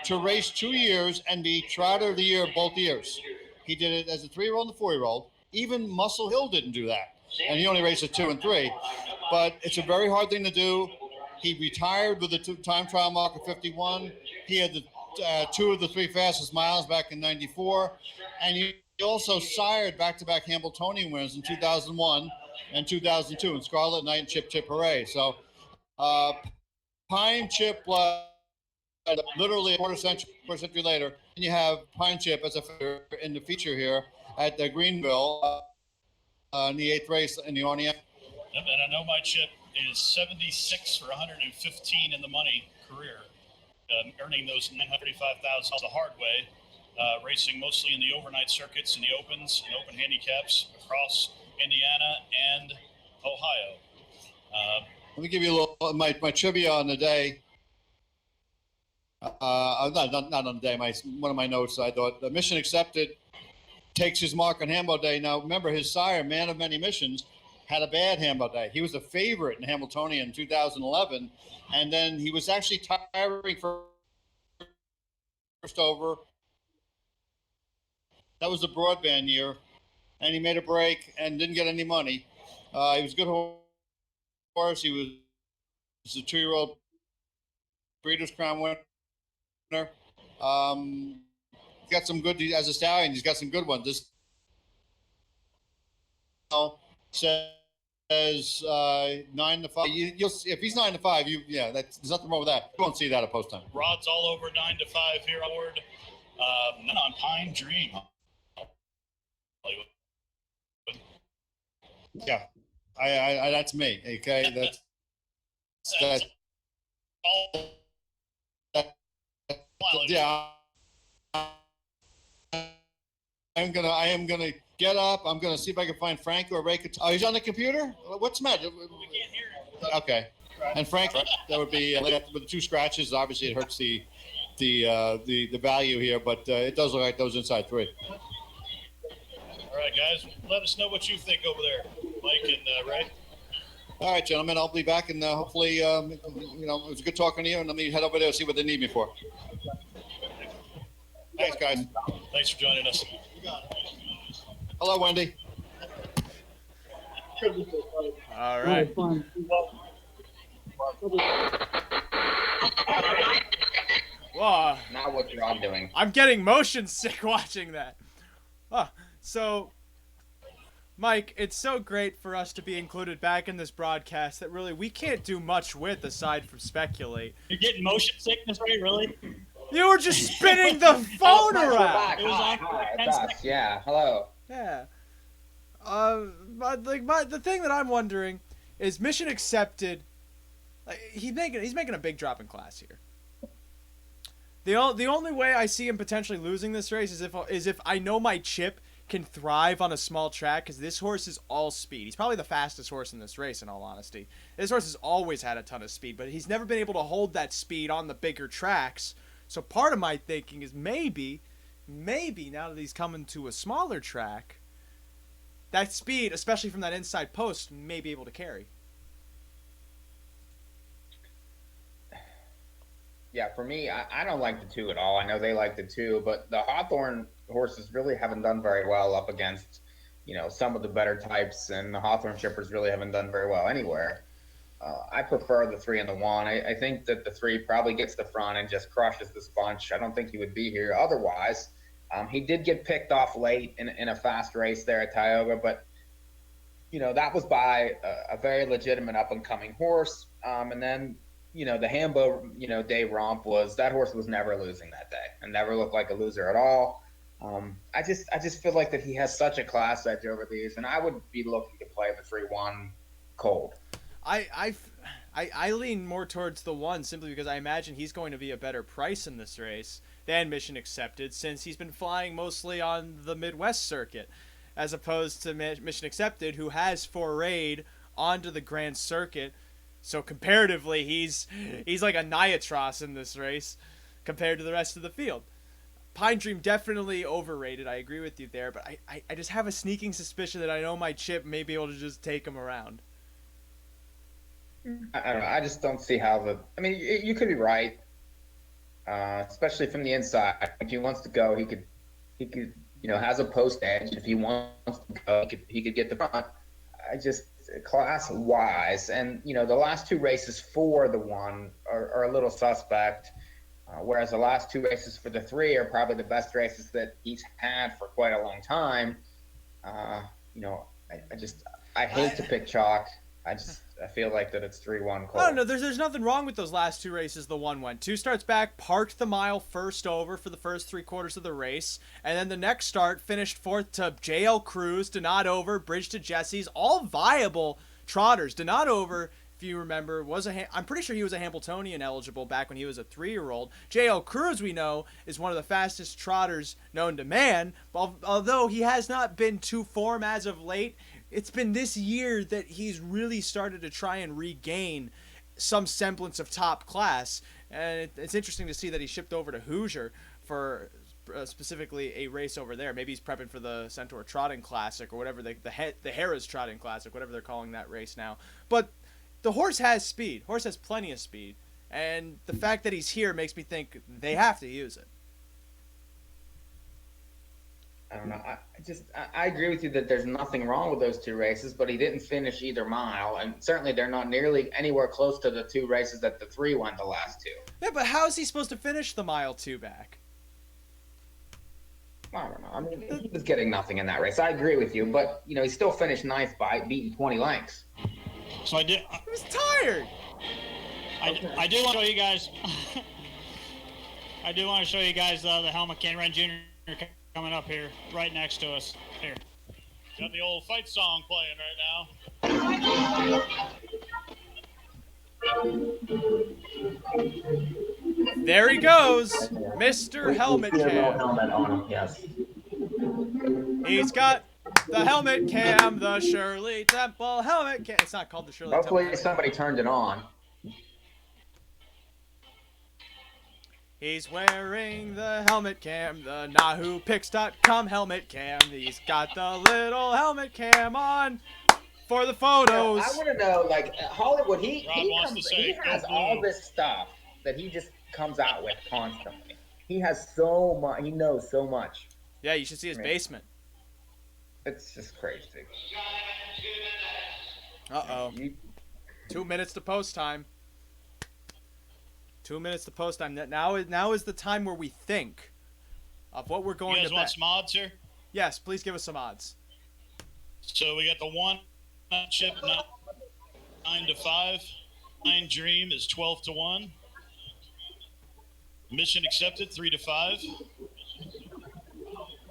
to race 2 years and be trotter of the year both years. He did it as a 3-year-old and a 4-year-old. Even Muscle Hill didn't do that, and he only raced at 2 and 3. But it's a very hard thing to do. He retired with a time trial mark of 51. He had the 2 of the 3 fastest miles back in '94, and he also sired back-to-back Hambletonian winners in 2001 and 2002 in Scarlet Night and Chip Chip Hooray. So Pine Chip blood, literally a quarter century later, and you have Pine Chip as a figure in the feature here at the Greenville in the 8th race in the Arnie. Yep, and I know my chip is 76 for 115 in the money career, earning those $935,000 the hard way, racing mostly in the overnight circuits and the opens and open handicaps across Indiana and Ohio. Let me give you a little my trivia on the day. Not on the day. One of my notes. I thought Mission Accepted takes his mark on Hambo Day. Now remember, his sire, Man of Many Missions, had a bad Hambo Day. He was a favorite in Hamiltonian in 2011, and then he was actually tiring first over. That was the broadband year, and he made a break and didn't get any money. He was a good horse. He was a 2-year-old Breeders' Crown winner. Got some good, as a stallion, he's got some good ones. This says 9 to 5. You'll see, if he's 9 to 5, there's nothing wrong with that. You won't see that at post time. Rod's all over 9 to 5 here on board. None on Pine Dream. Yeah, I that's me. Okay, that's yeah. I am gonna get up. I'm gonna see if I can find Frank or Ray. Oh, he's on the computer. What's the matter? We can't hear him. Okay, and Frank, that would be with the 2 scratches. Obviously, it hurts the value here, but it does look like those inside 3. All right, guys, let us know what you think over there, Mike and Ray. All right, gentlemen, I'll be back, and hopefully, it was good talking to you, and let me head over there and see what they need me for. Thanks, guys. Thanks for joining us. Hello, Wendy. All right. Whoa. Now what you're all doing. I'm getting motion sick watching that. So, Mike, it's so great for us to be included back in this broadcast that really we can't do much with aside from speculate. You're getting motion sickness, Ray? Really? You were just spinning the phone around. It was on for like 10 seconds. Yeah, hello. Yeah. But the thing that I'm wondering is mission accepted. Like, he's making a big drop in class here. The only way I see him potentially losing this race is if I know my chip can thrive on a small track, because this horse is all speed. He's probably the fastest horse in this race, in all honesty. This horse has always had a ton of speed, but he's never been able to hold that speed on the bigger tracks. So part of my thinking is maybe now that he's coming to a smaller track, that speed, especially from that inside post, may be able to carry. Yeah, for me, I don't like the 2 at all. I know they like the 2, but the Hawthorne horses really haven't done very well up against, some of the better types, and the Hawthorne shippers really haven't done very well anywhere. I prefer the 3 and the 1. I think that the 3 probably gets the front and just crushes this bunch. I don't think he would be here otherwise. He did get picked off late in a fast race there at Tioga, but, that was by a very legitimate up-and-coming horse. And then, the Hambo, day romp that horse was never losing that day and never looked like a loser at all. I just feel like that he has such a class edge over these, and I would be looking to play the 3-1 cold. I lean more towards the 1 simply because I imagine he's going to be a better price in this race than Mission Accepted, since he's been flying mostly on the Midwest circuit, as opposed to Mission Accepted, who has forayed onto the Grand Circuit. So comparatively, he's like a Niatros in this race compared to the rest of the field. Pine Dream definitely overrated. I agree with you there, but I just have a sneaking suspicion that I know my chip may be able to just take him around. I don't know. I just don't see how you could be right, especially from the inside. If he wants to go, he could, has a post edge. If he wants to go, he could get the front. Class wise, and the last 2 races for the 1 are a little suspect, whereas the last 2 races for the 3 are probably the best races that he's had for quite a long time. I hate to pick chalk. I feel like that it's 3-1 cold. I don't know. There's nothing wrong with those last 2 races the 1 went. 2 starts back, parked the mile first over for the first 3/4 of the race, and then the next start finished 4th to JL Cruz, to not over, Bridge to Jesse's, all viable trotters. To not over, if you remember, I'm pretty sure he was a Hambletonian eligible back when he was a 3-year-old. JL Cruz, we know, is one of the fastest trotters known to man, although he has not been to form as of late. It's been this year that he's really started to try and regain some semblance of top class. And it's interesting to see that he shipped over to Hoosier for specifically a race over there. Maybe he's prepping for the Centaur Trotting Classic or whatever, the Harrah's Trotting Classic, whatever they're calling that race now. But the horse has speed. Horse has plenty of speed. And the fact that he's here makes me think they have to use it. I don't know. I agree with you that there's nothing wrong with those 2 races, but he didn't finish either mile, and certainly they're not nearly anywhere close to the 2 races that the 3 went the last 2. Yeah, but how is he supposed to finish the mile 2 back? I don't know. He was getting nothing in that race. I agree with you, but he still finished 9th by beating 20 lengths. So He was tired. I do want to show you guys. I do want to show you guys the Helmut Canran Jr. coming up here, right next to us. Here. Got the old fight song playing right now. There he goes, Mr. Helmet Cam. Helmet on him, yes. He's got the helmet cam, the Shirley Temple helmet cam. It's not called the Shirley Hopefully Temple. somebody turned it on. He's wearing the helmet cam, the NAHUPicks.com helmet cam. He's got the little helmet cam on for the photos. I want to know, like, Hollywood, he has go all blue. this stuff that he just comes out with constantly. He has so much. He knows so much. Yeah, you should see his basement. It's just crazy. Uh-oh. 2 minutes to post time. 2 minutes to post time. Now is the time where we think of what we're going to bet. You guys want some odds here? Yes, please give us some odds. So we got the one chip 9-5. 9 Dream is 12-1. Mission Accepted 3-5.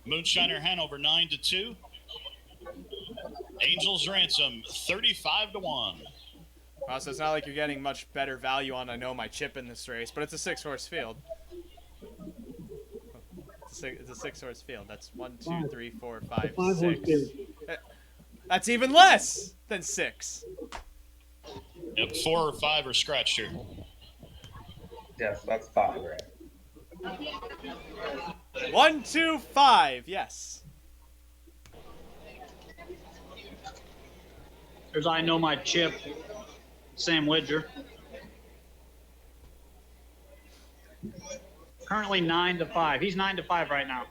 Moonshiner Hanover 9-2. Angels Ransom 35-1. Wow, so it's not like you're getting much better value on I know my chip in this race, but it's a 6-horse field. It's a 6-horse field. That's 1, 2, 3, 4, 5, 6. That's even less than 6. Yep, 4 or 5 are scratched here. Yes, that's 5, right? 1, 2, 5. Yes. There's I know my chip, Sam Widger. Currently 9-5. He's 9-5 right now.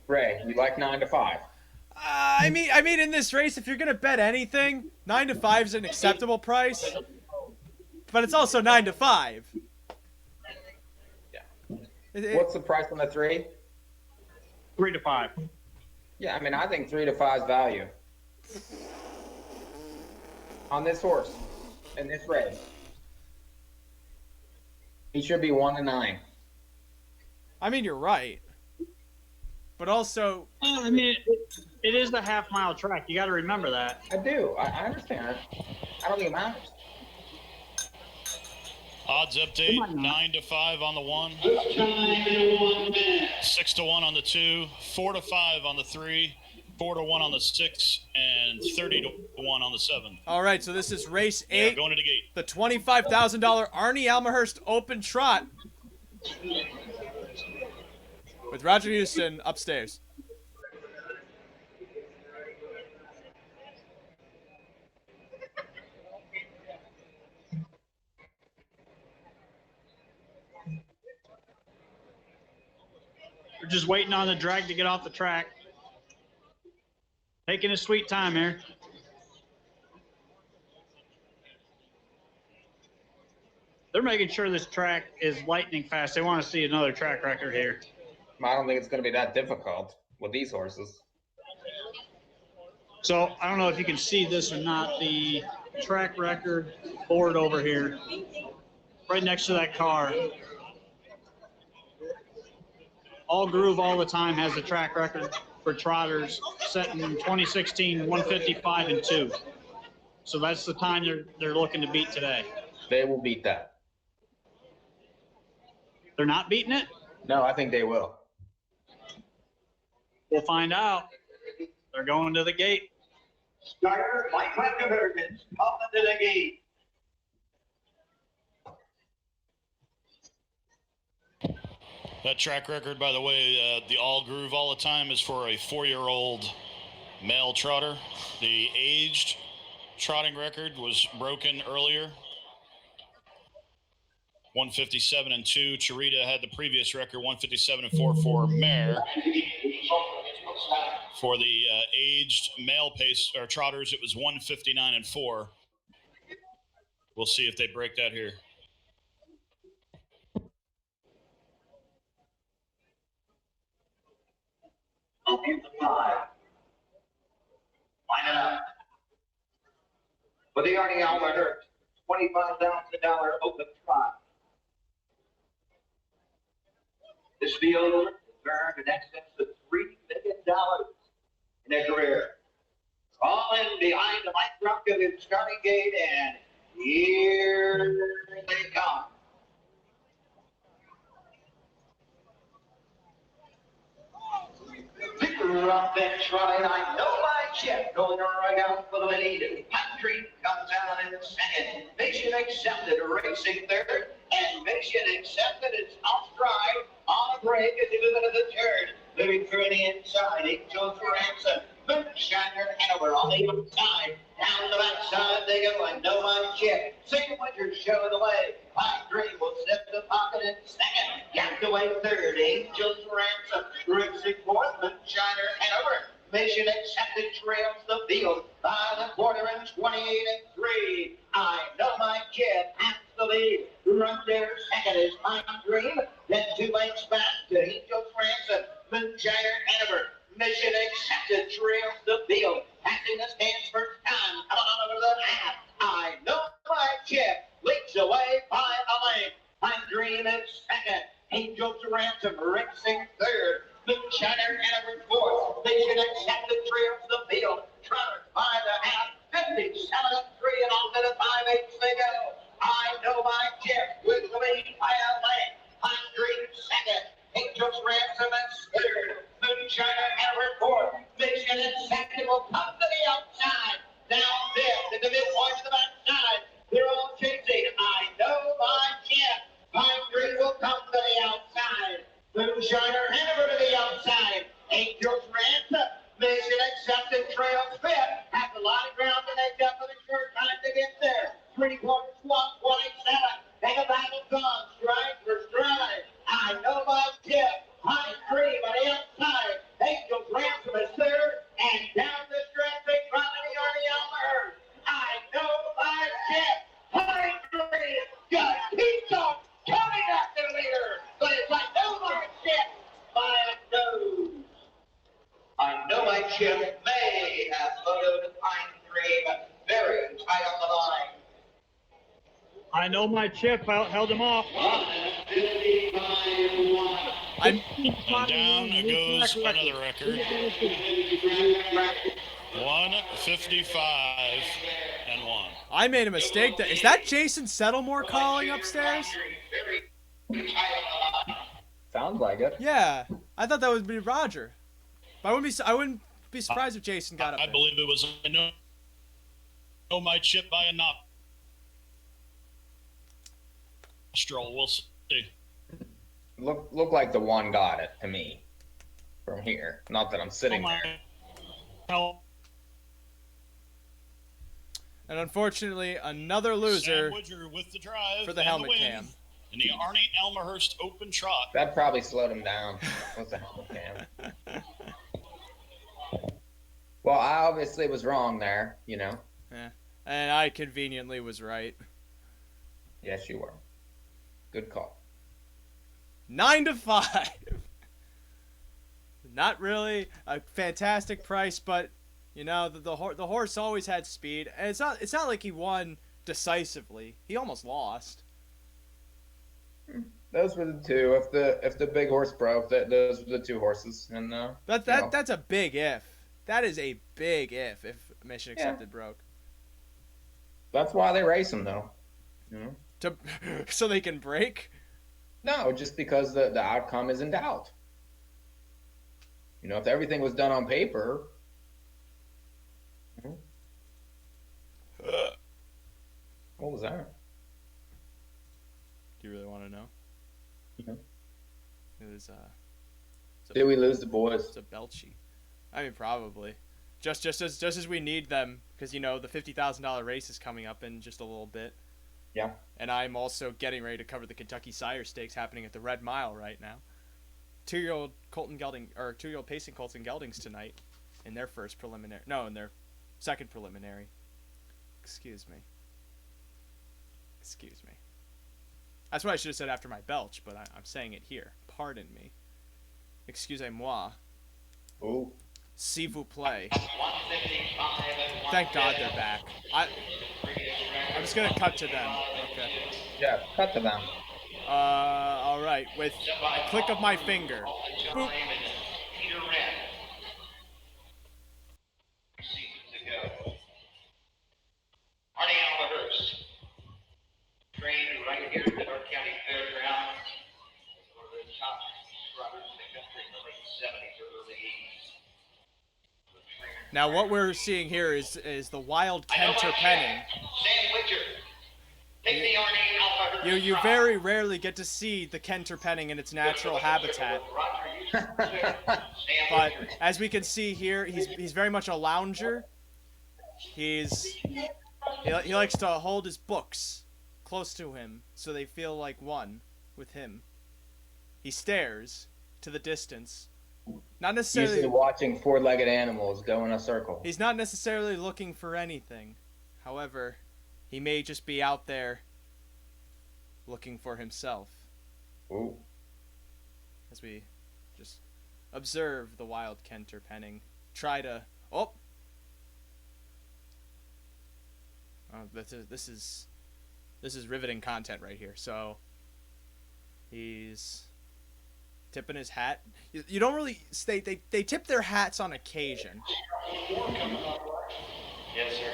Ray, you like 9-5? I mean, in this race, if you're gonna bet anything, 9-5 is an acceptable price, but it's also 9-5. Yeah. What's the price on the 3? 3-5. Yeah, I mean, I think 3-5 is value on this horse in this race. He should be 1-9. I mean, you're right, but also, I mean, it is the half-mile track. You got to remember that. I do. I understand. I don't think it matters. Odds update 9-5 on the 1. 6-1 on the 2. 4-5 on the 3. 4-1 on the 6, and 30-1 on the 7. all right. So this is race 8, Yeah, going to the gate. the $25,000 Arnie Almahurst Open Trot with Roger Houston upstairs. We're just waiting on the drag to get off the track. Taking a sweet time here. They're making sure this track is lightning fast. They want to see another track record here. I don't think it's going to be that difficult with these horses. So I don't know if you can see this or not. The track record board over here, right next to that car. All Groove All the Time has the track record for trotters set in 2016, 155 and 2. So that's the time they're looking to beat today. They will beat that. They're not beating it? No, I think they will. We'll find out. They're going to the gate. Starter, Mike Vanderbergen's coming to the gate. That track record, by the way, the All Groove All the Time is for a 4-year-old male trotter. The aged trotting record was broken earlier. 157 and 2. Charita had the previous record, 157 and 4 for mare. For the aged male pace or trotters, it was 159 and 4. We'll see if they break that here. Open the 5. Line it up. For the Arnie Almahurst, $25,000 open trot. This field earned in excess of $3 million in their career. Falling behind the light truck of the starting gate, and here they come. Picker up and trying, I know my chip, going right out for the lead. Country comes out in second. Mission Accepted racing third. and mission accepted. It's off stride on a break as he moves into the turn. Moving through the inside, Angels Ransom. Moonshiner Hanover on the even side. Down the backside they go, and no one chip. Second Winter show the way. Pine Dream will step the pocket and second. Yanked away third, Angels Ransom. Racing fourth, Moonshiner Hanover. Mission accepted trails the field by the quarter and 28-3. I know my kid has the lead. Run there second is Pine Dream. Then 2 lengths back to Angels Ransom. Moonshiner Hanover. Mission accepted trails the field. Passing the stands first time. Coming on over the half. I know my kid leads away by a length. Pine Dream is second. Angels Ransom racing third. Moonshiner Hanover fourth. Mission accepted trails the field. Trotters by the half. 57-3 and on to the 5/8 they go. I know my kid with the lead by a length. Pine Dream second. Angels Ransom is third. Moonshiner Hanover fourth. Mission accepted will come to the outside. Down fifth in the midpoint of the backside. They're all chasing. I know my kid. Pine Dream will come to the outside. Moonshiner Hanover to the outside. Angels Ransom. Mission accepted trails fifth. Has a lot of ground to make up for the short time to get there. 3/4 swamp 27. Take a battle gone. Stride for stride. I know my tip. Pine Dream on the outside. Angels Ransom is third. And down the stretch they drop to the Arnie Elmer. I know my tip. Pine Dream got keeps on coming after the leader. But it's like no my tip. By a nose. I know my chip may have photoed Pine Dream very tight on the line. I know my chip held him off. 1:55.1. I'm And down goes another record. 1:55.1. I made a mistake. Is that Jason Settlemore calling upstairs? Sounds like it. Yeah, I thought that would be Roger. But I wouldn't be surprised if Jason got up I there. believe it was I know my chip by a nostril. We'll see. Look like the one got it to me from here. Not that I'm sitting Oh my there. hell. And unfortunately, another loser Sam Woodger with the drive for the and helmet win cam. in the Arnie Elmerhurst Open Trot. That probably slowed him down. What's the helmet cam? Well, I obviously was wrong there, you know. Yeah. And I conveniently was right. Yes, you were. Good call. 9-5. Not really a fantastic price, but you know the horse always had speed, and it's not like he won decisively. He almost lost. Those were the two. If the big horse broke, those were the two horses, and That's a big if. That is a big if Mission Accepted broke. That's why they race them, though. You know? So they can break. No, just because the outcome is in doubt. You know, if everything was done on paper. What was that? Do you really want to know? Mhm. It was Did we lose the boys? It's a Belchy. I mean, probably. Just as we need them, because you know the $50,000 race is coming up in just a little bit. Yeah. And I'm also getting ready to cover the Kentucky Sire Stakes happening at the Red Mile right now. 2-year-old pacing Colton Geldings tonight in their in their second preliminary. Excuse me. That's what I should have said after my belch, but I'm saying it here. Pardon me. Excusez-moi. Ooh. S'il vous plaît. Thank God they're back. I'm just gonna cut to them. Okay. Yeah, cut to them. All right. With a click of my finger. Boop. Arnie Elmerhurst, trained right here at the Darke County Fairgrounds. One of the top runners in the country in the late 70s or early 80s. Now what we're seeing here is the wild Kenter Penning. Sam Woodger. You very rarely get to see the Kenter penning in its natural habitat. But as we can see here, he's very much a lounger. He likes to hold his books close to him so they feel like one with him. He stares to the distance. Not necessarily Usually watching four-legged animals go in a circle. He's not necessarily looking for anything. However, he may just be out there looking for himself. Ooh. As we just observe the wild Kenter penning. Try to... Oh! This is riveting content right here. So, he's tipping his hat. You don't really... They tip their hats on occasion. Yes, sir.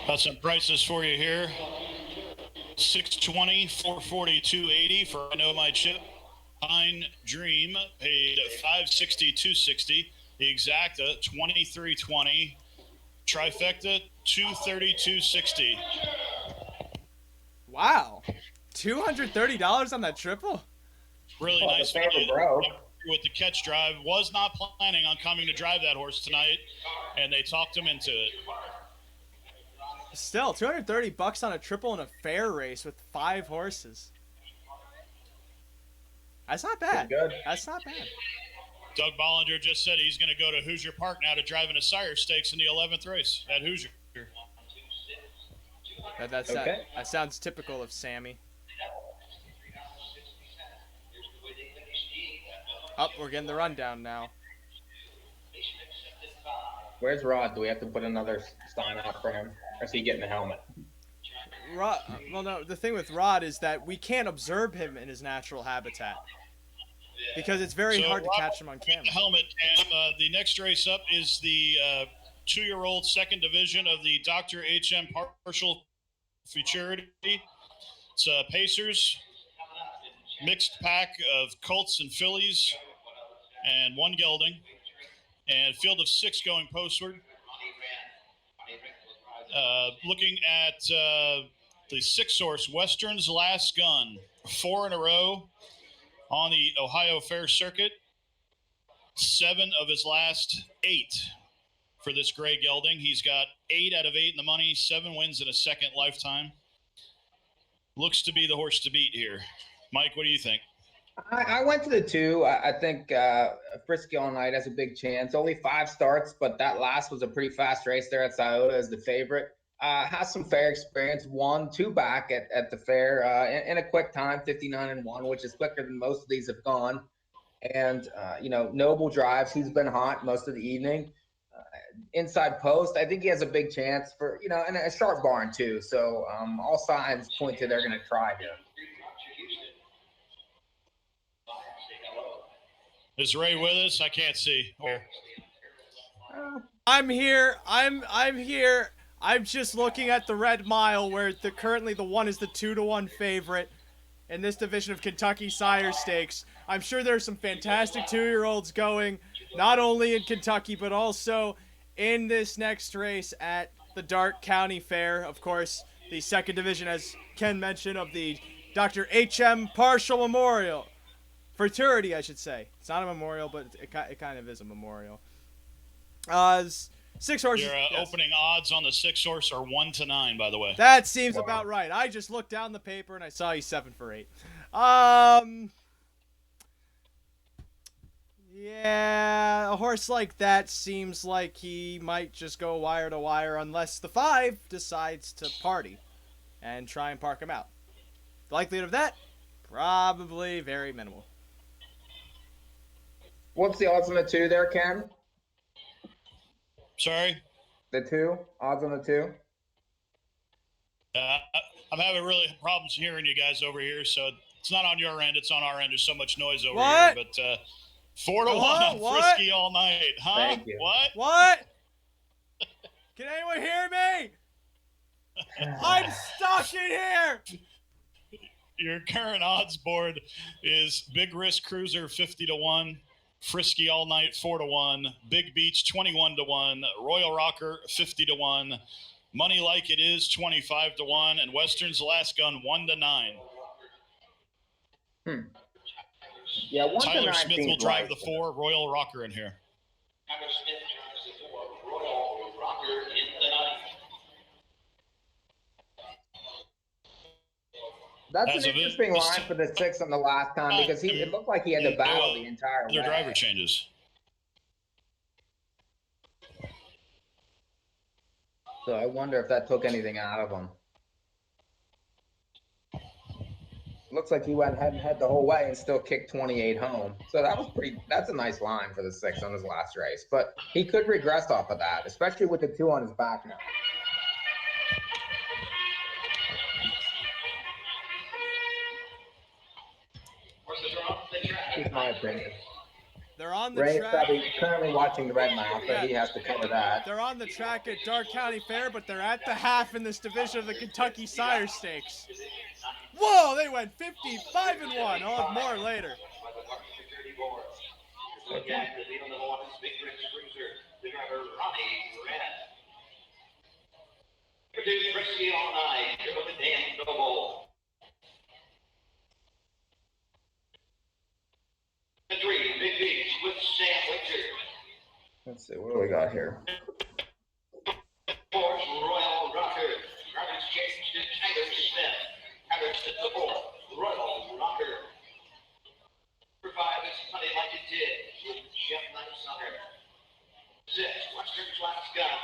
Got some prices for you here. 620, 440, 280 for I Know My Chip. Pine Dream paid 560, 260. The Exacta 2320. Trifecta 230, 260. Wow, $230 on that triple. Really Well, nice the favorite broke. with the catch drive. Was not planning on coming to drive that horse tonight, and they talked him into it. Still, $230 on a triple in a fair race with 5 horses. That's not bad. Good. That's not bad. Doug Bollinger just said he's going to go to Hoosier Park now to drive in a Sire Stakes in the 11th race at Hoosier. That sounds typical of Sammy. Oh, we're getting the rundown now. Where's Rod? Do we have to put another sign out for him? Or is he getting the helmet? Rod, well, no, the thing with Rod is that we can't observe him in his natural habitat. Because it's very hard to catch him on camera. The helmet, Cam. The next race up is the 2-year-old second division of the Dr. H.M. Partial Futurity. It's Pacers, mixed pack of Colts and Fillies, and 1 gelding, and field of 6 going postward. Looking at the 6-horse Western's Last Gun, 4 in a row on the Ohio Fair Circuit. 7 of his last 8 for this gray gelding. He's got 8 out of 8 in the money, 7 wins in a second lifetime. Looks to be the horse to beat here. Mike, what do you think? I went to the 2. I think Frisky All Night has a big chance. Only 5 starts, but that last was a pretty fast race there at Scioto as the favorite. Has some fair experience. 2 back at the fair in a quick time, 59-1, which is quicker than most of these have gone. And, Noble drives. He's been hot most of the evening. Inside post, I think he has a big chance for, and a sharp barn too. So all signs point to they're going to try here. Is Ray with us? I can't see. I'm here. I'm here. I'm just looking at the Red Mile where currently the 1 is the 2-1 favorite in this division of Kentucky Sire Stakes. I'm sure there's some fantastic 2-year-olds going, not only in Kentucky, but also in this next race at the Darke County Fair. Of course, the second division, as Ken mentioned, of the Dr. H.M. Partial Memorial. Fraternity, I should say. It's not a memorial, but it kind of is a memorial. 6 horses. Your opening odds on the 6-horse are 1-9, by the way. That seems about right. I just looked down the paper and I saw he's 7 for 8. Yeah, a horse like that seems like he might just go wire to wire unless the 5 decides to party and try and park him out. The likelihood of that, probably very minimal. What's the odds on the 2 there, Ken? Sorry? The 2? Odds on the 2? I'm having really problems hearing you guys over here, so it's not on your end. It's on our end. There's so much noise over What? here. But 4-1 on Frisky All Night. Huh? Thank you. What? Can anyone hear me? I'm stuck in here. Your current odds board is Big Risk Cruiser 50-1, Frisky All Night 4-1, Big Beach 21-1, Royal Rocker 50-1, Money Like It Is 25-1, and Western's Last Gun 1-9. Yeah, 1 to 9 Tyler Smith will seems drive right. the 4, Royal Rocker in here. Tyler Smith drives the 4, Royal Rocker in the 9. That's As an of interesting this line for the 6 on the last time because it looked like he had to battle the entire Their way. driver changes. So I wonder if that took anything out of him. Looks like he went head and head the whole way and still kicked 28 home. So that's a nice line for the 6 on his last race. But he could regress off of that, especially with the 2 on his back now. Here's my opinion. They're on the Ray's track. probably currently watching the red mouth, but he has to cover that. They're on the track at Darke County Fair, but they're at the half in this division of the Kentucky Sire Stakes. Whoa, they went 55-1. I'll have more later. Frisky All Night, Dan Noble. 3, Big Beach with Sam Winter. Let's see, what do we got here? 4, Royal Rocker. Drivers changed to Tyler Smith. Tyler Smith the 4, Royal Rocker. Number 5 is Money Like It Did with Jeff Nightsummer. 6, Western's Last Gun.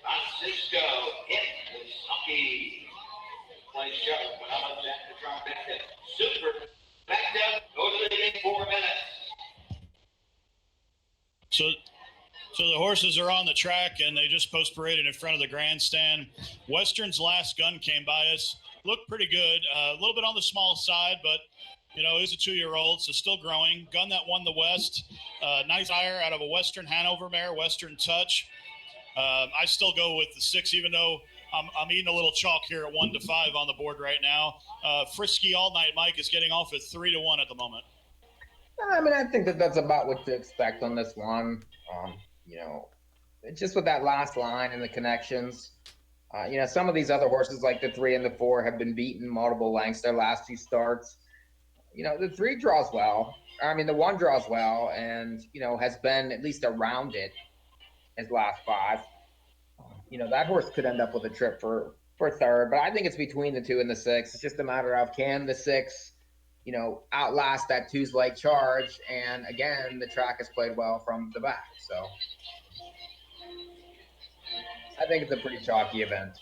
Francisco hit with Sucky. Play show when I'm up at the trombetta. Super backed up. Go to the game 4 minutes. So the horses are on the track, and they just post-paraded in front of the grandstand. Western's Last Gun came by us. Looked pretty good. A little bit on the small side, but, you know, he's a 2-year-old, so still growing. Gun that won the West. Nice hire out of a Western Hanover mare, Western Touch. I still go with the 6, even though I'm eating a little chalk here at 1-5 on the board right now. Frisky All Night Mike is getting off at 3-1 at the moment. I mean, I think that's about what to expect on this one. You know, just with that last line and the connections. You know, some of these other horses, like the 3 and the 4, have been beaten multiple lengths their last 2 starts. You know, the 3 draws well. I mean, the 1 draws well, and you know has been at least around it his last 5. You know, that horse could end up with a trip for 3rd, but I think it's between the 2 and the 6. It's just a matter of can the 6, you know, outlast that 2's late charge, and again, the track has played well from the back. So I think it's a pretty chalky event.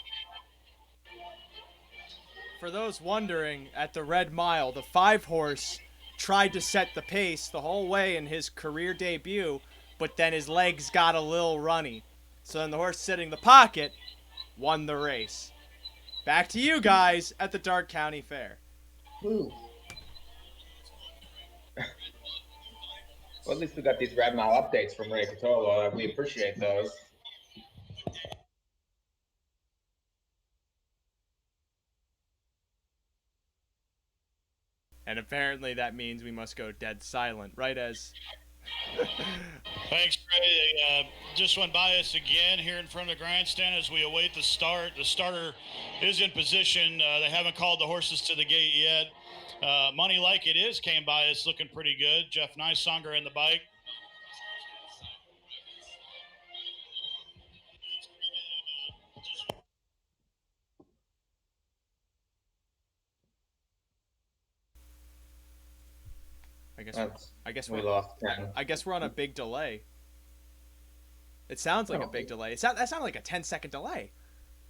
For those wondering, at the Red Mile, the 5 horse tried to set the pace the whole way in his career debut, but then his legs got a little runny. So then the horse sitting the pocket won the race. Back to you guys at the Darke County Fair. Ooh. Well, at least we got these Red Mile updates from Ray Catolo. We appreciate those. And apparently that means we must go dead silent, right as... Thanks, Ray. Just went by us again here in front of the grandstand as we await the start. The starter is in position. They haven't called the horses to the gate yet. Money Like It Is came by us looking pretty good. Jeff Nicesonger in the bike. I guess we we're lost 10. I guess we're on a big delay. It sounds like a big delay. That sounded like a 10-second delay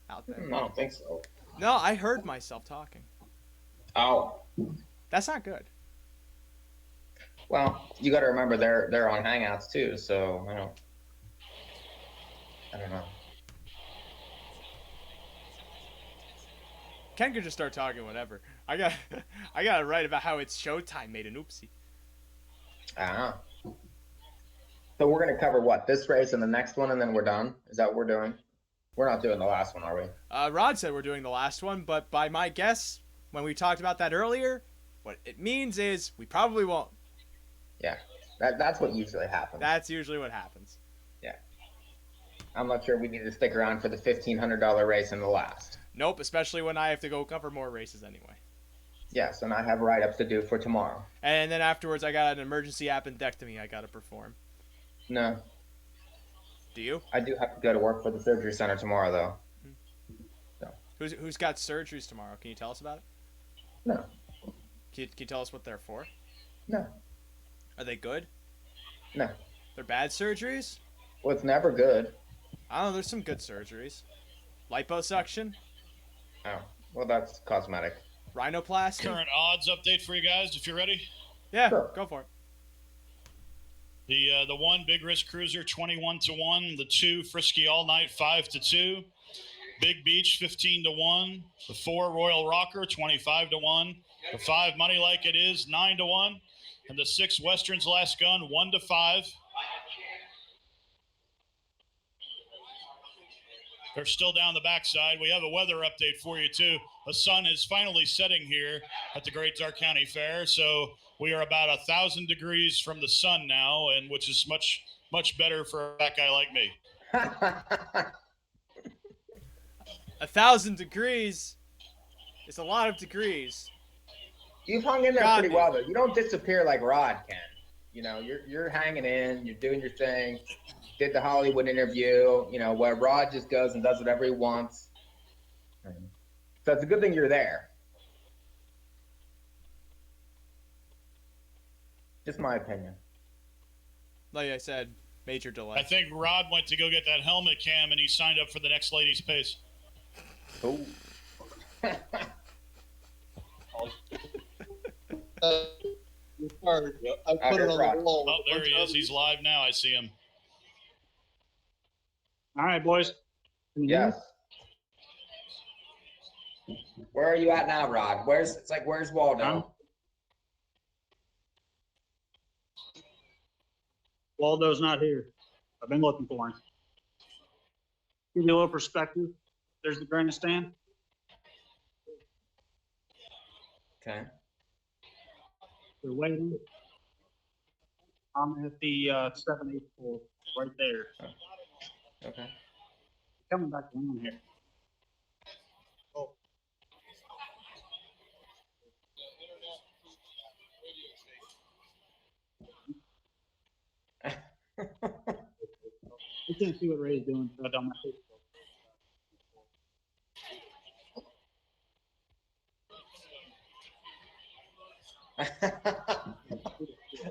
out there. I don't think so. No, I heard myself talking. Oh. That's not good. Well, you got to remember they're on Hangouts too, so I don't know. Ken could just start talking whatever. I got to write about how it's Showtime made an oopsie. Ah. So we're gonna cover what, this race and the next one, and then we're done. Is that what we're doing? We're not doing the last one, are we? Rod said we're doing the last one, but by my guess, when we talked about that earlier, what it means is we probably won't. Yeah. That's what usually happens. That's usually what happens. Yeah. I'm not sure we need to stick around for the $1,500 race in the last. Nope, especially when I have to go cover more races anyway. Yes, and I have write-ups to do for tomorrow. And then afterwards, I got an emergency appendectomy I got to perform. No. Do you? I do have to go to work for the surgery center tomorrow, though. So. Who's got surgeries tomorrow? Can you tell us about it? No. Can you tell us what they're for? No. Are they good? No. They're bad surgeries? Well, it's never good. I don't know. There's some good surgeries. Liposuction? Oh, well, that's cosmetic. Rhinoplasty? Current odds update for you guys, if you're ready. Yeah, Sure. go for it. The 1 Big Risk Cruiser 21-1. The 2 Frisky All Night 5-2. Big Beach 15-1. The 4 Royal Rocker 25-1. The 5 Money Like It Is 9-1. And the 6 Western's Last Gun 1-5. They're still down the backside. We have a weather update for you, too. The sun is finally setting here at the Great Darke County Fair. So we are about 1,000 degrees from the sun now, and which is much, much better for a fat guy like me. 1,000 degrees. It's a lot of degrees. You've hung in there Got pretty me. well, though. You don't disappear like Rod can. You know, you're hanging in. You're doing your thing. Did the Hollywood interview. You know, where Rod just goes and does whatever he wants. So it's a good thing you're there. Just my opinion. Like I said, major delay. I think Rod went to go get that helmet cam, and he signed up for the next lady's pace. Oh. I put it on the wall. Oh, there he is. He's live now. I see him. All right, boys. Can you hear me? Yes. Where are you at now, Rod? Where's Waldo? Waldo's not here. I've been looking for him. Give you a little perspective. There's the grandstand. Okay. They're waiting. I'm at the 7-8 floor, right there. Okay. Coming back around here. Oh. You can't see what Ray's doing, so I don't my Facebook.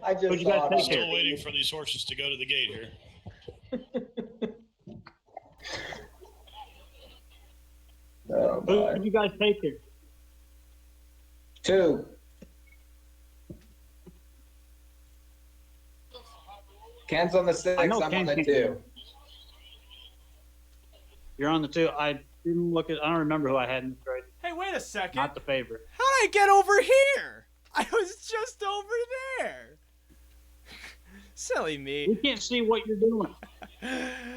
I just What'd you guys saw it. take Still here? waiting for these horses to go to the gate here. Oh, Who my. did you guys take here? 2. Ken's on the 6. I I'm know on Ken the can't 2. You're on the 2. I didn't look at. I don't remember who I had in the trade. Hey, wait a second. Not the favorite. How did I get over here? I was just over there. Silly We me. can't see what you're doing.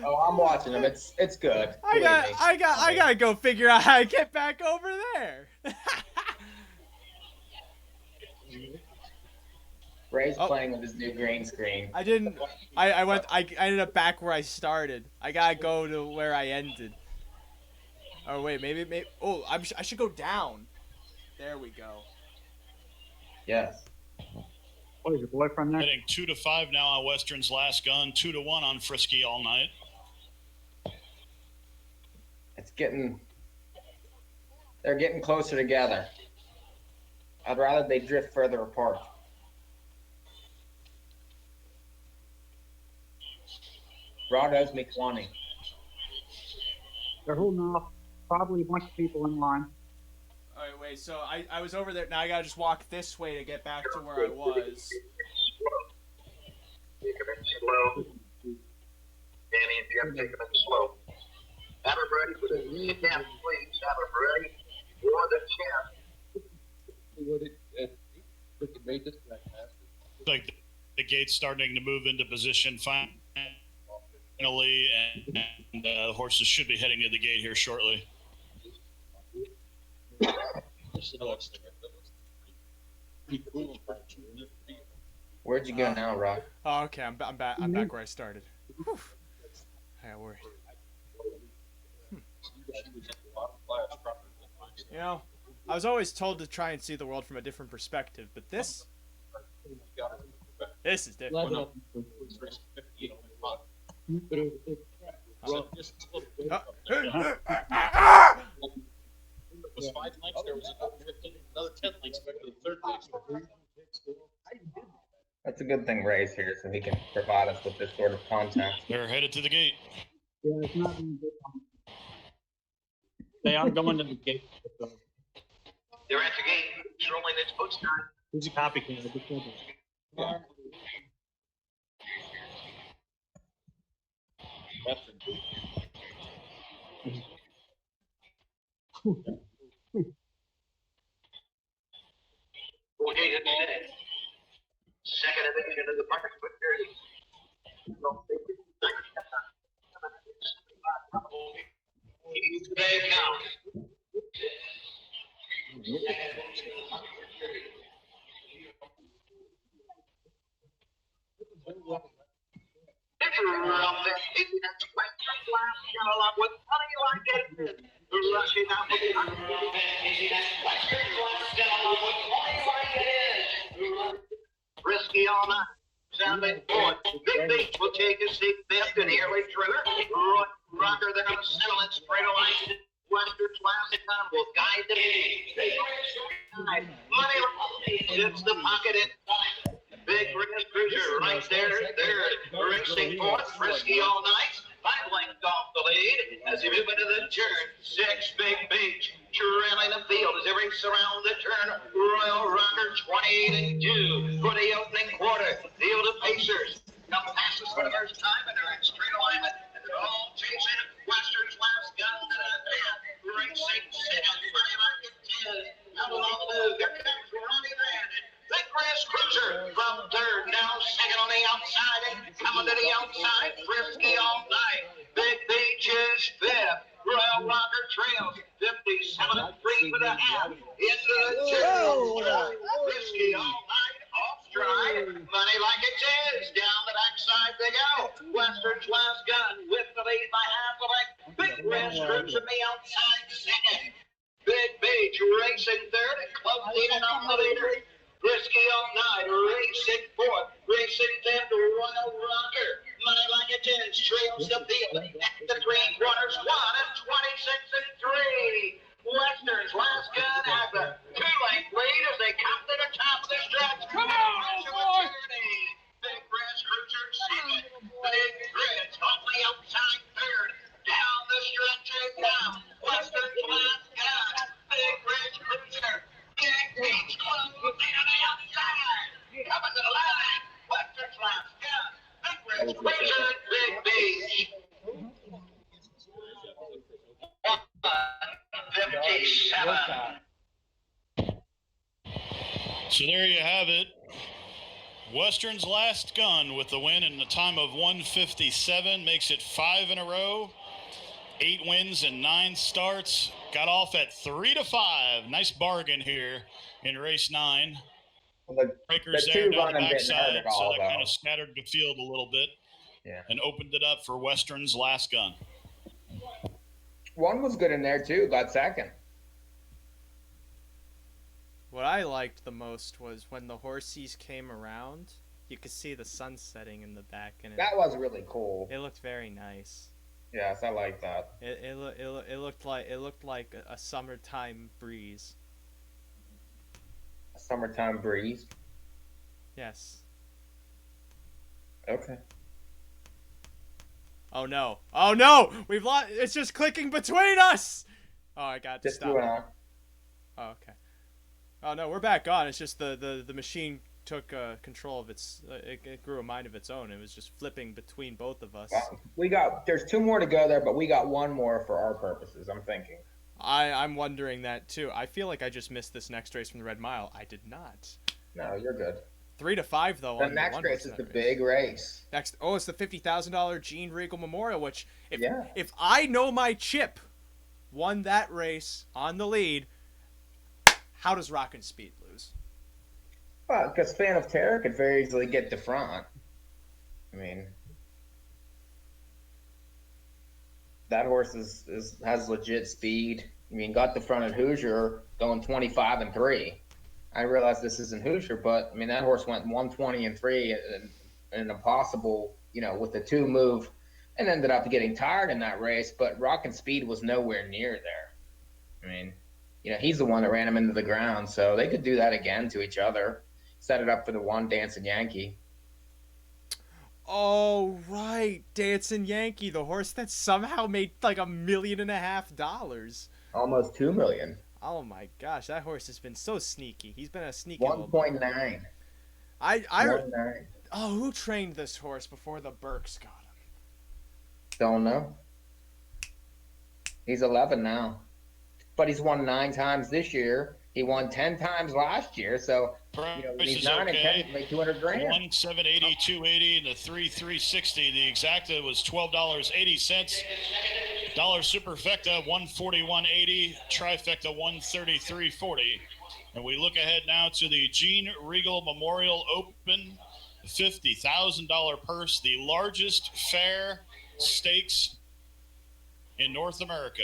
Oh, I'm watching him. It's good. I gotta go figure out how to get back over there. Ray's Oh. playing with his new green screen. I ended up back where I started. I gotta go to where I ended. Oh wait, maybe. Oh, I should go down. There we go. Yes. What is your boyfriend there? Hitting 2-5 now on Western's Last Gun, 2-1 on Frisky All Night. They're getting closer together. I'd rather they drift further apart. Rod owes me 20. They're holding off. Probably a bunch of people in line. Alright, wait, so I was over there. Now I gotta just walk this way to get back to where I was. Take him in slow. Danny and Jim, take him in slow. Have him ready for the champ, please. Have him ready for the champ. Looks like the gate's starting to move into position finally, and the horses should be heading to the gate here shortly. Where'd you go now, Rock? Oh, okay, I'm back. I'm back where I started. Whew. I got worried. You know, I was always told to try and see the world from a different perspective, but this is different. Was 5 lengths, there was another 10 lengths back to the third race. That's a good thing Ray's here, so he can provide us with this sort of content. They're headed to the gate. Yeah, it's not even good. They are going to the gate. They're at the gate, strolling its post time. Who's a copycat? Second division of the Park Security. They count. Risky all night. Sounding board. Big Beach will take his seat fifth in the early thriller. Rocker there on the center and straight line. Western Classic Time will guide the lead. Money hits the pocket in. Big British Cruiser right there. They're racing fourth. Frisky all night. 5 lengths off the lead as he move into the turn. 6 Big Beach trailing the field as they race around the turn. Royal Rocker 28 and 2 for the opening quarter. Field of Pacers come past us for the first time and they're in straight alignment. And they're all chasing Western's last gun to the man. Racing second. Money like it 10. Out along the move. Here comes Ronnie Van. Big Grass Cruiser from third, now second on the outside, and coming to the outside, Frisky all night. Big Beach is fifth. Royal Rocker trails 57 and 3 for the half. Into the turn. Frisky all night, off stride. Money like it is. Down the backside they go. Western's last gun with the lead by half a length. Big Grass Cruiser on the outside second. Big Beach racing third and close leading on the leader. Risky all night, racing fourth, racing fifth, Royal Rocker. Money like it is, trails the field. At the 3 quarters, 1 and 26 and 3. Western's last gun has a 2-length lead as they come to the top of the stretch. Come on, boy! Big Grass Cruiser second. Big Grits on the outside third. Down the stretch they come. Western's last gun. Big Grass Cruiser. Big Beach close on the outside. Coming to the line. Western's last gun. Big Grass Cruiser. Big Beach. 57. So there you have it. Western's last gun with the win in the time of 1:57 makes it 5 in a row. 8 wins and 9 starts. Got off at 3-5. Nice bargain here in race 9. Breakers there down the backside, so that kind of scattered the field a little bit. Yeah. And opened it up for Western's last gun. One was good in there too. Got second. What I liked the most was when the horsies came around, you could see the sun setting in the back, and That was really cool. it looked very nice. Yes, I like that. It looked like a summertime breeze. A summertime breeze. Yes. Okay. Oh no! Oh no! We've lost. It's just clicking between us. Oh, I got to Just stop. do it on. Oh, okay. Oh no, we're back on. It's just the machine took control of its. It grew a mind of its own. It was just flipping between both of us. There's 2 more to go there, but we got 1 more for our purposes. I'm thinking. I'm wondering that too. I feel like I just missed this next race from the Red Mile. I did not. No, you're good. 3-5 though. The on next one race is the race. big race. Next, it's the $50,000 Gene Regal Memorial. Which, Yeah. if I know my chip, won that race on the lead, how does Rockin' Speed lose? Well, because Fan of Terror could very easily get the front. I mean, that horse has legit speed. I mean, got the front at Hoosier going 25-3. I realize this isn't Hoosier, but I mean that horse went 120-3 in a possible, with the 2 move, and ended up getting tired in that race. But Rockin' Speed was nowhere near there. I mean, he's the one that ran him into the ground, so they could do that again to each other. Set it up for the one Dancing Yankee. Oh, right. Dancing Yankee, the horse that somehow made like $1.5 million. Almost 2 million. Oh my gosh, that horse has been so sneaky. He's been a sneaky 1.9. Who trained this horse before the Burks got him? Don't know. He's 11 now. But he's won 9 times this year. He won 10 times last year, so he's 9 and 10 to make $200,000. 1,780, 280, and the 3,360. The exacta was $12.80. Dollar superfecta 141.80, trifecta 133.40. And we look ahead now to the Gene Regal Memorial Open, $50,000 purse, the largest fair stakes in North America.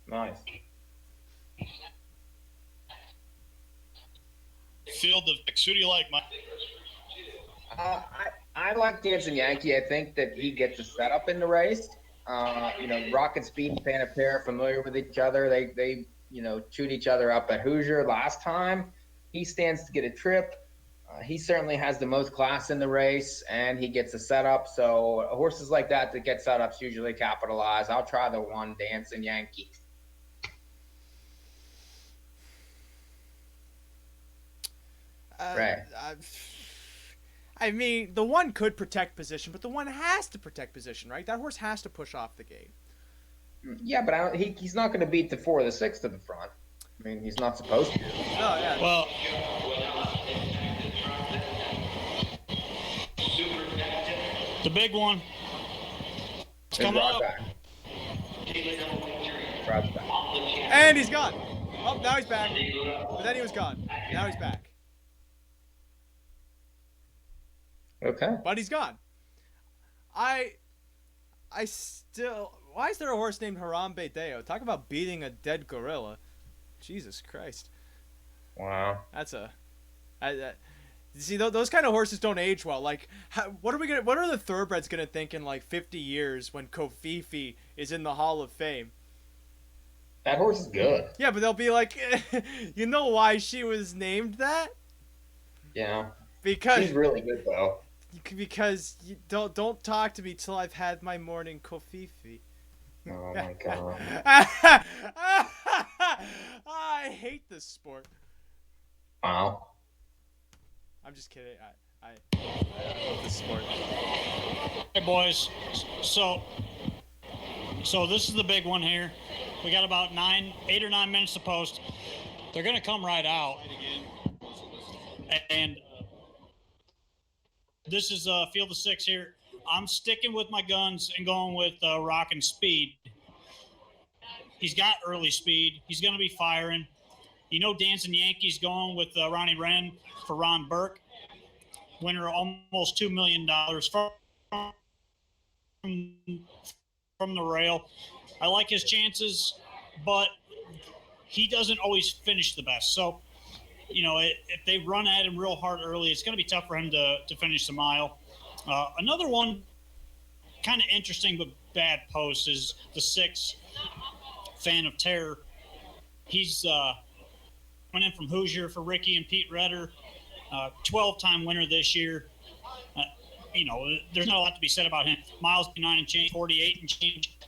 Nice. Field of picks. Who do you like, Mike? I like Dancing Yankee. I think that he gets a setup in the race. Rocket Speed and Fan of Terror familiar with each other. They chewed each other up at Hoosier last time. He stands to get a trip. He certainly has the most class in the race, and he gets a setup. So horses like that get setups usually capitalize. I'll try the one Dancing Yankee. Right. I mean, the one could protect position, but the one has to protect position, right? That horse has to push off the gate. Yeah, but he's not going to beat the 4 or the 6 to the front. I mean, he's not supposed to. Oh, yeah. Well, the big one. It's coming up. And he's gone. Oh, now he's back. But then he was gone. Now he's back. Okay. But he's gone. I still... Why is there a horse named Harambe Deo? Talk about beating a dead gorilla. Jesus Christ. Wow. That's a... see, those kind of horses don't age well. Like, what are the thoroughbreds gonna think in like 50 years when Kofifi is in the Hall of Fame? That horse is good. Yeah, but they'll be like, you know why she was named that? Yeah. Because she's really good though. Because you don't talk to me till I've had my morning Kofifi. Oh my god. I hate this sport. Wow. I'm just kidding. I love this sport. Hey boys, so this is the big one here. We got about 8 or 9 minutes to post. They're gonna come right out, and this is field of 6 here. I'm sticking with my guns and going with Rockin' Speed. He's got early speed. He's going to be firing. Dancing Yankees going with Ronnie Wren for Ron Burke. Winner almost $2 million from the rail. I like his chances, but he doesn't always finish the best. So, if they run at him real hard early, it's going to be tough for him to finish the mile. Another one, kind of interesting but bad post, is the 6 Fan of Terror. He's went in from Hoosier for Ricky and Pete Redder, 12-time winner this year. There's not a lot to be said about him. Miles 9 and change, 48 and change.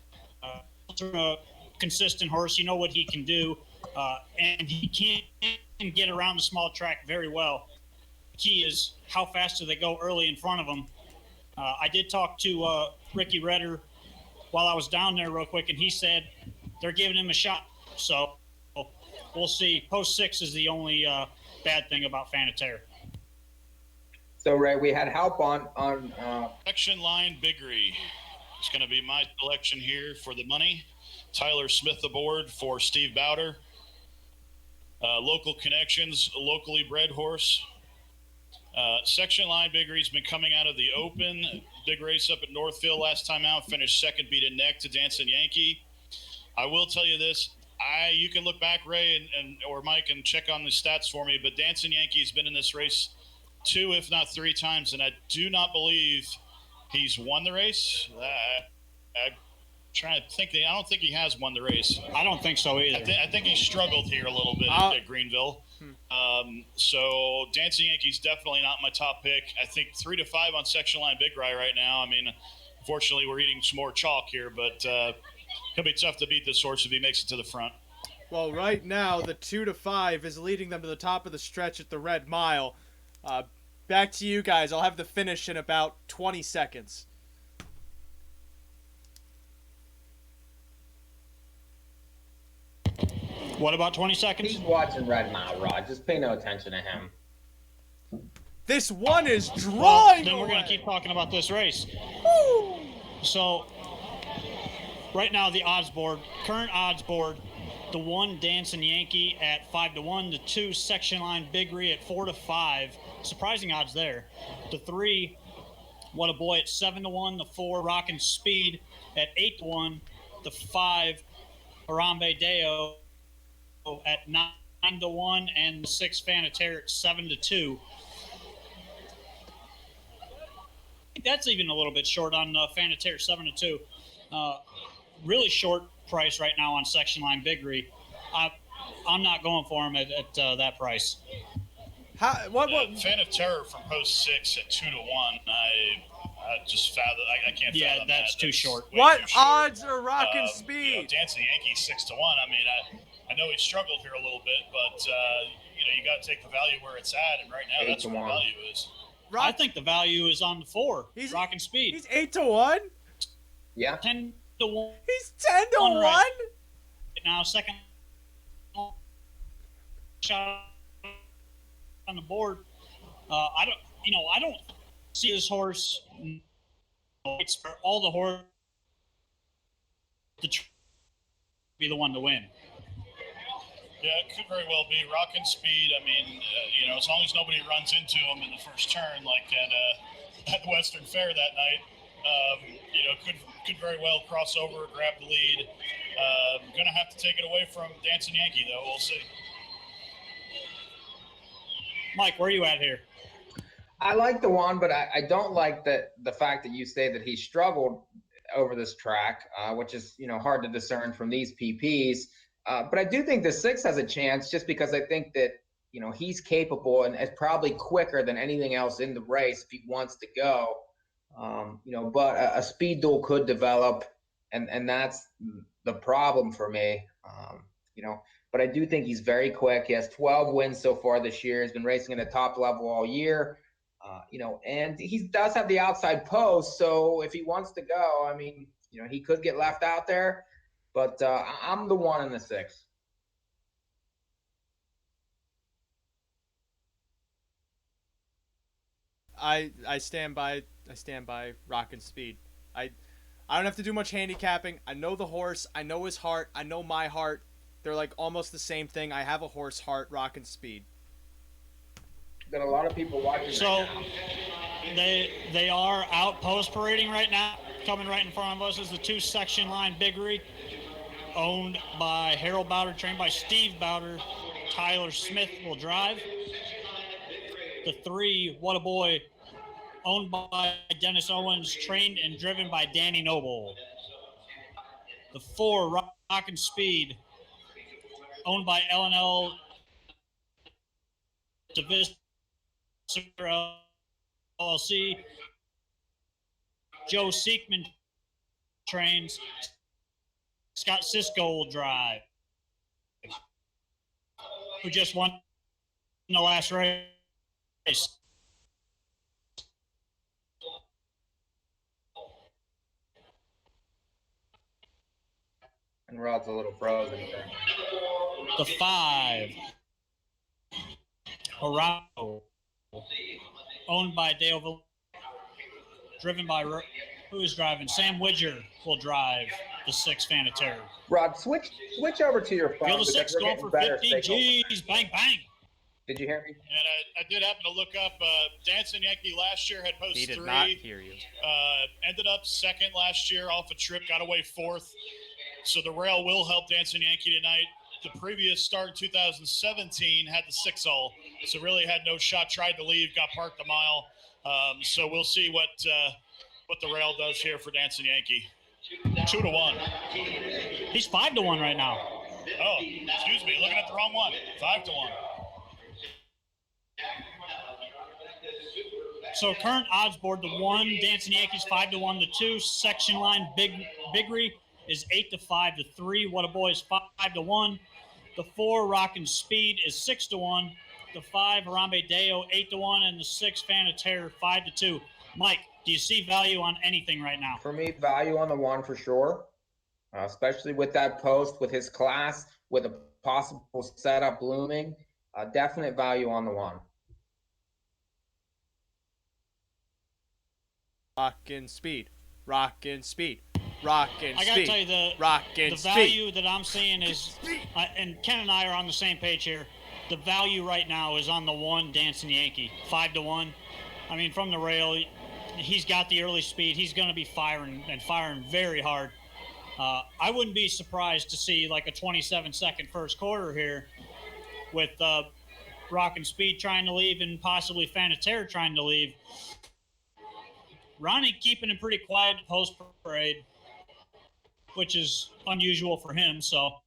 A consistent horse. You know what he can do, and he can get around the small track very well. The key is how fast do they go early in front of him. I did talk to Ricky Redder while I was down there real quick, and he said they're giving him a shot. So we'll see. Post 6 is the only bad thing about Fan of Terror. So, Ray, we had help on Section line Biggery. It's going to be my selection here for the money. Tyler Smith aboard for Steve Bowder. Local connections, locally bred horse. Section line Big Reed's been coming out of the open. Big race up at Northfield last time out, finished second, beat a neck to Dancing Yankee. I will tell you this. You can look back, Ray and or Mike, and check on the stats for me, but Dancing Yankee has been in this race 2, if not 3 times, and I do not believe he's won the race. I'm trying to think. I don't think he has won the race. I don't think so either. I think he struggled here a little bit at Greenville. So Dancing Yankee's definitely not my top pick. I think 3 to 5 on section line Big Rye right now. I mean, unfortunately, we're eating some more chalk here, but it'll be tough to beat this horse if he makes it to the front. Well, right now, the 2 to 5 is leading them to the top of the stretch at the Red Mile. Back to you guys. I'll have the finish in about 20 seconds. What about 20 seconds? He's watching Red Mile, Rod. Just pay no attention to him. This one is drawing. Well, then we're going to keep talking about this race. Woo! So, right now, the odds board, current odds board, the 1 Dancing Yankee at 5 to 1, the 2 section line Big Ree at 4 to 5. Surprising odds there. The 3, What a Boy at 7 to 1, the 4 Rockin' Speed at 8 to 1, the 5 Harambe Deo at 9 to 1, and the 6 Fanatare at 7 to 2. That's even a little bit short on Fanatare, 7 to 2. Really short price right now on section line Big Ree. I'm not going for him at that price. What? Fan of Terror from post 6 at 2 to 1. I just fathom. I can't. Yeah, fathom that's too short. What too short. odds are Rockin' Speed? You know, Dancing Yankee 6 to 1. I mean, I know he struggled here a little bit, but you got to take the value where it's at, and right now that's where the value is. I think the value is on the 4. Rockin' Speed. He's 8 to 1. Yeah. 10 to 1. He's 10 to 1. Right now, second shot on the board. I don't see this horse. It's for all the horse to be the one to win. Yeah, it could very well be Rockin' Speed. I mean, as long as nobody runs into him in the first turn, like at the Western Fair that night, could very well cross over, grab the lead. Gonna have to take it away from Dancing Yankee, though. We'll see. Mike, where are you at here? I like the 1, but I don't like the fact that you say that he struggled over this track, which is hard to discern from these PPs. But I do think the 6 has a chance, just because I think that he's capable and is probably quicker than anything else in the race if he wants to go. But a speed duel could develop, and that's the problem for me. But I do think he's very quick. He has 12 wins so far this year. He's been racing at the top level all year. And he does have the outside post. So if he wants to go, I mean, he could get left out there. But I'm the 1 in the 6. I stand by Rockin' Speed. I don't have to do much handicapping. I know the horse. I know his heart. I know my heart. They're like almost the same thing. I have a horse heart, Rockin' Speed. Got a lot of people watching. So right now. they are out post parading right now. Coming right in front of us is the 2 section line Big Ree, owned by Harold Bowder, trained by Steve Bowder. Tyler Smith will drive. The 3 What a Boy, owned by Dennis Owens, trained and driven by Danny Noble. The 4 Rockin' Speed, owned by L&L Divisive LLC. Joe Seekman trains. Scott Cisco will drive, who just won the last race. And Rod's a little frozen. The 5 Harao, owned by Dale, driven by, who is driving? Sam Widger will drive the 6 Fanatare. Rod, switch over to your phone. Field of 6 going for 50 G's. Bang, bang. Did you hear me? And I did happen to look up Dancing Yankee last year had post He did 3. not hear you. Ended up second last year off a trip, got away 4th. So the rail will help Dancing Yankee tonight. The previous start in 2017 had the 6 hole, so really had no shot. Tried to leave, got parked a mile. So we'll see what the rail does here for Dancing Yankee. 2-1. He's 5-1 right now. Oh, excuse me, looking at the wrong one. 5-1. So current odds board: the 1 Dancing Yankees 5-1, the 2 section line Biggery is 8-5, the 3 What a Boy is 5-1, the 4 Rockin' Speed is 6-1, the 5 Harambe Deo 8-1, and the 6 Fan of Terror 5-2. Mike, do you see value on anything right now? For me, value on the 1 for sure, especially with that post, with his class, with a possible setup blooming. Definite value on the 1. Rockin' Speed. Rockin' Speed. Rockin' Speed. I gotta tell you, the Speed. value that I'm seeing is, and Ken and I are on the same page here. The value right now is on the 1 Dancing Yankee, 5-1. I mean, from the rail, he's got the early speed. He's going to be firing very hard. I wouldn't be surprised to see like a 27-second first quarter here with Rockin' Speed trying to leave and possibly Fan of Terror trying to leave. Ronnie keeping it pretty quiet post parade, which is unusual for him. So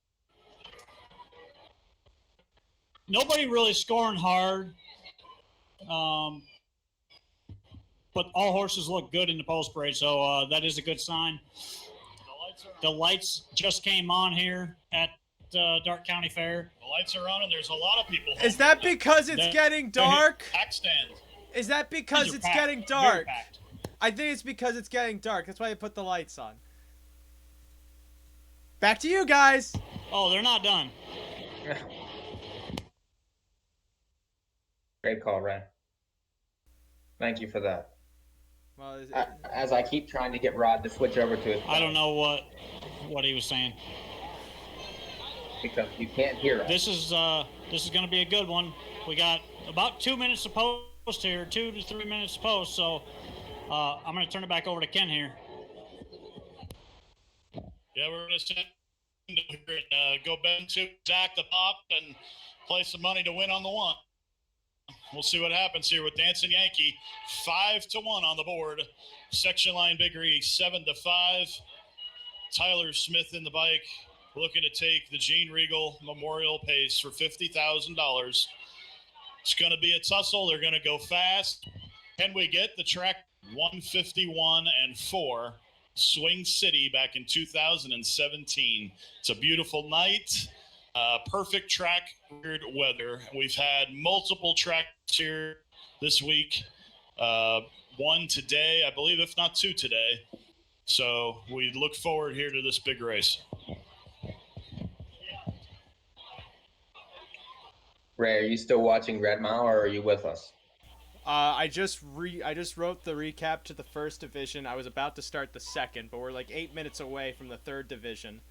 nobody really scoring hard, but all horses look good in the post parade, so that is a good sign. The lights just came on here at Darke County Fair. The lights are on, and there's a lot of people. Is that because it's getting dark? Pack stand. Is that because it's packed. getting Very dark? packed. I think it's because it's getting dark. That's why they put the lights on. Back to you guys. Oh, they're not done. Great call, Ray. Thank you for that. Well, As I keep trying to get Rod to switch over to his phone, I don't know what he was saying. because you can't hear us. This is going to be a good one. We got about 2 minutes to post here, 2 to 3 minutes to post. So I'm going to turn it back over to Ken here. Yeah, we're going to send go back to Zach the Pop and play some money to win on the 1. We'll see what happens here with Dancing Yankee. 5-1 on the board. Section line Biggery 7-5. Tyler Smith in the bike, looking to take the Gene Regal Memorial Pace for $50,000. It's going to be a tussle. They're going to go fast. Can we get the track 151-4? Swing City back in 2017. It's a beautiful night. Perfect track, weird weather. We've had multiple tracks here this week. 1 today, I believe, if not 2 today. So we look forward here to this big race. Ray, are you still watching Red Mile, or are you with us? I just wrote the recap to the first division. I was about to start the second, but we're like 8 minutes away from the third division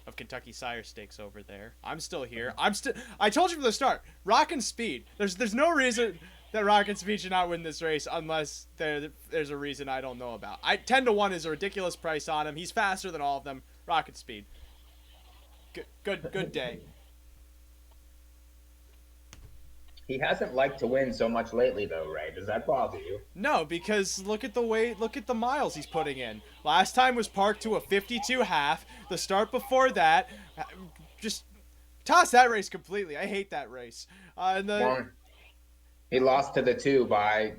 of Kentucky Sire Stakes over there. I'm still here. I told you from the start, Rockin' Speed. There's no reason that Rockin' Speed should not win this race unless there's a reason I don't know about. 10-1 is a ridiculous price on him. He's faster than all of them. Rockin' Speed. Good day. He hasn't liked to win so much lately, though, Ray. Does that bother you? No, because look at the miles he's putting in. Last time was parked to a 52 half. The start before that, just toss that race completely. I hate that race. He lost to the 2 by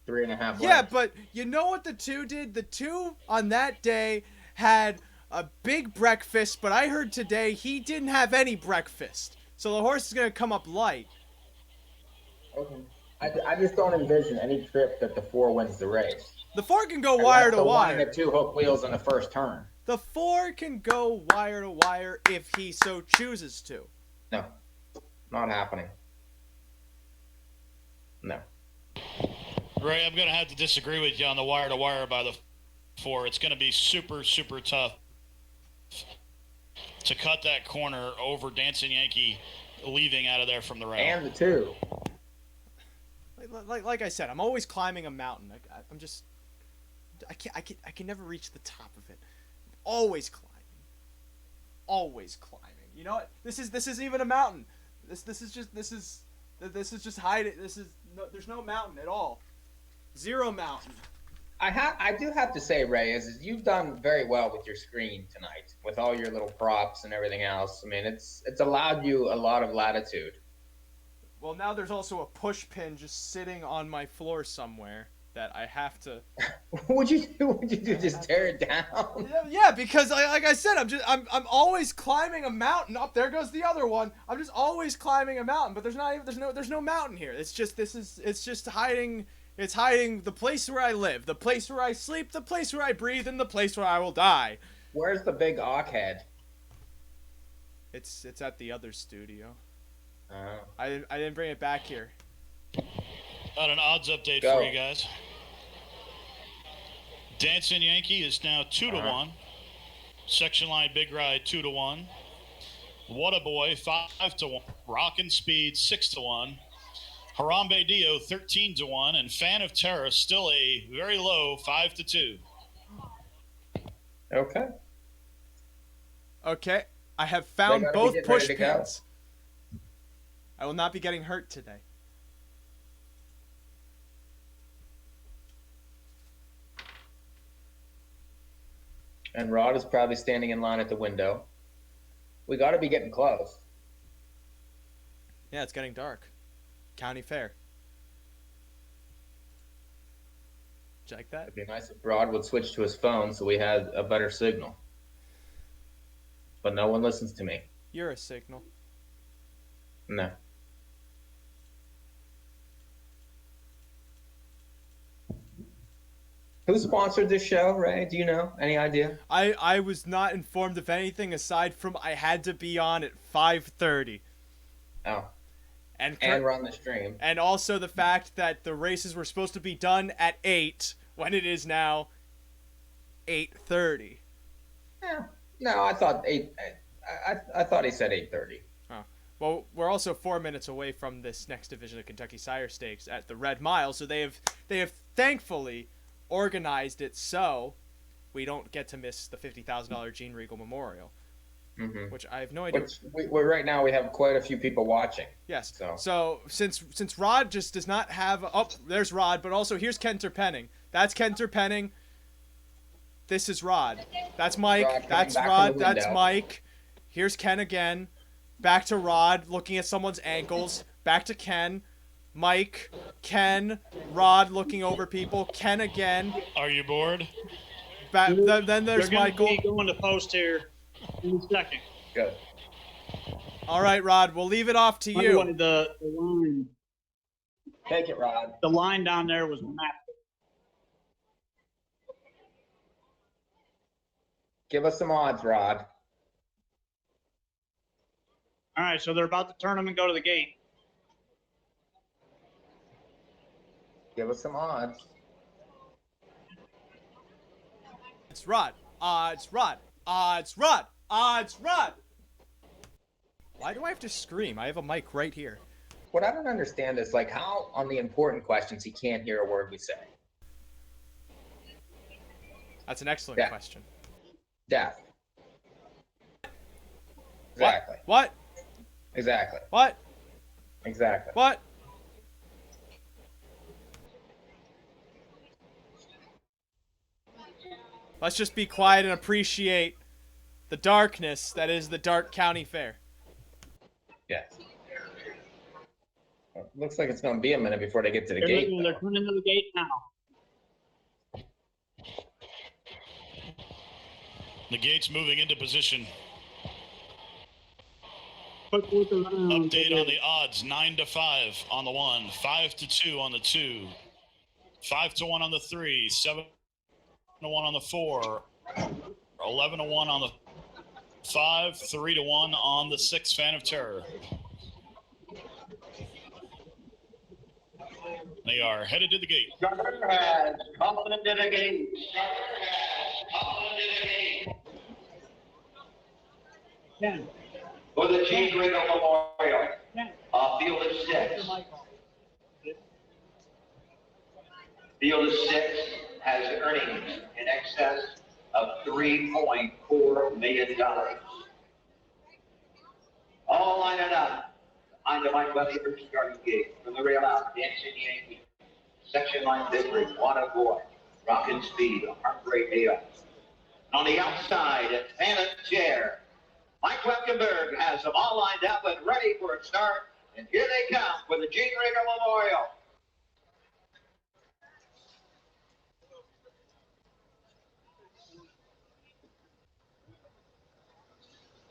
3.5 lengths. Yeah, but you know what the 2 did? The 2 on that day had a big breakfast, but I heard today he didn't have any breakfast. So the horse is going to come up light. Okay. I just don't envision any trip that the 4 wins the race. The 4 can go wire to wire. The 2 hook wheels in the first turn. The 4 can go wire to wire if he so chooses to. No, not happening. No. Ray, I'm going to have to disagree with you on the wire to wire by the 4. It's going to be super, super tough to cut that corner over Dancing Yankee leaving out of there from the rail. And the 2. like I said, I'm always climbing a mountain. I can never reach the top of it. Always climbing. Always climbing. You know what? This is even a mountain. This is just hiding. There's no mountain at all. Zero mountain. I do have to say, Ray, is you've done very well with your screen tonight, with all your little props and everything else. I mean, it's allowed you a lot of latitude. Well, now there's also a push pin just sitting on my floor somewhere that I have to. What'd you do? Just tear it down? Yeah, because like I said, I'm always climbing a mountain. Up there goes the other one. I'm just always climbing a mountain, but there's no mountain here. It's just hiding. It's hiding the place where I live, the place where I sleep, the place where I breathe, and the place where I will die. Where's the big auk head? It's at the other studio. Oh. I didn't bring it back here. Got an odds update Go. for you guys. Dancing Yankee is now 2-1. Section Line Big Ride 2-1. What a Boy 5-1. Rockin' Speed 6-1. Harambe Dio 13-1, and Fan of Terror still a very low 5-2. Okay. Okay, I have found They gotta be both getting ready push to go. pins. I will not be getting hurt today. And Rod is probably standing in line at the window. We got to be getting close. Yeah, it's getting dark. County Fair. Check that. It'd be nice if Rod would switch to his phone so we had a better signal. But no one listens to me. You're a signal. No. Who sponsored this show, Ray? Do you know? Any idea? I was not informed of anything aside from I had to be on at 5:30. Oh. And run the stream. And also the fact that the races were supposed to be done at 8 when it is now 8:30. Yeah. No, I thought 8. I thought he said 8:30. Oh. Well, we're also 4 minutes away from this next division of Kentucky Sire Stakes at the Red Mile, so they have thankfully organized it so we don't get to miss the $50,000 Gene Regal Memorial. Mm-hmm. Which I have no idea. Right now we have quite a few people watching. Yes. So since Rod just does not have there's Rod, but also here's Kenter Penning. That's Kenter Penning. This is Rod. That's Mike. Rod That's back Rod. from the That's window. Mike. Here's Ken again. Back to Rod looking at someone's ankles. Back to Ken. Mike. Ken. Rod looking over people. Ken again. Are you bored? Then there's Michael. They're going to post here in a second. Good. All right, Rod. We'll leave it off to By the you. way, the line. Take it, Rod. The line down there was massive. Give us some odds, Rod. All right, so they're about to turn them and go to the gate. Give us some odds. It's Rod. It's Rod. It's Rod. It's Rod. Why do I have to scream? I have a mic right here. What I don't understand is like how on the important questions he can't hear a word we say. That's an excellent Yeah. question. Deaf. Exactly. What? Exactly. What? Exactly. What? Let's just be quiet and appreciate the darkness that is the Darke County Fair. Yes. Looks like it's going to be a minute before they get to the They're gate. They're coming to the gate now. The gate's moving into position. Update Update on the odds: 9-5 on the 1, 5-2 on the 2, 5-1 on the 3, 7-1 on the 4, 11-1 on the 5, 3-1 on the 6. Fan of Terror. They are headed to the gate. Darker has come into the gate. Ken. For the Gene Regal Memorial. Ken. Field of 6. Field of 6 has earnings in excess of $3.4 million. All lined up on the Mike Buffy for starting gate. From the rail out, Dancing Yankee. Section line victory, Water Boy, Rockin' Speed, Heartbreak Deal. On the outside, Phantom Chair. Mike Weckenberg has them all lined up and ready for a start. And here they come for the Gene Rigger Memorial.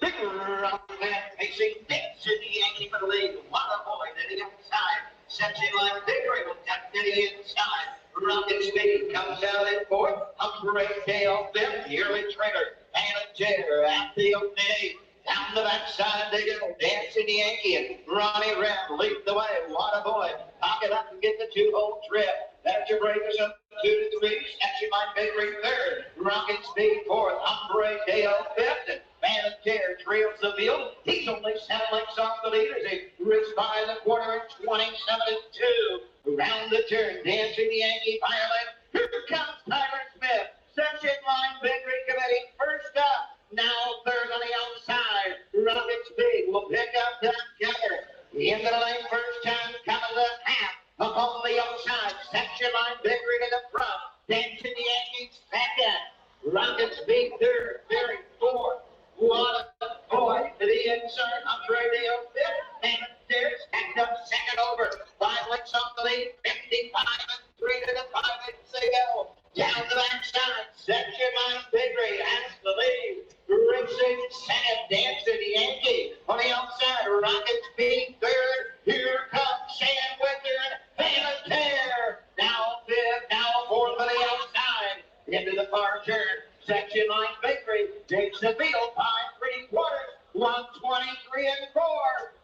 Big rock man facing Dancing Yankee for the lead. Water Boy to the outside. Section line victory will tap to the inside. Rockin' Speed comes out in fourth. Heartbreak Deal fifth. Yearly Trigger. Phantom Chair at the opening. Down the backside, they go Dancing Yankee and Ronnie Ram lead the way. Water Boy, pocket up and get the 2-hole trip. That's your breakers up 2 to 3. Section line victory third. Rockin' Speed fourth. Heartbreak Deal fifth. And Phantom Chair trails the field. He's only 7 lengths off the lead as he rips by the quarter at 27-2. Around the turn, Dancing Yankee finally. Here comes Tyler Smith. Section line victory committee first up. Now third on the outside. Rocket Speed will pick up that together. Into the lane first time, coming to the half. Up on the outside. Section line victory to the front. Dancing Yankees second. Rocket Speed third. Very fourth. What a boy to the inside. Andre Dale fifth. And there's stacked up second over. 5 lengths off the lead. 55-3 to the 5 lengths they go. Down the backside. Section line victory has the lead. Racing second. Dancing Yankee on the outside. Rocket Speed third. Here comes Sam Winter and Phantom Chair. Now fifth. Now fourth on the outside. Into the far turn. Section line victory takes the field by 3/4. 123 and 4.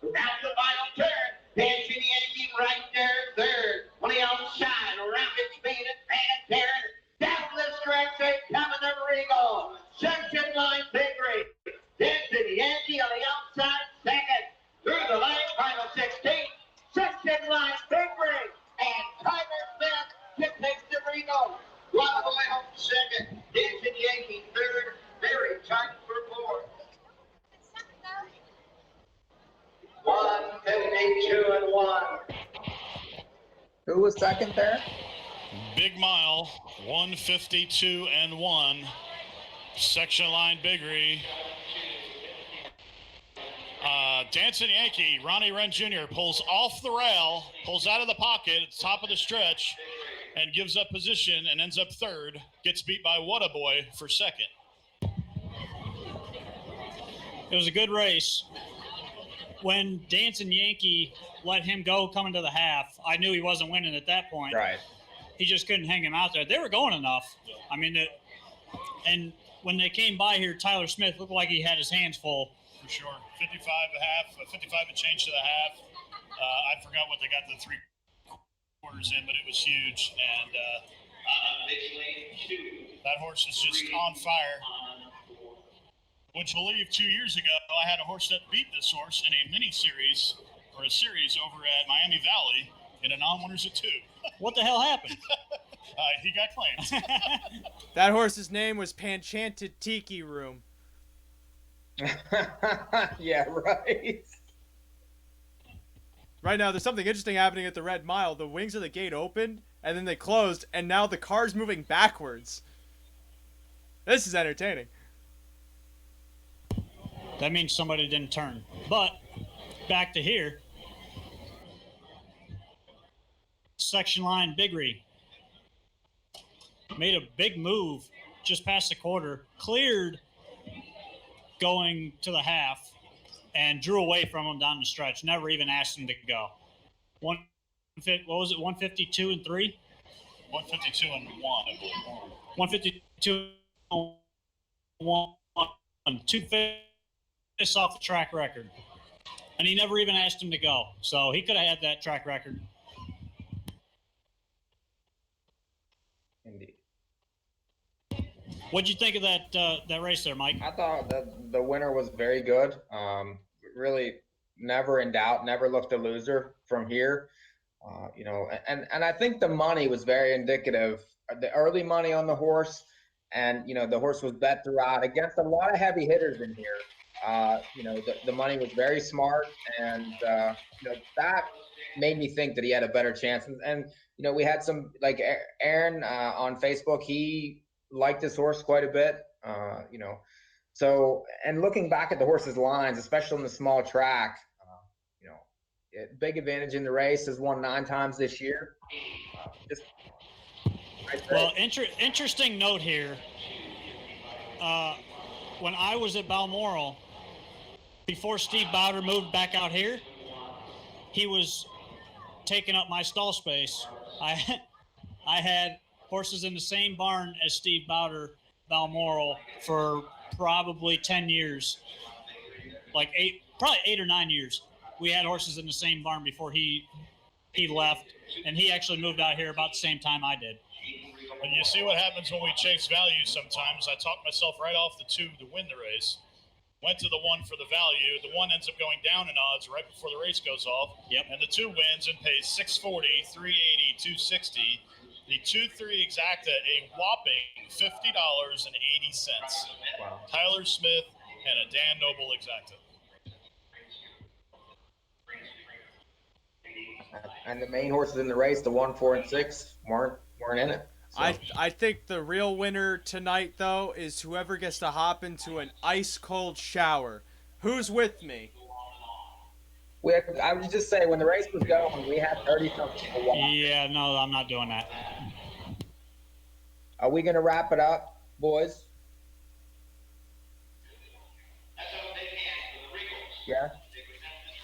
Around the final turn. Dancing Yankee right there third. On the outside. Rocket Speed and Phantom Chair. Down the stretch they come in the Regal. Section line victory. Dancing Yankee on the outside second. Through the lane, final 16. Section line victory. And Tyler Smith takes the Regal. Water Boy home second. Dancing Yankee third. Very tight for fourth. 152 and 1. Who was second there? Big Mile, 152 and 1. Section line Biggery. Dancing Yankee, Ronnie Wren Jr. pulls off the rail, pulls out of the pocket at the top of the stretch, and gives up position and ends up third. Gets beat by What a Boy for second. It was a good race. When Dancing Yankee let him go coming to the half, I knew he wasn't winning at that point. Right. He just couldn't hang him out there. They were going enough. I mean, and when they came by here, Tyler Smith looked like he had his hands full. For sure. 55 a half, 55 and change to the half. I forgot what they got the 3 quarters in, but it was huge. And that horse is just on fire. Would you believe 2 years ago, I had a horse that beat this horse in a mini series or a series over at Miami Valley in a non-winners at 2. What the hell happened? He got claimed. That horse's name was Panchanted Tiki Room. Yeah, right. Right now, there's something interesting happening at the Red Mile. The wings of the gate opened, and then they closed, and now the car's moving backwards. This is entertaining. That means somebody didn't turn. But back to here. Section line Biggery made a big move just past the quarter, cleared going to the half, and drew away from him down the stretch. Never even asked him to go. What was it? 152 and 3. 152 and 1, I believe. 152 and 1. 2 off the track record. And he never even asked him to go. So he could have had that track record. Indeed. What'd you think of that race there, Mike? I thought the winner was very good. Really never in doubt, never looked a loser from here. And I think the money was very indicative. The early money on the horse, and the horse was bet throughout against a lot of heavy hitters in here. The money was very smart, and that made me think that he had a better chance. And we had some like Aaron on Facebook. He liked this horse quite a bit. So, and looking back at the horse's lines, especially in the small track, big advantage in the race, has won 9 times this year. Well, interesting note here. When I was at Balmoral, before Steve Bowder moved back out here, he was taking up my stall space. I had horses in the same barn as Steve Bowder, Balmoral, for probably 10 years, probably 8 or 9 years. We had horses in the same barn before he left, and he actually moved out here about the same time I did. But you see what happens when we chase value sometimes. I talked myself right off the 2 to win the race. Went to the 1 for the value. The 1 ends up going down in odds right before the race goes off. Yep. And the 2 wins and pays $640, $380, $260. The 2-3 exacta a whopping $50.80. Wow. Tyler Smith and a Dan Noble exacta. And the main horses in the race, the 1, 4, and 6, weren't in it. So. I think the real winner tonight, though, is whoever gets to hop into an ice-cold shower. Who's with me? I would just say, when the race was going, we had 30-something people watch. Yeah, no, I'm not doing that. Are we going to wrap it up, boys? Yeah?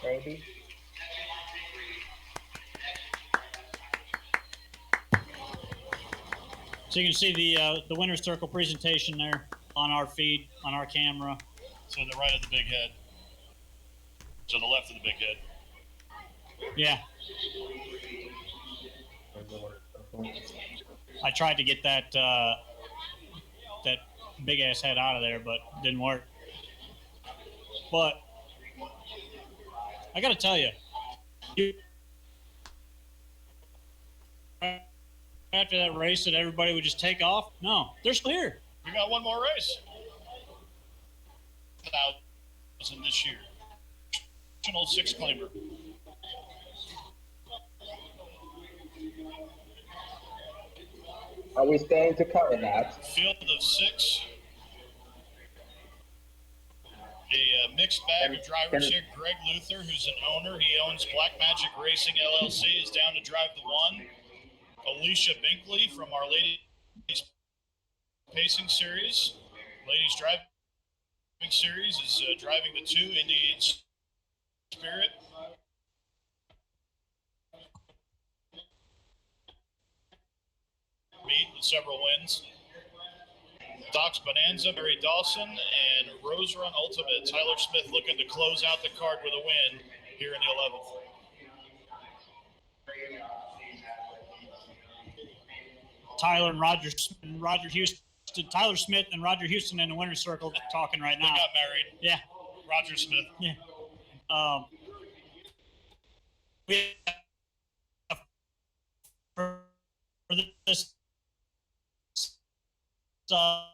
Maybe? So you can see the winner's circle presentation there on our feed, on our camera. To the right of the big head. To the left of the big head. Yeah. I tried to get that big ass head out of there, but didn't work. But I got to tell you, after that race that everybody would just take off, no, they're still here. We got one more race. 1,000 this year. 6 claimer. Are we staying to cover that? Field of 6. A mixed bag of drivers here. Greg Luther, who's an owner. He owns Black Magic Racing LLC, is down to drive the 1. Alicia Binkley from Our Ladies Pacing Series. Ladies Driving Series is driving the 2, Indian Spirit. Meet with several wins. Doc's Bonanza, Barry Dawson, and Rose Run Ultimate. Tyler Smith looking to close out the card with a win here in the 11th. Tyler Smith and Roger Houston in the winner's circle talking right now. They got married. Yeah. Roger Smith. Yeah. For this the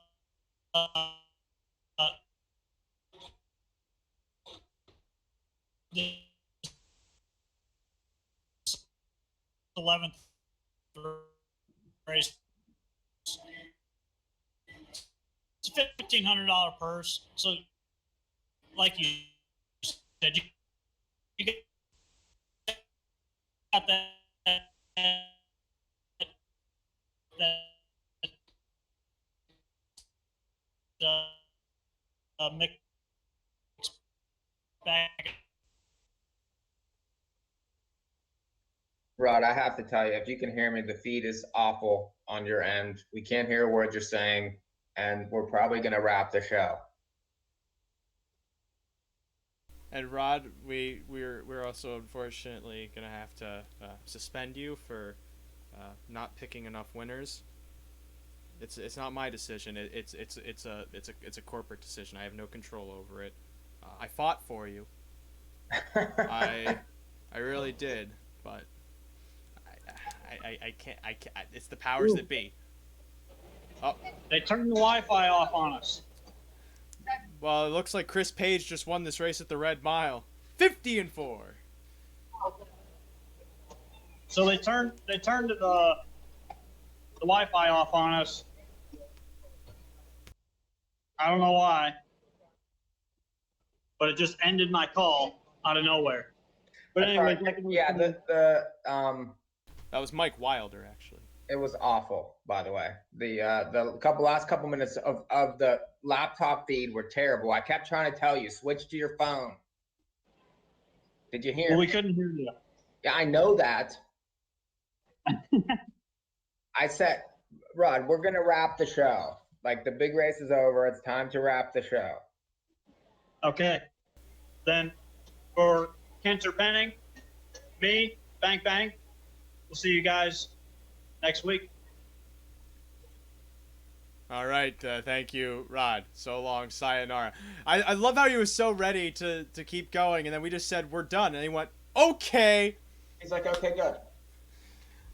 11th race. It's a $1,500 purse. So, like you said, you got that mixed bag. Rod, I have to tell you, if you can hear me, the feed is awful on your end. We can't hear a word you're saying, and we're probably going to wrap the show. And Rod, we're also unfortunately going to have to suspend you for not picking enough winners. It's not my decision. It's a corporate decision. I have no control over it. I fought for you. I really did, but I can't. It's the powers that be. Oh, They turned the Wi-Fi off on us. well, it looks like Chris Page just won this race at the Red Mile. 50-4. So they turned the Wi-Fi off on us. I don't know why, but it just ended my call out of nowhere. But anyway, Yeah, That was Mike Wilder, actually. it was awful, by the way. The last couple minutes of the laptop feed were terrible. I kept trying to tell you, switch to your phone. Did you hear well, we me? couldn't hear you. Yeah, I know that. I said, Rod, we're gonna wrap the show. Like, the big race is over. It's time to wrap the show. Okay. Then for Kenter Penning, me, Bang Bang, we'll see you guys next week. All right, thank you, Rod. So long, sayonara. I love how he was so ready to keep going, and then we just said, we're done. And he went, okay. He's like, okay, good.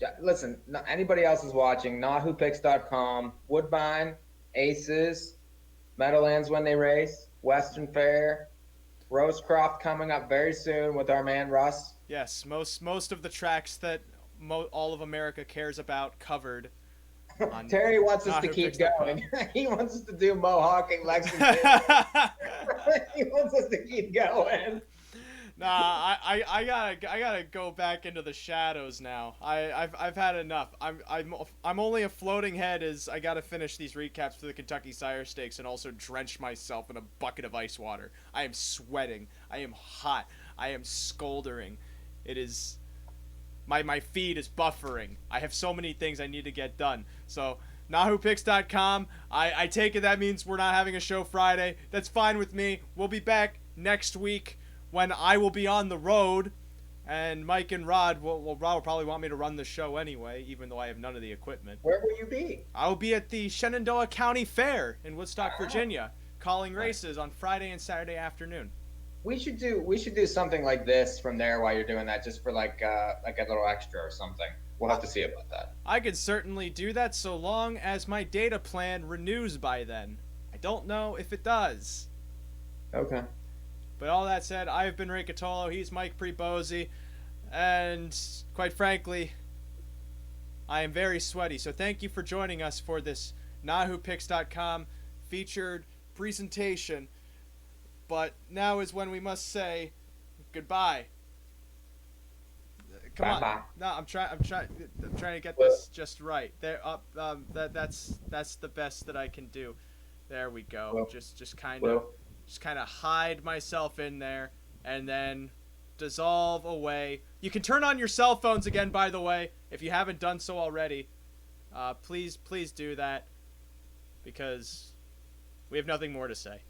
Yeah, listen, anybody else is watching, NAHUPicks.com, Woodbine, Aces, Meadowlands when they race, Western Fair, Rosecroft coming up very soon with our man Russ. Yes, most of the tracks that all of America cares about covered. Terry wants us to keep going. He wants us to do Mohawk and Lexington. He wants us to keep going. Nah, I gotta go back into the shadows now. I've had enough. I'm only a floating head as I gotta finish these recaps for the Kentucky Sire Stakes and also drench myself in a bucket of ice water. I am sweating. I am hot. I am scoldering. It is. My feed is buffering. I have so many things I need to get done. So, NAHUPicks.com. I take it that means we're not having a show Friday. That's fine with me. We'll be back next week when I will be on the road. And Mike and Rod Rod will probably want me to run the show anyway, even though I have none of the equipment. Where will you be? I'll be at the Shenandoah County Fair in Woodstock, Virginia, calling races on Friday and Saturday afternoon. We should do something like this from there while you're doing that, just for like a little extra or something. We'll have to see about that. I could certainly do that so long as my data plan renews by then. I don't know if it does. Okay. But all that said, I've been Ray Catolo, he's Mike Prebosi, and quite frankly, I am very sweaty. So thank you for joining us for this NAHUPicks.com featured presentation. But now is when we must say goodbye. Come Bye-bye. on. No, I'm trying to get this just right. There up that's the best that I can do. There we go. Well, just kind of hide myself in there and then dissolve away. You can turn on your cell phones again, by the way, if you haven't done so already. Please do that because we have nothing more to say.